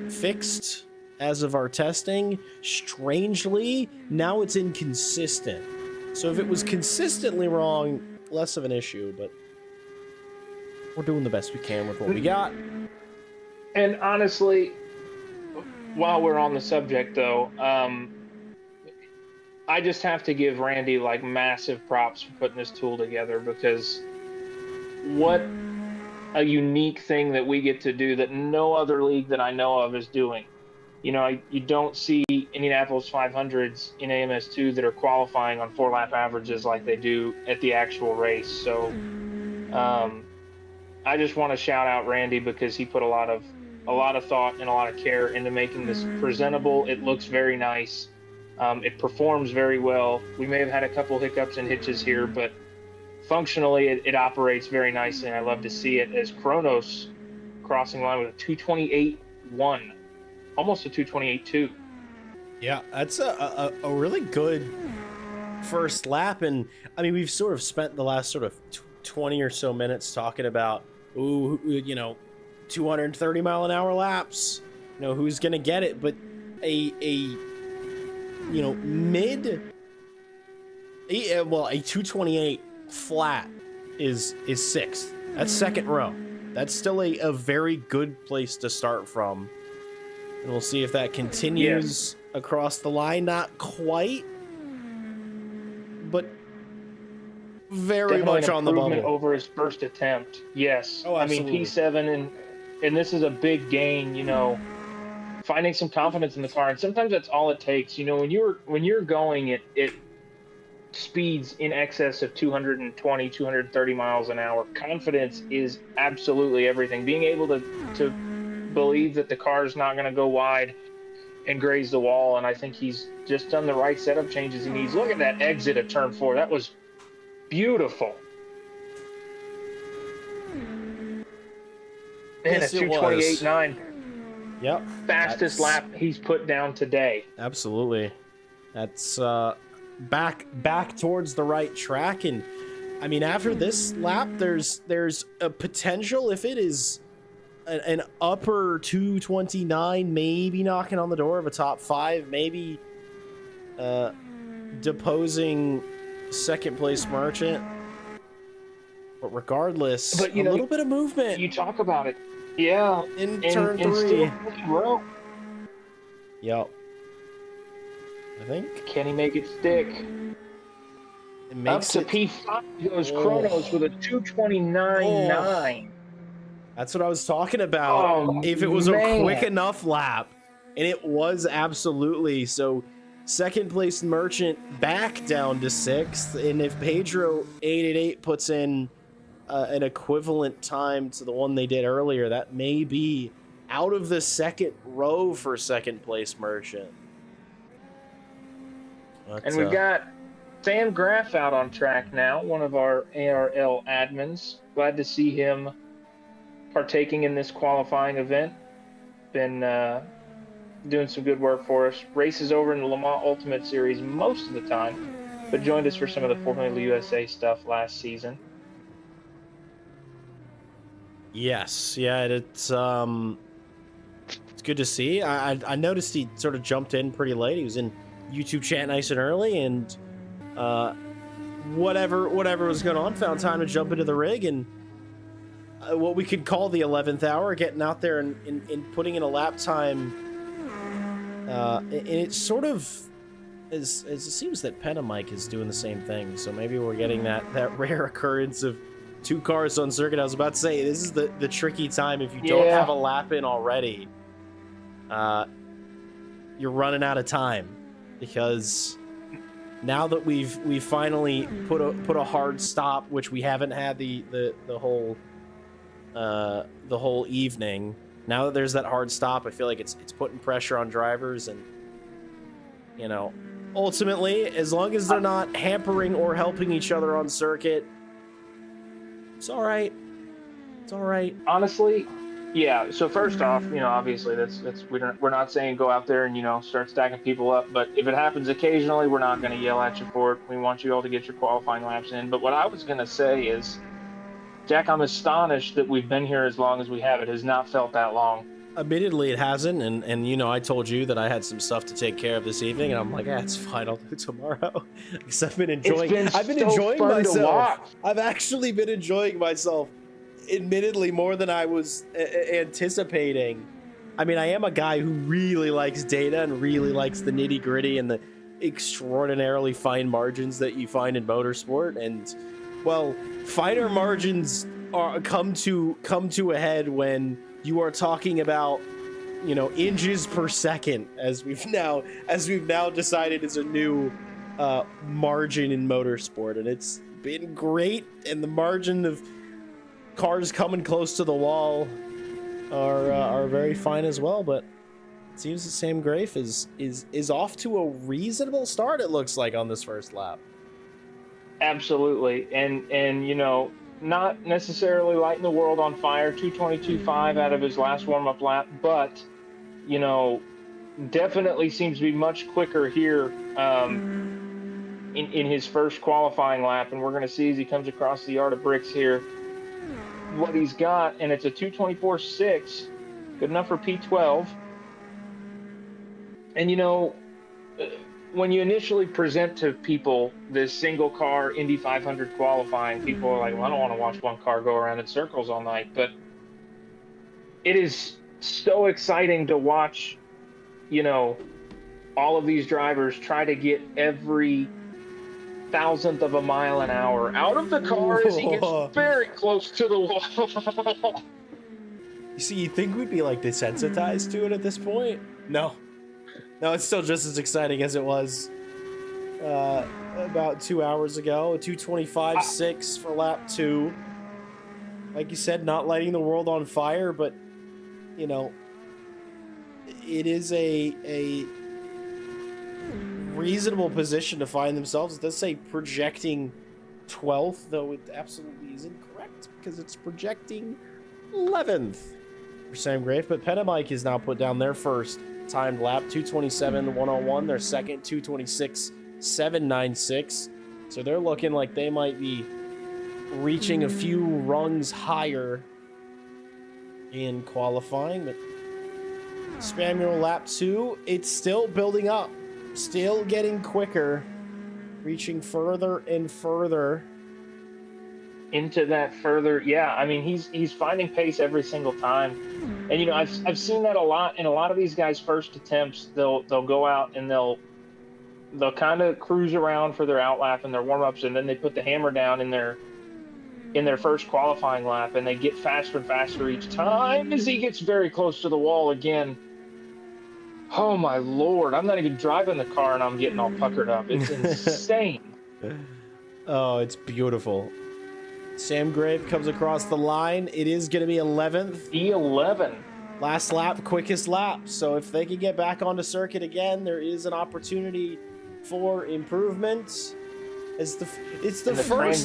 fixed as of our testing. Strangely, now it's inconsistent. So if it was consistently wrong, less of an issue, but we're doing the best we can with what we got. And honestly, while we're on the subject, though, I just have to give Randy massive props for putting this tool together, because what a unique thing that we get to do that no other league that I know of is doing. You don't see Indianapolis 500s in AMS2 that are qualifying on 4-lap averages like they do at the actual race. So I just want to shout out Randy, because he put a lot of thought and a lot of care into making this presentable. It looks very nice. It performs very well. We may have had a couple hiccups and hitches here, but functionally it operates very nicely, and I love to see it, as Kronos crossing line with a 228.1, almost a 228.2. Yeah, that's a really good first lap. And I mean, we've sort of spent the last sort of 20 or so minutes talking about 230-mile-an-hour laps, who's gonna get it. But a 228 flat is 6th. That's second row. That's still a very good place to start from. And we'll see if that continues across the line. Not quite, but very Definitely much on the bubble. Over his first attempt. Yes. Oh, absolutely. I mean, P7 and this is a big gain, finding some confidence in the car. And sometimes that's all it takes. When you're going at speeds in excess of 220, 230 miles an hour, confidence is absolutely everything. Being able to believe that the car is not going to go wide and graze the wall. And I think he's just done the right setup changes he needs. Look at that exit of turn 4. That was beautiful. And Yes, a 228.9. Yep. Fastest lap he's put down today. Absolutely. That's back towards the right track. And I mean, after this lap, there's a potential, if it is an upper 229, maybe knocking on the door of a top 5, maybe deposing second place Merchant. But regardless, a little bit of movement. You talk about it. Yeah. In turn 3. Well, yep. I think. Can he make it stick? It makes up to P5 goes Kronos with a 229.9. That's what I was talking about. If it was a quick enough lap, and it was absolutely. So second place Merchant back down to 6th, and if Pedro 888 puts in an equivalent time to the one they did earlier, that may be out of the second row for second place Merchant. But, and we've got Sam Graff out on track now, one of our ARL admins. Glad to see him partaking in this qualifying event. Been doing some good work for us. Races over in the Le Mans Ultimate Series most of the time, but joined us for some of the Formula USA stuff last season. Yes, yeah, it's good to see. I noticed he sort of jumped in pretty late. He was in YouTube chat nice and early, and whatever was going on, found time to jump into the rig and what we could call the 11th hour, getting out there and putting in a lap time. And it sort of it seems that Penamike is doing the same thing, so maybe we're getting that rare occurrence of 2 cars on circuit. I was about to say, this is the tricky time. If you don't have a lap in already, you're running out of time, because now that we've finally put a hard stop, which we haven't had the whole evening. Now that there's that hard stop, I feel like it's putting pressure on drivers, and ultimately, as long as they're not hampering or helping each other on circuit, it's all right. It's all right. Honestly, yeah. So first off, obviously we're not saying go out there and start stacking people up, but if it happens occasionally, we're not going to yell at you for it. We want you all to get your qualifying laps in. But what I was going to say is, Jack, I'm astonished that we've been here as long as we have. It has not felt that long. Admittedly, it hasn't, and I told you that I had some stuff to take care of this evening, and I'm like, it's fine, I'll do it tomorrow. Because I've been enjoying myself. I've actually been enjoying myself, admittedly, more than I was anticipating. I mean, I am a guy who really likes data and really likes the nitty-gritty and the extraordinarily fine margins that you find in motorsport, and well, finer margins come to a head when you are talking about, inches per second, as we've now decided is a new margin in motorsport, and it's been great. And the margin of cars coming close to the wall are very fine as well. But it seems the Sam Graff is off to a reasonable start, it looks like, on this first lap. Absolutely, and not necessarily lighting the world on fire. 222.5 out of his last warm-up lap, but definitely seems to be much quicker here in his first qualifying lap, and we're going to see as he comes across the yard of bricks here what he's got, and it's a 224.6, good enough for P12. And when you initially present to people this single car Indy 500 qualifying, people are like, well, I don't want to watch one car go around in circles all night. But it is so exciting to watch, all of these drivers try to get every thousandth of a mile an hour out of the car as he gets very close to the wall. You see, you think we'd be like desensitized to it at this point? No, it's still just as exciting as it was about 2 hours ago. A 225.6 for lap 2. Like you said, not lighting the world on fire, but it is a reasonable position to find themselves. It does say projecting 12th, though it absolutely is incorrect because it's projecting 11th. for Sam Grafe, but Penamike is now put down their first timed lap, 2:27.101. Their second, 2:26.796. So they're looking like they might be reaching a few rungs higher in qualifying. But Spamuel lap 2, it's still building up, still getting quicker, reaching further and further into that further. Yeah, I mean, he's finding pace every single time, and you know, I've seen that a lot in a lot of these guys' first attempts. They'll go out and they'll kind of cruise around for their out lap and their warm ups, and then they put the hammer down in their first qualifying lap, and they get faster and faster each time as he gets very close to the wall again. Oh my Lord, I'm not even driving the car and I'm getting all puckered up. It's insane. Oh, it's beautiful. Sam Grave comes across the line. It is going to be 11th. E11. Last lap, quickest lap. So if they can get back onto circuit again, there is an opportunity for improvement. It's the first.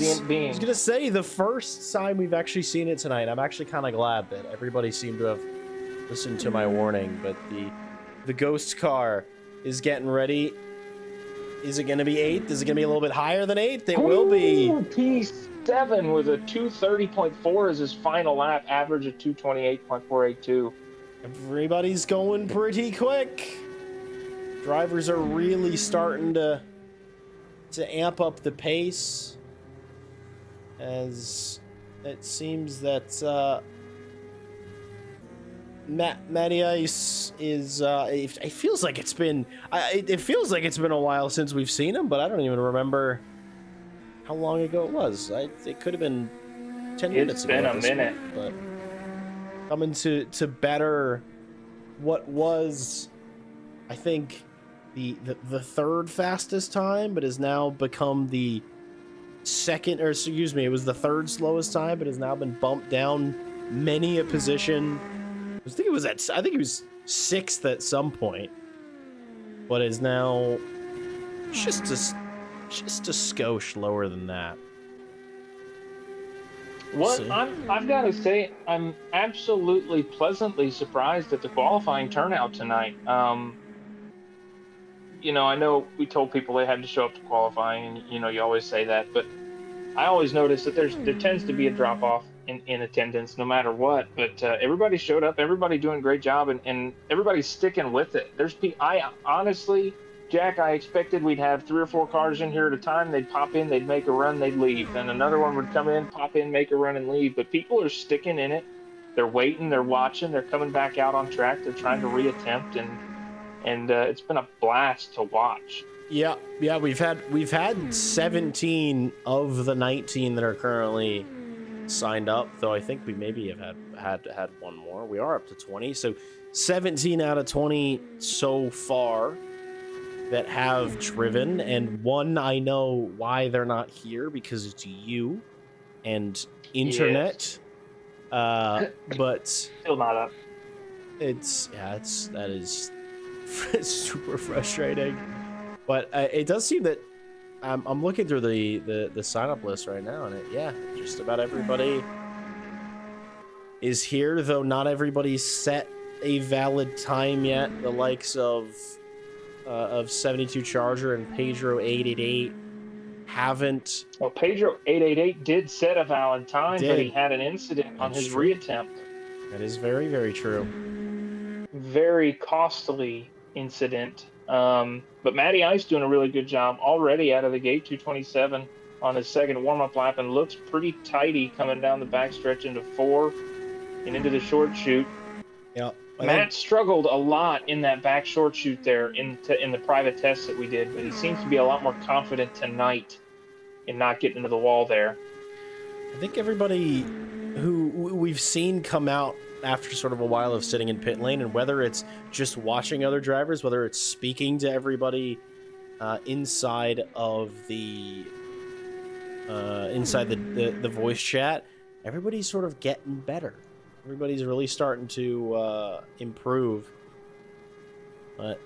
I was gonna say the first time we've actually seen it tonight. I'm actually kind of glad that everybody seemed to have listened to my warning. But the ghost car is getting ready. Is it going to be 8th? Is it going to be a little bit higher than 8th? It will be. P7 with a 2:30.4 as his final lap, average of 2:28.482. Everybody's going pretty quick. Drivers are really starting to amp up the pace, as it seems that Matty Ice is. It feels like it's been. It feels like it's been a while since we've seen him, but I don't even remember how long ago it was. It could have been 10 minutes ago. It's been a minute, but coming to better what was, I think, the third fastest time, but has now become the second, or excuse me, it was the third slowest time, but has now been bumped down many a position. I think it was 6th at some point, but is now just a skosh lower than that. I've got to say, I'm absolutely pleasantly surprised at the qualifying turnout tonight. You know, I know we told people they had to show up to qualifying, and you know, you always say that, but I always notice that there tends to be a drop off in attendance no matter what. But everybody showed up, everybody doing a great job, and everybody's sticking with it. I honestly, Jack, I expected we'd have 3 or 4 cars in here at a time. They'd pop in, they'd make a run, they'd leave. Then another one would come in, pop in, make a run, and leave. But people are sticking in it. They're waiting, they're watching, they're coming back out on track, they're trying to reattempt, and it's been a blast to watch. Yeah, we've had 17 of the 19 that are currently signed up, though I think we maybe have had one more. We are up to 20, so 17 out of 20 so far that have driven, and one I know why they're not here, because it's you and internet. Yes. But still not up. That is super frustrating. But it does seem that I'm looking through the sign up list right now, and just about everybody is here, though not everybody's set a valid time yet. The likes of 72 Charger and Pedro 888 haven't. Well, Pedro 888 did set a valid time, but he had an incident on his reattempt. That is very, very true. Very costly incident. But Matty Ice doing a really good job already out of the gate, 2:27 on his second warm-up lap, and looks pretty tidy coming down the backstretch into 4 and into the short chute. Yeah. Matt struggled a lot in that back short chute there in the private test that we did, but he seems to be a lot more confident tonight in not getting into the wall there. I think everybody who we've seen come out after sort of a while of sitting in pit lane, and whether it's just watching other drivers, whether it's speaking to everybody inside of the voice chat, everybody's sort of getting better. Everybody's really starting to improve. But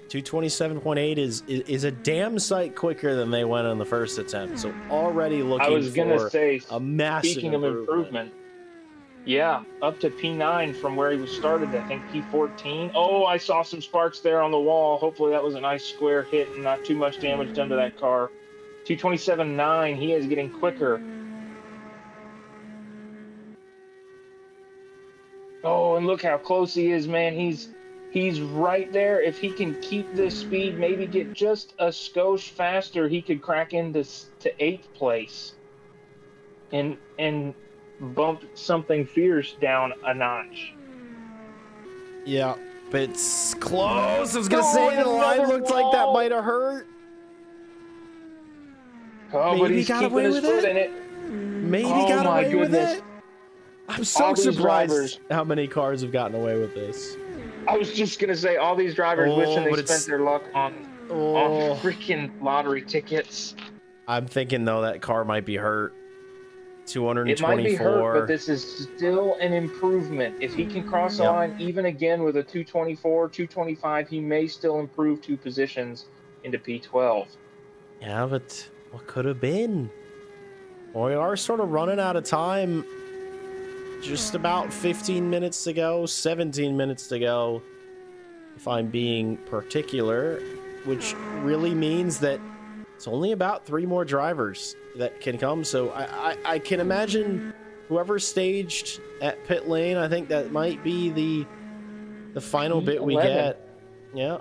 2:27.8 is a damn sight quicker than they went on the first attempt. So already looking for a massive speaking of improvement, Yeah, up to P9 from where he was started, I think P14. Oh, I saw some sparks there on the wall. Hopefully that was a nice square hit and not too much damage done to that car. 227.9, he is getting quicker. Oh, and look how close he is, man. He's right there. If he can keep this speed, maybe get just a skosh faster, he could crack into to 8th place and bump something fierce down a notch. Yeah, but it's close. I was gonna Oh, say the line another looked like that wall. might have hurt. Oh, Maybe but he's got keeping away his with foot it. in it. Maybe Oh got my away goodness. with it. I'm so All these surprised drivers. how many cars have gotten away with this. I was just gonna say, all these drivers wishing they but spent it's their luck on freaking lottery tickets. I'm thinking though that car might be hurt. It might be hurt, 224. but this is still an improvement. If he can cross the Yep. line even again with a 224, 225, he may still improve 2 positions into P12. Yeah, but what could have been? Well, we are sort of running out of time. Just about 15 minutes to go, 17 minutes to go, if I'm being particular, which really means that it's only about 3 more drivers that can come. So I can imagine whoever staged at pit lane, I think that might be the final bit we get. Yeah,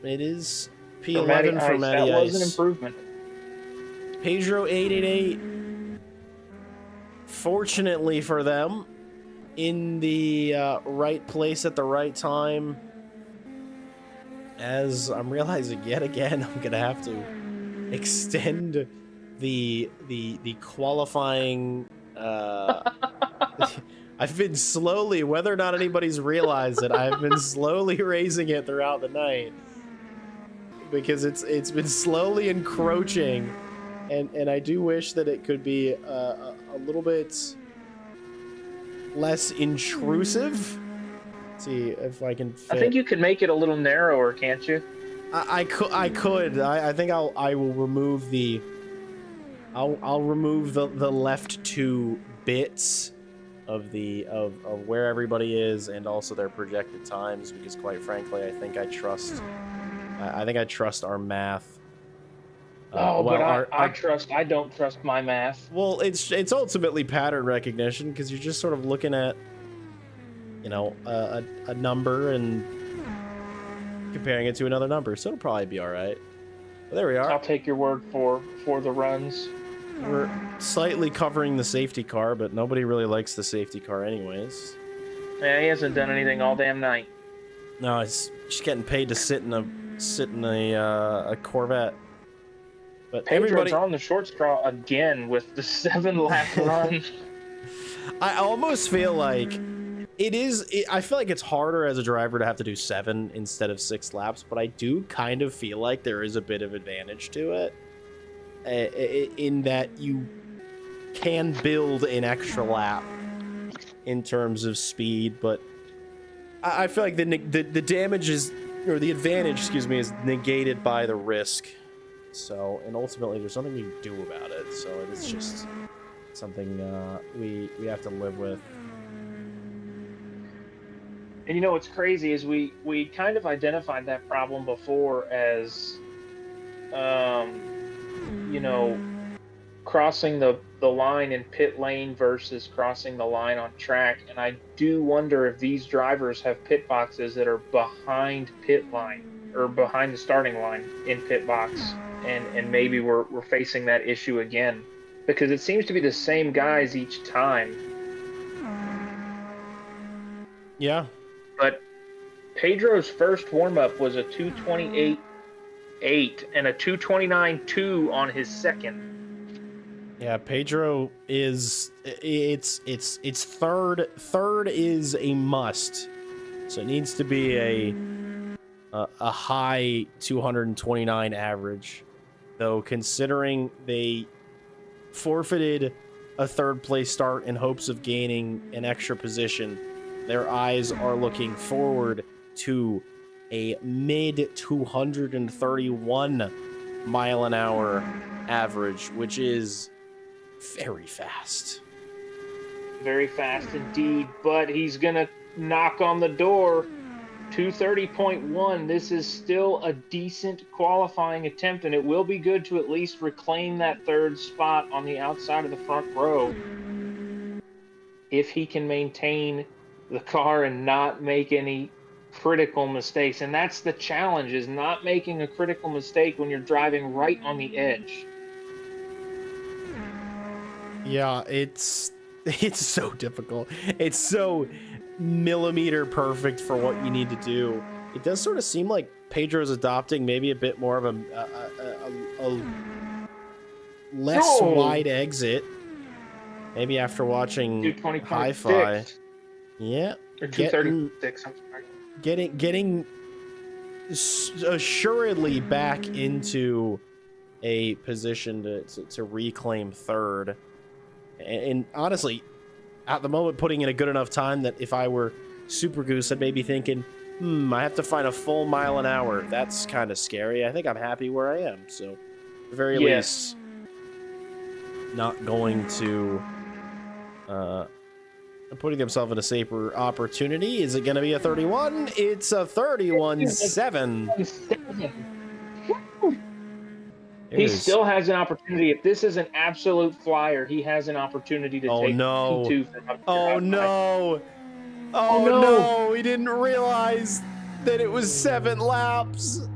it is P11 for Matty That Ice. was an improvement. Pedro 888, fortunately for them, in the right place at the right time. As I'm realizing yet again, I'm gonna have to extend the qualifying. I've been slowly, whether or not anybody's realized it, I've been slowly raising it throughout the night because it's been slowly encroaching, and I do wish that it could be a little bit less intrusive. Let's see if I can fit. I think you could make it a little narrower, can't you? I could. I think I will remove the. I'll remove the left 2 bits of the of where everybody is and also their projected times, because quite frankly I think I trust our math. I don't trust my math. Well, it's ultimately pattern recognition, because you're just sort of looking at, you know, a number and comparing it to another number, so it'll probably be all right. But there we are. I'll take your word for the runs. We're slightly covering the safety car, but nobody really likes the safety car anyways. Yeah, he hasn't done anything all damn night. No, he's just getting paid to sit in a Corvette. But Pedro's everybody on the short straw again with the 7-lap run. I almost feel like I feel like it's harder as a driver to have to do 7 instead of 6 laps, but I do kind of feel like there is a bit of advantage to it, in that you can build an extra lap in terms of speed, but I feel like the damage is, or the advantage, excuse me, is negated by the risk. So, and ultimately there's nothing you can do about it, so it's just something we have to live with. And you know what's crazy is we kind of identified that problem before as, you know, crossing the line in pit lane versus crossing the line on track. And I do wonder if these drivers have pit boxes that are behind pit line, or behind the starting line in pit box. And maybe we're facing that issue again, because it seems to be the same guys each time. Yeah. But Pedro's first warm-up was a 228.8 and a 229.2 on his second. Yeah, Pedro is it's third. Third is a must. So it needs to be a high 229 average. Though considering they forfeited a 3rd place start in hopes of gaining an extra position, their eyes are looking forward to a mid 231 mile an hour average, which is very fast. very fast indeed, but he's going to knock on the door. 230.1. This is still a decent qualifying attempt, and it will be good to at least reclaim that third spot on the outside of the front row if he can maintain the car and not make any critical mistakes. And that's the challenge, is not making a critical mistake when you're driving right on the edge. Yeah, it's so difficult. It's so millimeter perfect for what you need to do. It does sort of seem like Pedro's adopting maybe a bit more of a less wide exit. Maybe after watching Hi-Fi. Yeah. Or 236, I'm sorry. Getting assuredly back into a position to reclaim third. And honestly, at the moment, putting in a good enough time that if I were Super Goose, I'd maybe thinking, I have to find a full mile an hour. That's kind of scary. I think I'm happy where I am. So, at the very least, not going to putting themselves in a safer opportunity. Is it going to be a 31? It's a 31-7. He still has an opportunity. If this is an absolute flyer, he has an opportunity to take P2 from up. Oh no! Oh no! He didn't realize that it was 7 laps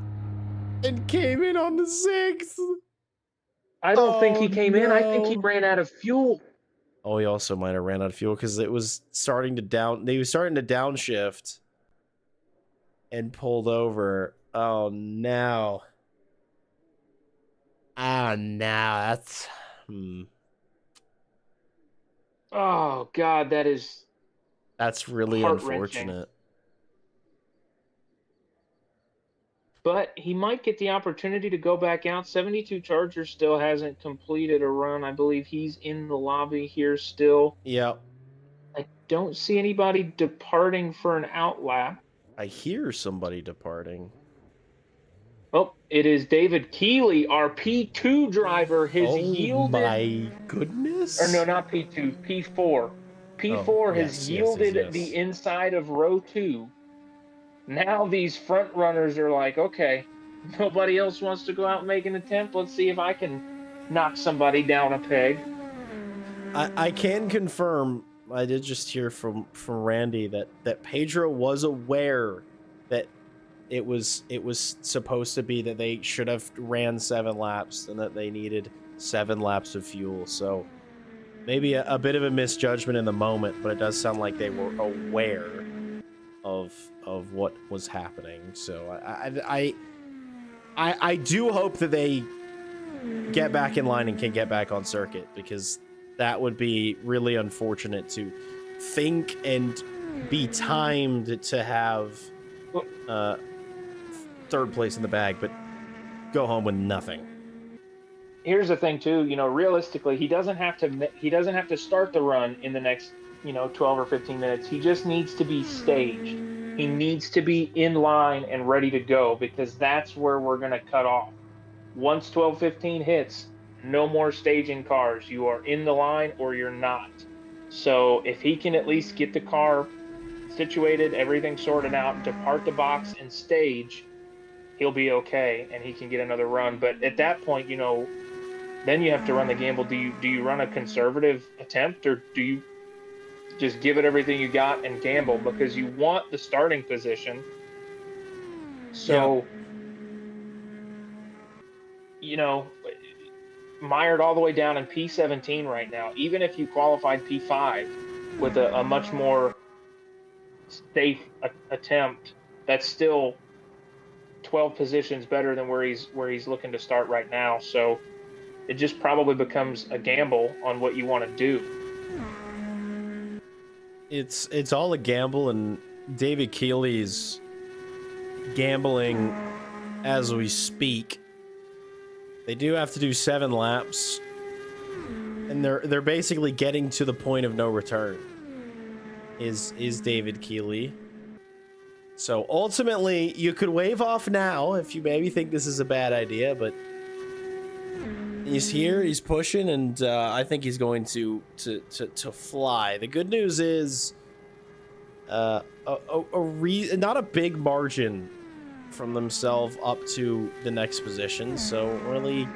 and came in on the 6th. I don't think he came in. I think he ran out of fuel. Oh, he also might have ran out of fuel because it was starting to He was starting to downshift and pulled over. Oh no! Ah, now that's Oh God, that's really unfortunate. But he might get the opportunity to go back out. 72 Charger still hasn't completed a run. I believe he's in the lobby here still. Yep. I don't see anybody departing for an outlap. I hear somebody departing. Oh, it is David Keeley, our P2 driver, has yielded. Oh my goodness. Or no, not P2, P4. P4 has yielded the inside of row 2. Now these front runners are like, okay, nobody else wants to go out and make an attempt. Let's see if I can knock somebody down a peg. I can confirm, I did just hear from Randy that Pedro was aware that it was supposed to be that they should have ran 7 laps and that they needed 7 laps of fuel. So maybe a bit of a misjudgment in the moment, but it does sound like they were aware of what was happening. So I do hope that they get back in line and can get back on circuit, because that would be really unfortunate to think and be timed to have third place in the bag, but go home with nothing. Here's the thing too, realistically, he doesn't have to start the run in the next 12 or 15 minutes. He just needs to be staged. He needs to be in line and ready to go, because that's where we're going to cut off. Once 12:15 hits, no more staging cars. You are in the line or you're not. So if he can at least get the car situated, everything sorted out, depart the box and stage, he'll be okay and he can get another run. But at that point, then you have to run the gamble. Do you run a conservative attempt, or do you just give it everything you got and gamble, because you want the starting position? So, mired all the way down in P17 right now. Even if you qualified P5 with a much more safe attempt, that's still 12 positions better than where he's looking to start right now. So it just probably becomes a gamble on what you want to do. It's all a gamble, and David Keeley's gambling as we speak. They do have to do 7 laps, and they're basically getting to the point of no return. Is David Keeley. So ultimately, you could wave off now if you maybe think this is a bad idea, but He's here, he's pushing, and I think he's going to fly. The good news is not a big margin from themselves up to the next position, so really, you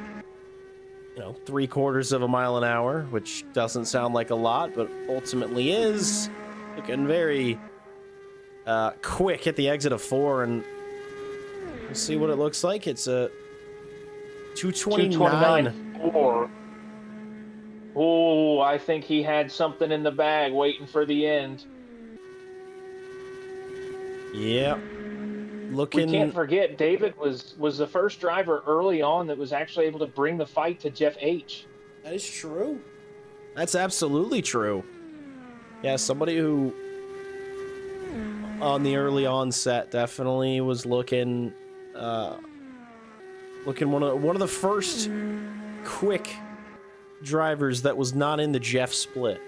know, 3/4 of a mile an hour, which doesn't sound like a lot, but ultimately is. Looking very quick at the exit of 4, and we'll see what it looks like. It's a 2:29.4. Oh, I think he had something in the bag waiting for the end. Yeah. We can't forget, David was the first driver early on that was actually able to bring the fight to Jeff H. That is true. That's absolutely true. Yeah, somebody who on the early onset definitely was looking one of the first quick drivers that was not in the Jeff split.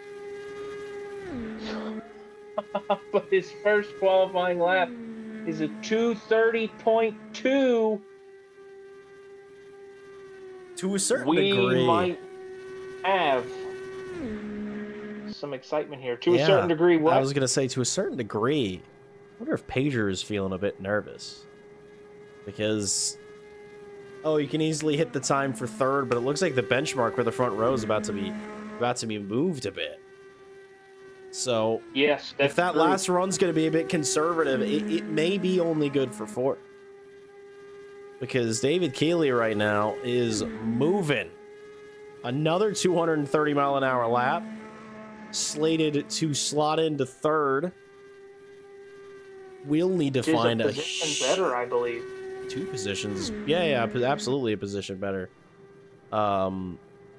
But his first qualifying lap is a 2:30.2. To a certain degree. We might have some excitement here. To a certain degree, what? I was going to say, to a certain degree. I wonder if Pager is feeling a bit nervous. Because, you can easily hit the time for third, but it looks like the benchmark for the front row is about to be moved a bit. So, yes, if that last run's going to be a bit conservative, it may be only good for fourth. Because David Keeley right now is moving. Another 230 mile an hour lap. Slated to slot into third. We'll need to find a position better, I believe. 2 positions. Yeah, absolutely a position better.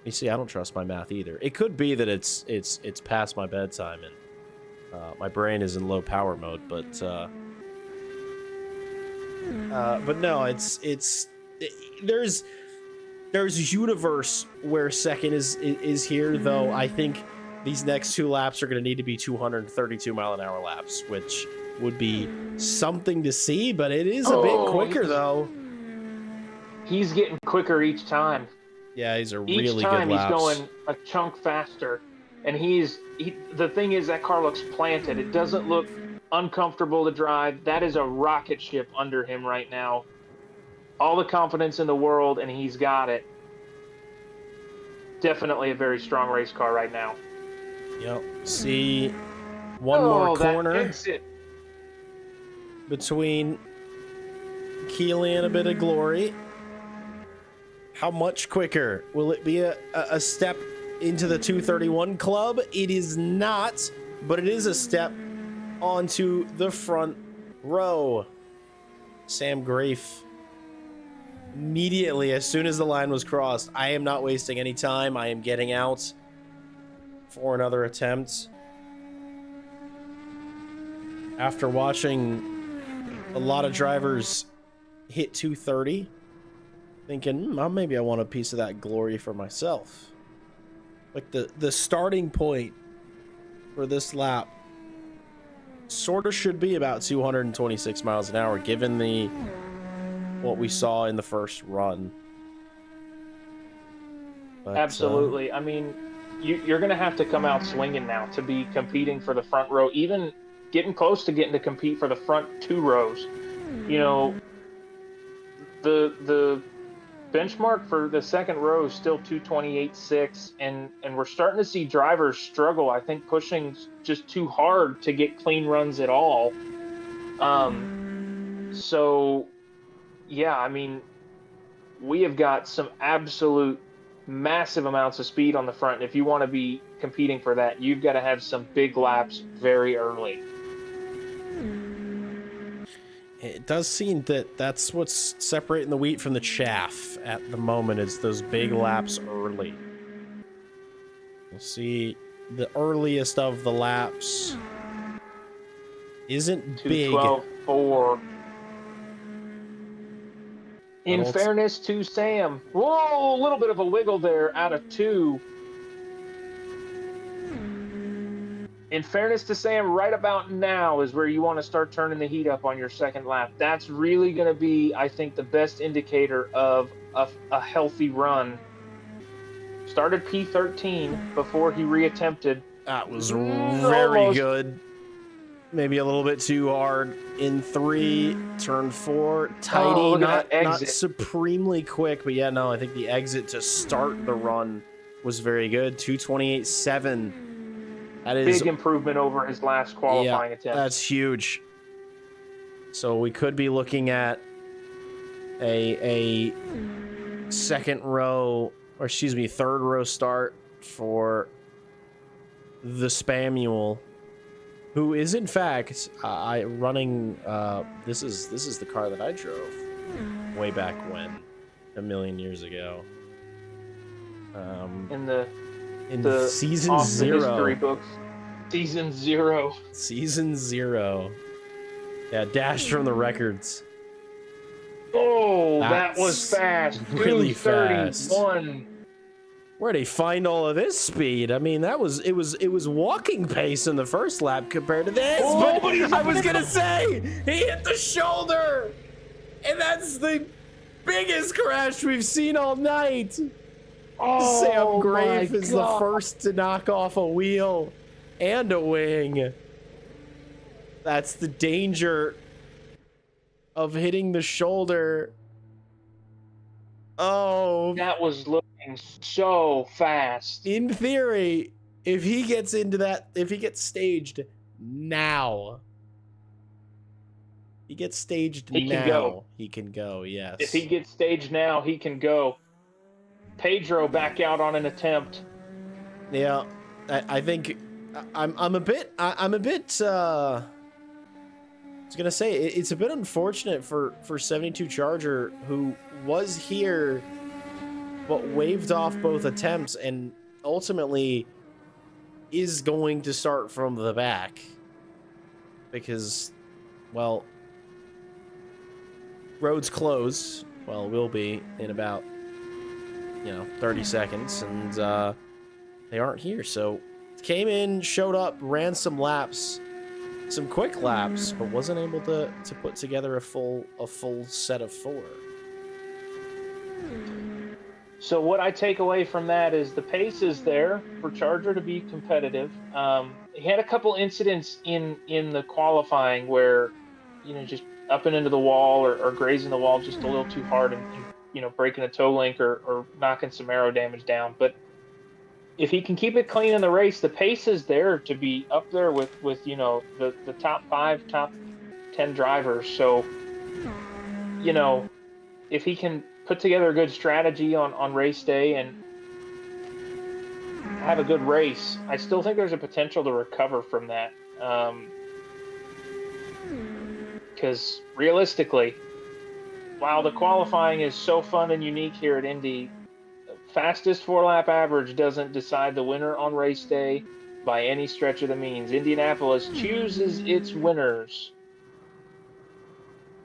You see, I don't trust my math either. It could be that it's past my bedtime and my brain is in low power mode, but no, there's universe where second is here, though. I think these next 2 laps are going to need to be 232 mile an hour laps, which would be something to see, but it is a bit quicker, though. He's getting quicker each time. Yeah, he's a really good laps. Each time he's going a chunk faster, and the thing is that car looks planted. It doesn't look uncomfortable to drive. That is a rocket ship under him right now. All the confidence in the world, and he's got it. Definitely a very strong race car right now. Yep. See, one more corner between Keeley and a bit of glory. How much quicker? Will it be a step into the 231 club? It is not, but it is a step onto the front row. Sam Grafe, immediately, as soon as the line was crossed, I am not wasting any time. I am getting out for another attempt. After watching a lot of drivers hit 230, thinking, maybe I want a piece of that glory for myself. Like the starting point for this lap sort of should be about 226 miles an hour, given what we saw in the first run. But, absolutely. I mean, you're going to have to come out swinging now to be competing for the front row, even getting close to getting to compete for the front 2 rows. You know, the benchmark for the second row is still 228.6, and we're starting to see drivers struggle, I think, pushing just too hard to get clean runs at all. So, yeah, I mean, we have got some absolute massive amounts of speed on the front, and if you want to be competing for that, you've got to have some big laps very early. It does seem that that's what's separating the wheat from the chaff at the moment, is those big laps early. You'll see the earliest of the laps isn't big. 2:12.4. In fairness to Sam, whoa, a little bit of a wiggle there out of 2. In fairness to Sam, right about now is where you want to start turning the heat up on your second lap. That's really going to be, I think, the best indicator of a healthy run Started P13 before he reattempted. That was very Almost. good. Maybe a little bit too hard. In 3, turn 4, tidy, look at that not exit. supremely quick, but yeah, no, I think the exit to start the run was very good. 228.7. That is Big improvement over his last qualifying attempt. That's huge. So we could be looking at a second row, or excuse me, third row start for the Spamuel, who is in fact running. This is the car that I drove way back when, a million years ago. In the season off 0. the history books. Season 0. Season 0. Yeah, dashed from the records. Oh, that That's was fast. really fast. 231. Where'd he find all of this speed? I mean, it was walking pace in the first lap compared to this. Oh, but but I was gonna say he hit the shoulder, and that's the biggest crash we've seen all night. Oh, Sam Grave my is the God. first to knock off a wheel and a wing. That's the danger of hitting the shoulder. Oh, That was looking so fast. in theory, if he gets into that, if he gets staged now, he can go. He can go, yes. If he gets staged now, he can go. Pedro back out on an attempt. Yeah, I think I'm a bit I was gonna say it's a bit unfortunate for 72 Charger, who was here but waved off both attempts and ultimately is going to start from the back because, well, roads close. Well, will be in about 30 seconds, and they aren't here. So came in, showed up, ran some laps, some quick laps, but wasn't able to put together a full set of 4. So what I take away from that is the pace is there for Charger to be competitive. He had a couple incidents in the qualifying where, just up and into the wall or grazing the wall just a little too hard and breaking a toe link or knocking some aero damage down. But if he can keep it clean in the race, the pace is there to be up there with the top 5, top 10 drivers. So, if he can put together a good strategy on race day and have a good race, I still think there's a potential to recover from that. Because realistically, while the qualifying is so fun and unique here at Indy, fastest 4-lap average doesn't decide the winner on race day by any stretch of the means. Indianapolis chooses its winners.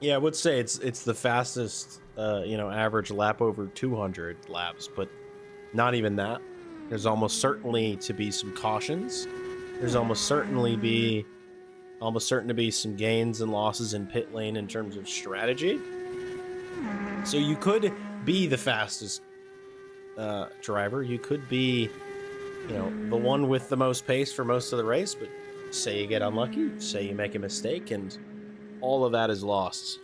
Yeah, I would say it's the fastest average lap over 200 laps, but not even that. There's almost certainly to be some cautions. There's almost certain to be some gains and losses in pit lane in terms of strategy. So you could be the fastest driver. You could be, the one with the most pace for most of the race, but say you get unlucky, say you make a mistake, and all of that is lost.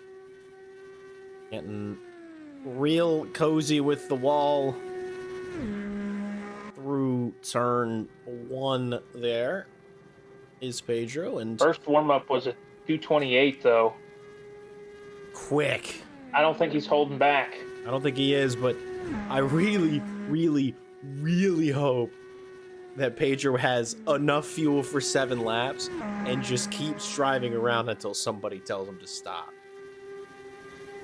Getting real cozy with the wall through turn 1 there is Pedro, and First warm-up was a 228, though. quick. I don't think he's holding back. I don't think he is, but I really, really, really hope that Pedro has enough fuel for 7 laps and just keeps driving around until somebody tells him to stop.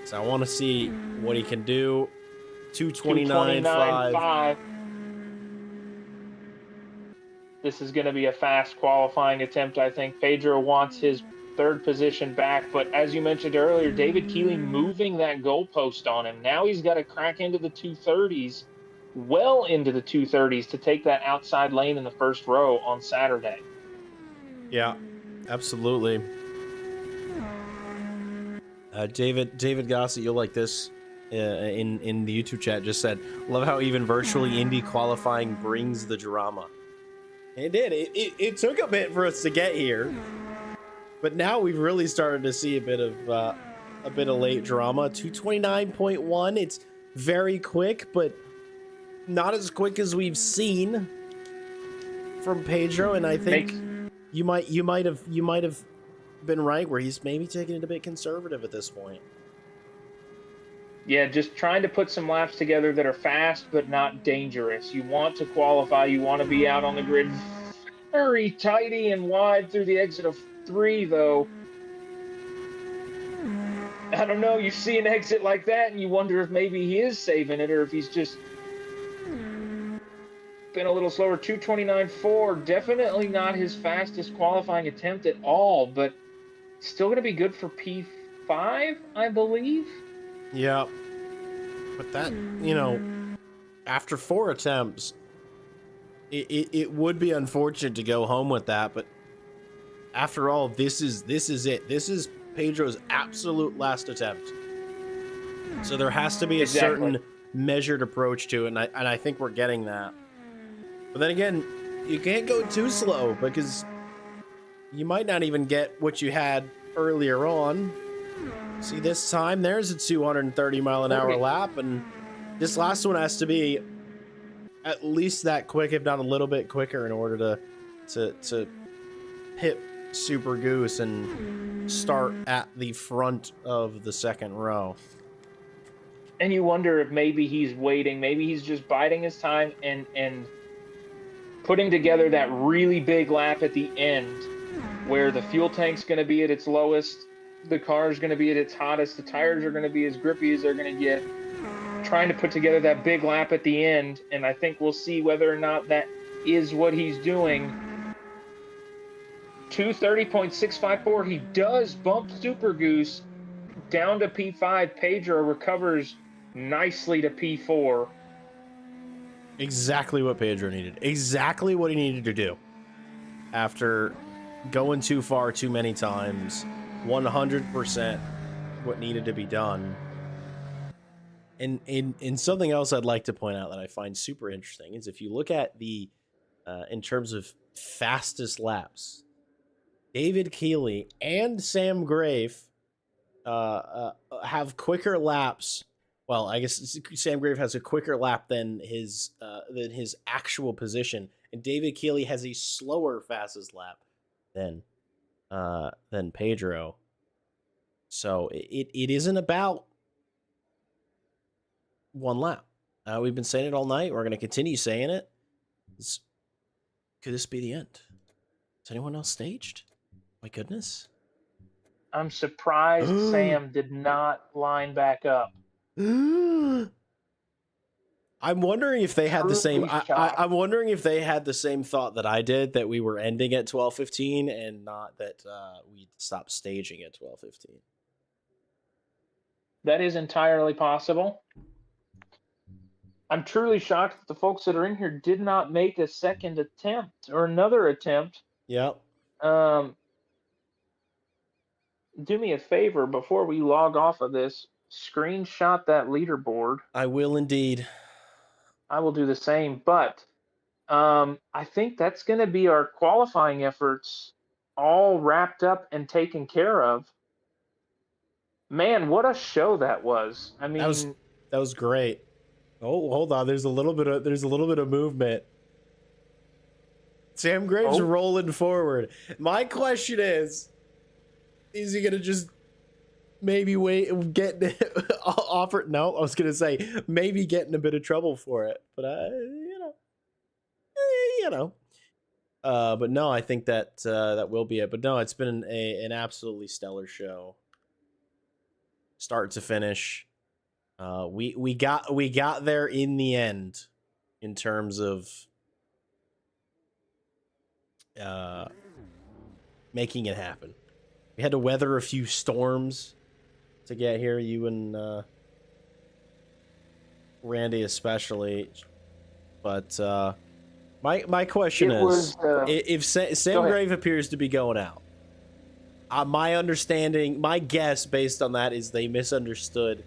So I want to see what he can do. 229.5. This is going to be a fast qualifying attempt, I think. Pedro wants his 3rd position back, but as you mentioned earlier, David Keeley moving that goalpost on him. Now he's got to crack into the 230s, well into the 230s, to take that outside lane in the first row on Saturday. Yeah, absolutely. David Gossett, you'll like this. in the YouTube chat just said, "Love how even virtually Indy qualifying brings the drama." It did. It took a bit for us to get here, but now we've really started to see a bit of late drama. 229.1. It's very quick, but not as quick as we've seen from Pedro. And I think you might have been right where he's maybe taking it a bit conservative at this point. Yeah, just trying to put some laps together that are fast but not dangerous. You want to qualify. You want to be out on the grid very tighty and wide through the exit of 3, though. I don't know. You see an exit like that, and you wonder if maybe he is saving it or if he's just been a little slower. 229.4, definitely not his fastest qualifying attempt at all, but still going to be good for P5, I believe. Yeah, but that, you know, after 4 attempts, it would be unfortunate to go home with that. But after all, this is it. This is Pedro's absolute last attempt. So there has to be a certain measured approach to it, and I think we're getting that. But then again, you can't go too slow because you might not even get what you had earlier on. See, this time there's a 230 mile an hour lap, and this last one has to be at least that quick, if not a little bit quicker, in order to hit Super Goose and start at the front of the second row. And you wonder if maybe he's waiting, maybe he's just biding his time and putting together that really big lap at the end where the fuel tank's going to be at its lowest, the car's going to be at its hottest, the tires are going to be as grippy as they're going to get, trying to put together that big lap at the end. And I think we'll see whether or not that is what he's doing. 230.654. He does bump Super Goose down to P5. Pedro recovers nicely to P4. Exactly what Pedro needed. Exactly what he needed to do. After going too far too many times, 100% what needed to be done. And in something else I'd like to point out that I find super interesting is if you look at the, in terms of fastest laps, David Keeley and Sam Grave have quicker laps. Well, I guess Sam Grave has a quicker lap than his actual position, and David Keeley has a slower fastest lap than Pedro. So it isn't about one lap. We've been saying it all night. We're going to continue saying it. Could this be the end? Is anyone else staged? My goodness. I'm surprised Sam did not line back up. I'm wondering if they had the same. I'm wondering if they had the same thought that I did, that we were ending at 12:15 and not that we stopped staging at 12:15. That is entirely possible. I'm truly shocked that the folks that are in here did not make a second attempt or another attempt. Yep. Do me a favor before we log off of this. Screenshot that leaderboard. I will indeed. I will do the same, but I think that's going to be our qualifying efforts all wrapped up and taken care of. Man, what a show that was! I mean, that was great. Oh, hold on. There's a little bit of movement. Sam Graves rolling forward. My question is he gonna just maybe get offer? No, I was gonna say maybe get in a bit of trouble for it, but but no, I think that that will be it. But no, it's been an absolutely stellar show, start to finish. We got there in the end, in terms of making it happen. We had to weather a few storms to get here, you and Randy especially. But my question is, if Sam Grave appears to be going out, my understanding, my guess based on that is they misunderstood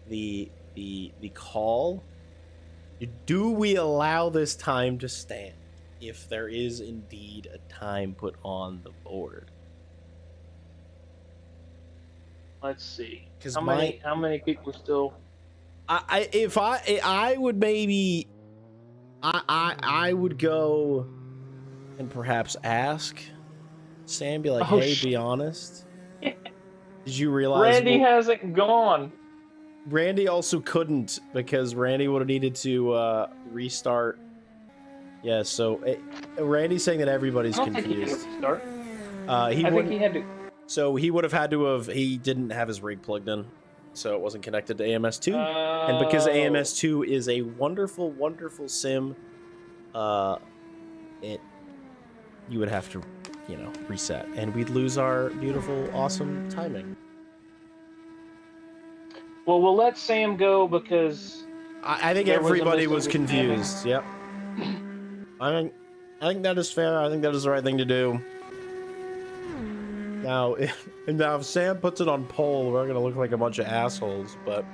the call. Do we allow this time to stand if there is indeed a time put on the board? Let's see. 'Cause How many people still? I would maybe I would go and perhaps ask Sam, be like, Oh, hey, be honest. Did you realize Randy hasn't gone? Randy also couldn't, because Randy would have needed to restart. Yeah, so Randy's saying that everybody's I don't think he confused. had to start. I think he had to. So he would have had to have. He didn't have his rig plugged in, so it wasn't connected to AMS2. And because AMS2 is a wonderful, wonderful sim, you would have to, you know, reset, and we'd lose our beautiful, awesome timing. Well, we'll let Sam go because I think everybody was confused. Yep. I think that is fair. I think that is the right thing to do. Now, if Sam puts it on poll, we're gonna look like a bunch of assholes. But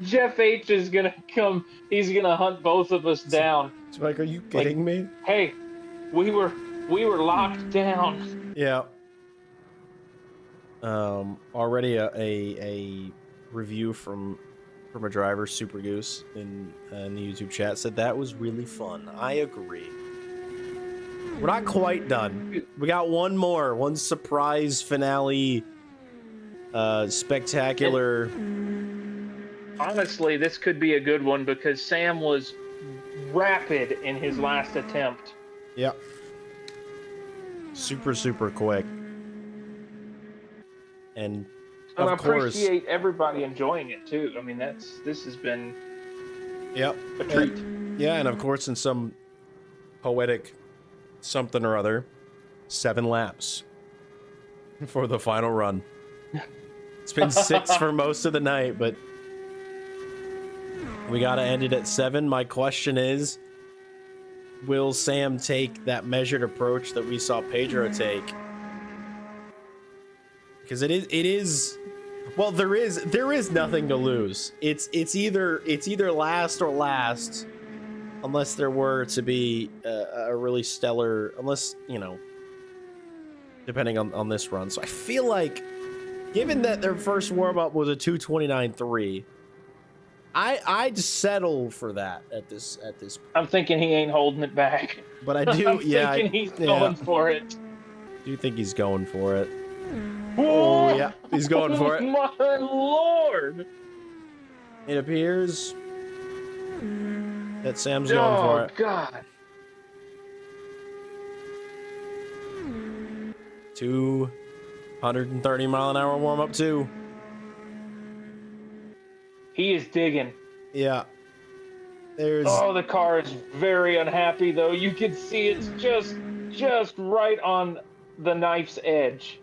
Jeff H is gonna come. He's gonna hunt both of us down. it's like, are you kidding me? Hey, we were locked down. Yeah. Already a review from a driver, Super Goose, in the YouTube chat said that was really fun. I agree. We're not quite done. We got one surprise finale, spectacular. Honestly, this could be a good one because Sam was rapid in his last attempt. Yep. Super quick. And I of course, appreciate everybody enjoying it too. I mean, this has been yep, a treat. Yeah, and of course, in some poetic something or other, 7 laps for the final run. It's been 6 for most of the night, but we gotta end it at 7. My question is, will Sam take that measured approach that we saw Pedro take? Because it is well, there is nothing to lose. It's either last or last, unless there were to be a really stellar, unless, you know, depending on this run. So I feel like, given that their first warm up was a 2:29.3, I'd settle for that at this point. I'm thinking he ain't holding it back. But I do, I'm thinking he's going for it. Do you think he's going for it? Oh yeah, he's going for it. My lord! It appears that Sam's going for it. Oh god! 230-mile-an-hour warm up too. He is digging. Yeah. There's. Oh, the car is very unhappy though. You can see it's just right on the knife's edge.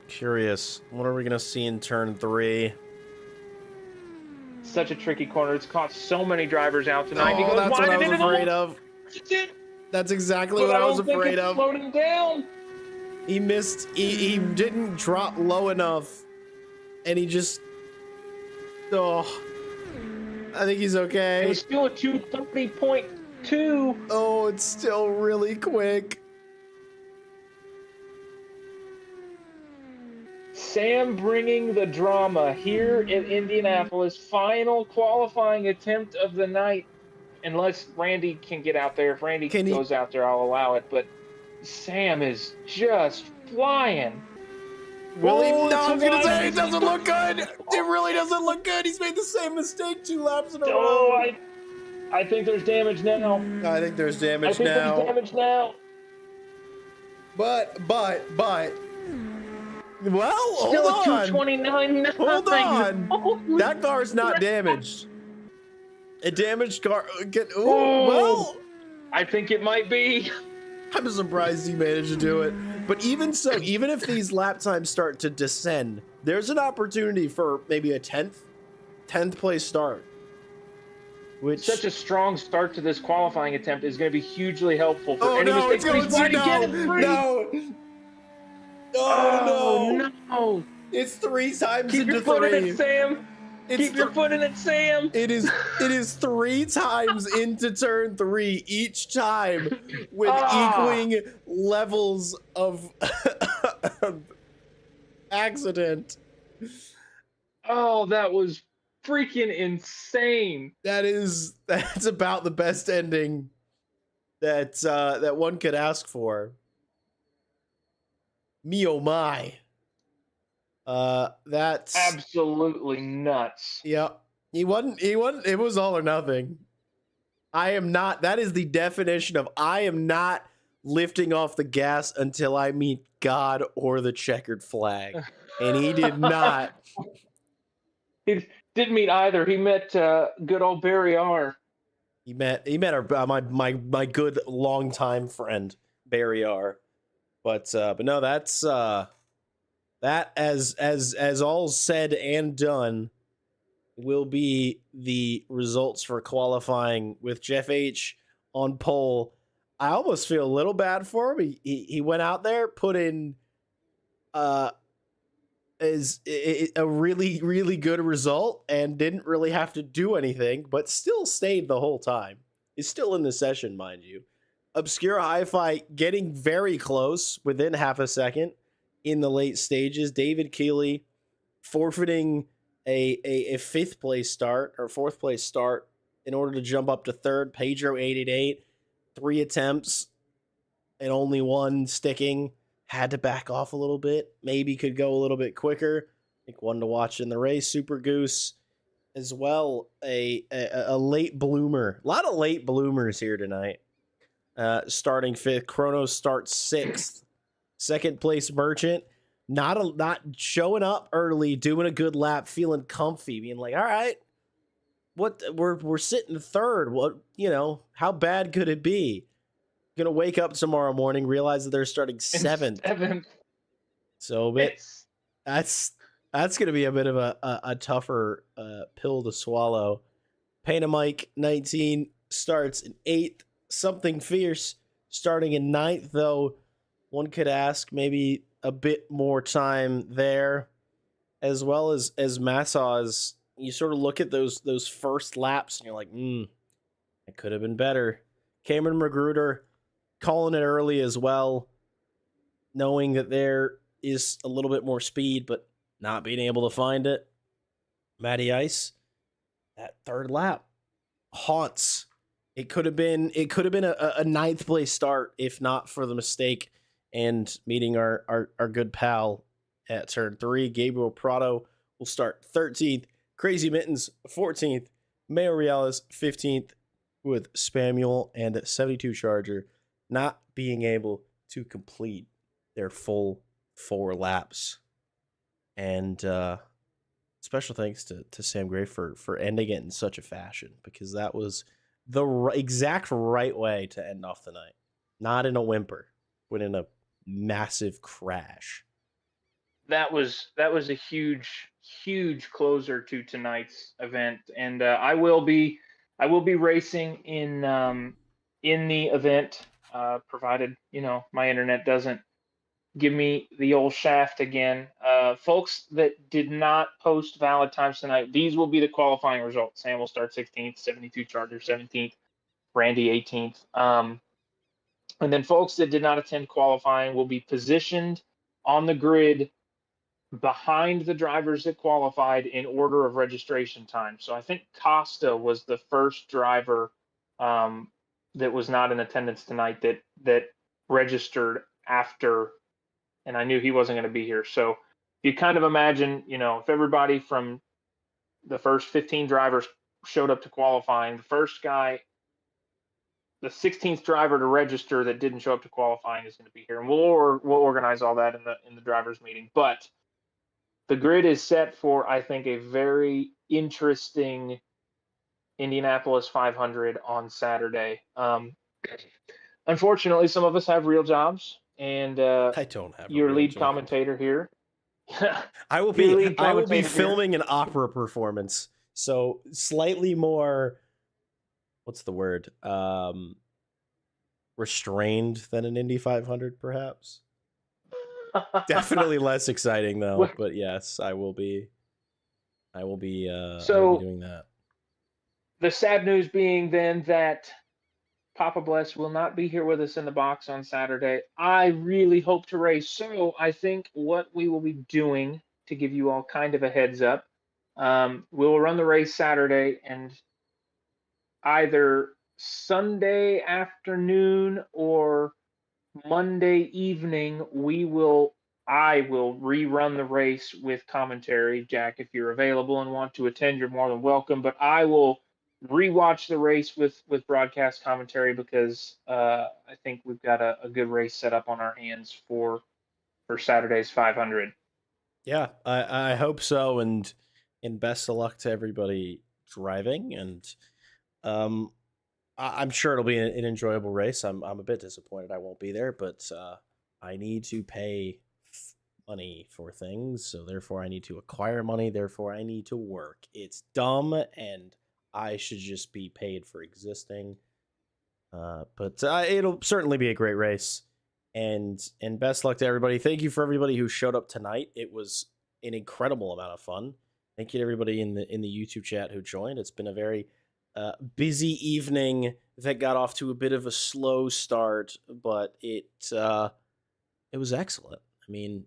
Curious. What are we gonna see in turn 3? Such a tricky corner. It's caught so many drivers out tonight. Oh, that's what I was afraid of. That's exactly what I was afraid of. Slowing down. He missed. He didn't drop low enough, and he just. Oh, I think he's okay. It was still a 230.2. Oh, it's still really quick. Sam bringing the drama here in Indianapolis. Final qualifying attempt of the night. Unless Randy can get out there. If Randy goes out there, I'll allow it. But Sam is just flying. Really? Oh, no, I was going to say, it doesn't look good. It really doesn't look good. He's made the same mistake 2 laps in a row. Oh, I think there's damage now. I think there's damage now. There's damage now. But. Well, still hold on. 229. Hold on. That car's not damaged. A damaged car. Well, I think it might be. I'm surprised he managed to do it. But even so, even if these lap times start to descend, there's an opportunity for maybe a 10th place start. Which such a strong start to this qualifying attempt is going to be hugely helpful for any mistakes. No. It's 3 times Keep into your foot in 3. it, Sam. Keep your foot in it, Sam. It is 3 times into turn 3 each time with equaling levels of accident. Oh, that was freaking insane. That's about the best ending that one could ask for. Me oh my. That's Absolutely nuts. yeah. He wasn't it was all or nothing. That is the definition of I am not lifting off the gas until I meet God or the checkered flag. And he did not. He didn't meet either. He met good old Barry R. He met my good longtime friend Barry R. But no, that's that as all said and done will be the results for qualifying with Jeff H on pole. I almost feel a little bad for him. He went out there, put in is a really good result and didn't really have to do anything, but still stayed the whole time. Is still in the session, mind you. Obscure Hi-Fi getting very close within half a second in the late stages. David Keeley forfeiting a 5th place start or 4th place start in order to jump up to 3rd. Pedro 888, 3 attempts and only 1 sticking. Had to back off a little bit. Maybe could go a little bit quicker. I think one to watch in the race. Super Goose as well. A late bloomer. A lot of late bloomers here tonight. Starting 5th. Kronos starts 6th. 2nd place Merchant. Not showing up early, doing a good lap, feeling comfy, being like, all right, what we're sitting 3rd. What, how bad could it be? Gonna wake up tomorrow morning, realize that they're starting 7th. So that's gonna be a bit of a tougher pill to swallow. Panamike 19 starts in 8th. Something Fierce starting in 9th, though one could ask maybe a bit more time there, as well as Massaw's. You sort of look at those first laps and you're like, it could have been better. Cameron Magruder calling it early as well, knowing that there is a little bit more speed, but not being able to find it. Matty Ice, that 3rd lap haunts. It could have been a 9th place start if not for the mistake and meeting our good pal at turn 3. Gabriel Prado will start 13th. Crazy Mittens 14th. Mayo Reales 15th with Spamuel and 72 Charger not being able to complete their full 4 laps. And special thanks to Sam Gray for ending it in such a fashion, because that was the exact right way to end off the night. Not in a whimper, but in a massive crash. That was a huge closer to tonight's event, and I will be racing in the event, provided my internet doesn't give me the old shaft again. Folks that did not post valid times tonight, these will be the qualifying results. Sam will start 16th, 72 Charger 17th, Randy 18th. And then folks that did not attend qualifying will be positioned on the grid behind the drivers that qualified in order of registration time. So I think Costa was the first driver that was not in attendance tonight that registered after, and I knew he wasn't going to be here. So you kind of imagine, if everybody from the first 15 drivers showed up to qualifying, the first guy, the 16th driver to register that didn't show up to qualifying is going to be here, and we'll organize all that in the drivers meeting. But the grid is set for, I think, a very interesting Indianapolis 500 on Saturday. Unfortunately, some of us have real jobs, and I don't have your lead job. Commentator here. I will be filming an opera performance, so slightly more. What's the word? Restrained than an Indy 500, perhaps. Definitely less exciting though, but yes, I will be So doing that. the sad news being then that Papa Bless will not be here with us in the box on Saturday. I really hope to race. So I think what we will be doing, to give you all kind of a heads up, we will run the race Saturday, and either Sunday afternoon or Monday evening, I will rerun the race with commentary. Jack, if you're available and want to attend, you're more than welcome. But I will rewatch the race with broadcast commentary because I think we've got a good race set up on our hands for Saturday's 500. Yeah, I hope so, and best of luck to everybody driving, and um I'm sure it'll be an enjoyable race. I'm a bit disappointed I won't be there, but I need to pay money for things, so therefore I need to acquire money. Therefore, I need to work. It's dumb, and I should just be paid for existing. But it'll certainly be a great race, and best luck to everybody. Thank you for everybody who showed up tonight. It was an incredible amount of fun. Thank you to everybody in the YouTube chat who joined. It's been a very busy evening that got off to a bit of a slow start, but it was excellent. I mean,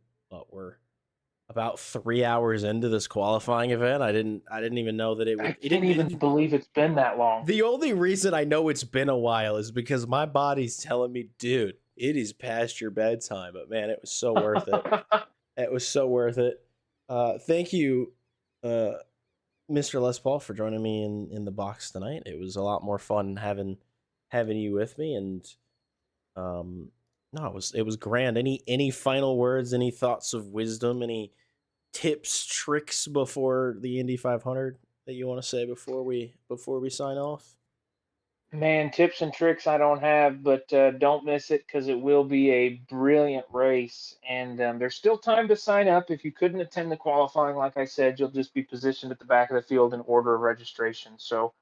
we're about 3 hours into this qualifying event. I didn't even know that it would. I can't even believe it's been that long. The only reason I know it's been a while is because my body's telling me, dude, it is past your bedtime. But man, it was so worth it. It was so worth it. Thank you, Mr. Les Paul, for joining me in the box tonight. It was a lot more fun having you with me, and no, it was grand. Any final words? Any thoughts of wisdom? Any tips, tricks before the Indy 500 that you want to say before we sign off? Man, tips and tricks I don't have, but don't miss it because it will be a brilliant race. And there's still time to sign up. If you couldn't attend the qualifying, like I said, you'll just be positioned at the back of the field in order of registration. So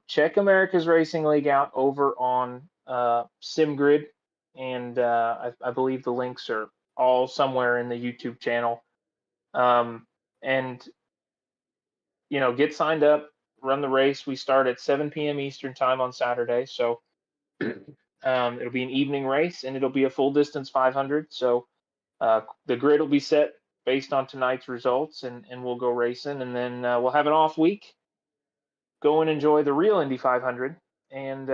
check America's Racing League out over on SimGrid. And I believe the links are all somewhere in the YouTube channel. And get signed up, run the race. We start at 7 p.m. Eastern time on Saturday, so it'll be an evening race, and it'll be a full distance 500. So the grid will be set based on tonight's results, and we'll go racing, and then we'll have an off week. Go and enjoy the real Indy 500. And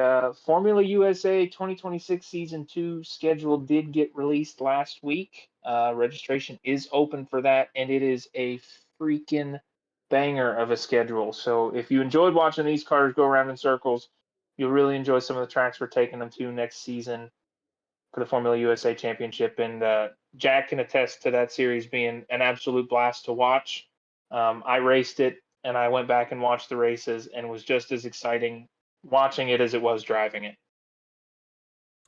Formula USA 2026 Season 2 schedule did get released last week. Registration is open for that, and it is a freaking banger of a schedule. So if you enjoyed watching these cars go around in circles, you'll really enjoy some of the tracks we're taking them to next season for the Formula USA Championship. And Jack can attest to that series being an absolute blast to watch. I raced it, and I went back and watched the races, and it was just as exciting watching it as it was driving it.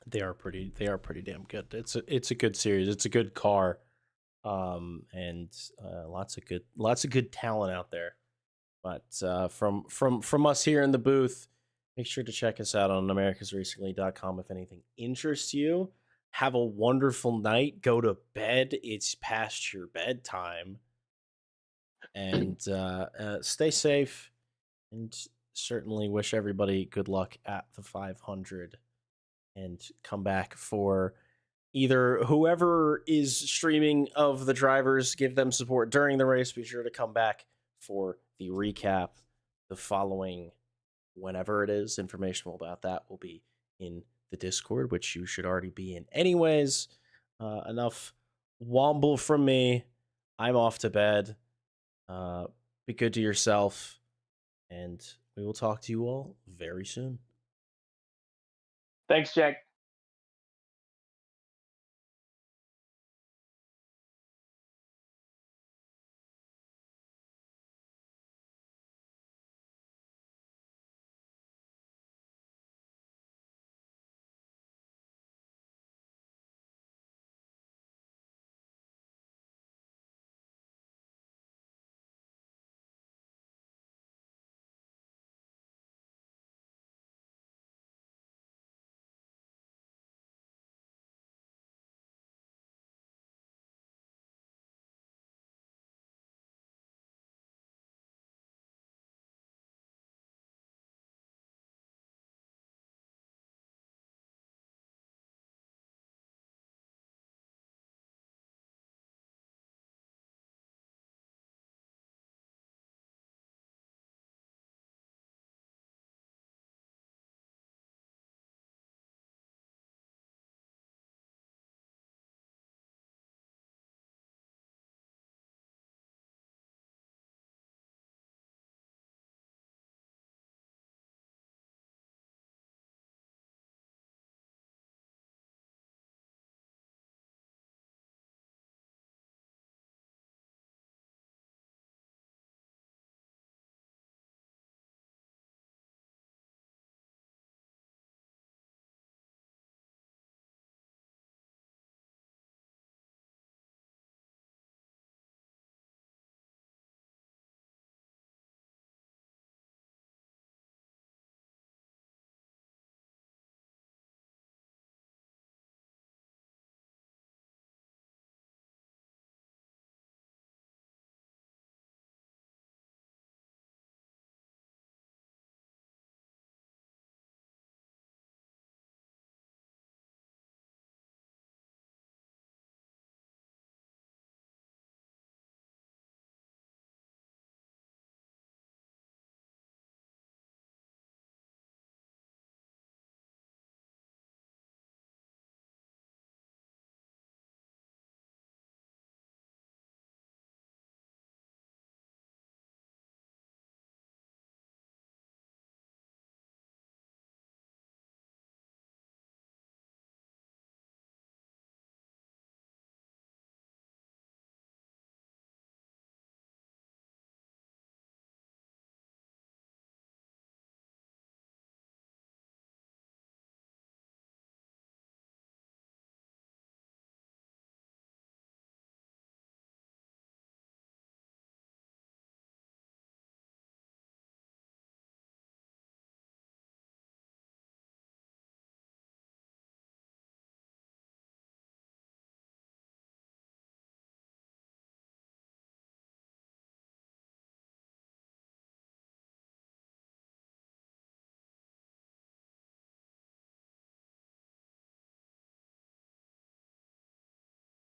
They are pretty damn good. It's a good series. It's a good car. And lots of good talent out there. But from us here in the booth, make sure to check us out on americasracingleague.com if anything interests you. Have a wonderful night. Go to bed. It's past your bedtime. And stay safe. And certainly wish everybody good luck at the 500. And come back for either whoever is streaming of the drivers, give them support during the race. Be sure to come back for the recap the following, whenever it is. Information about that will be in the Discord, which you should already be in anyways. Enough womble from me. I'm off to bed. Be good to yourself, and we will talk to you all very soon. Thanks, Jack.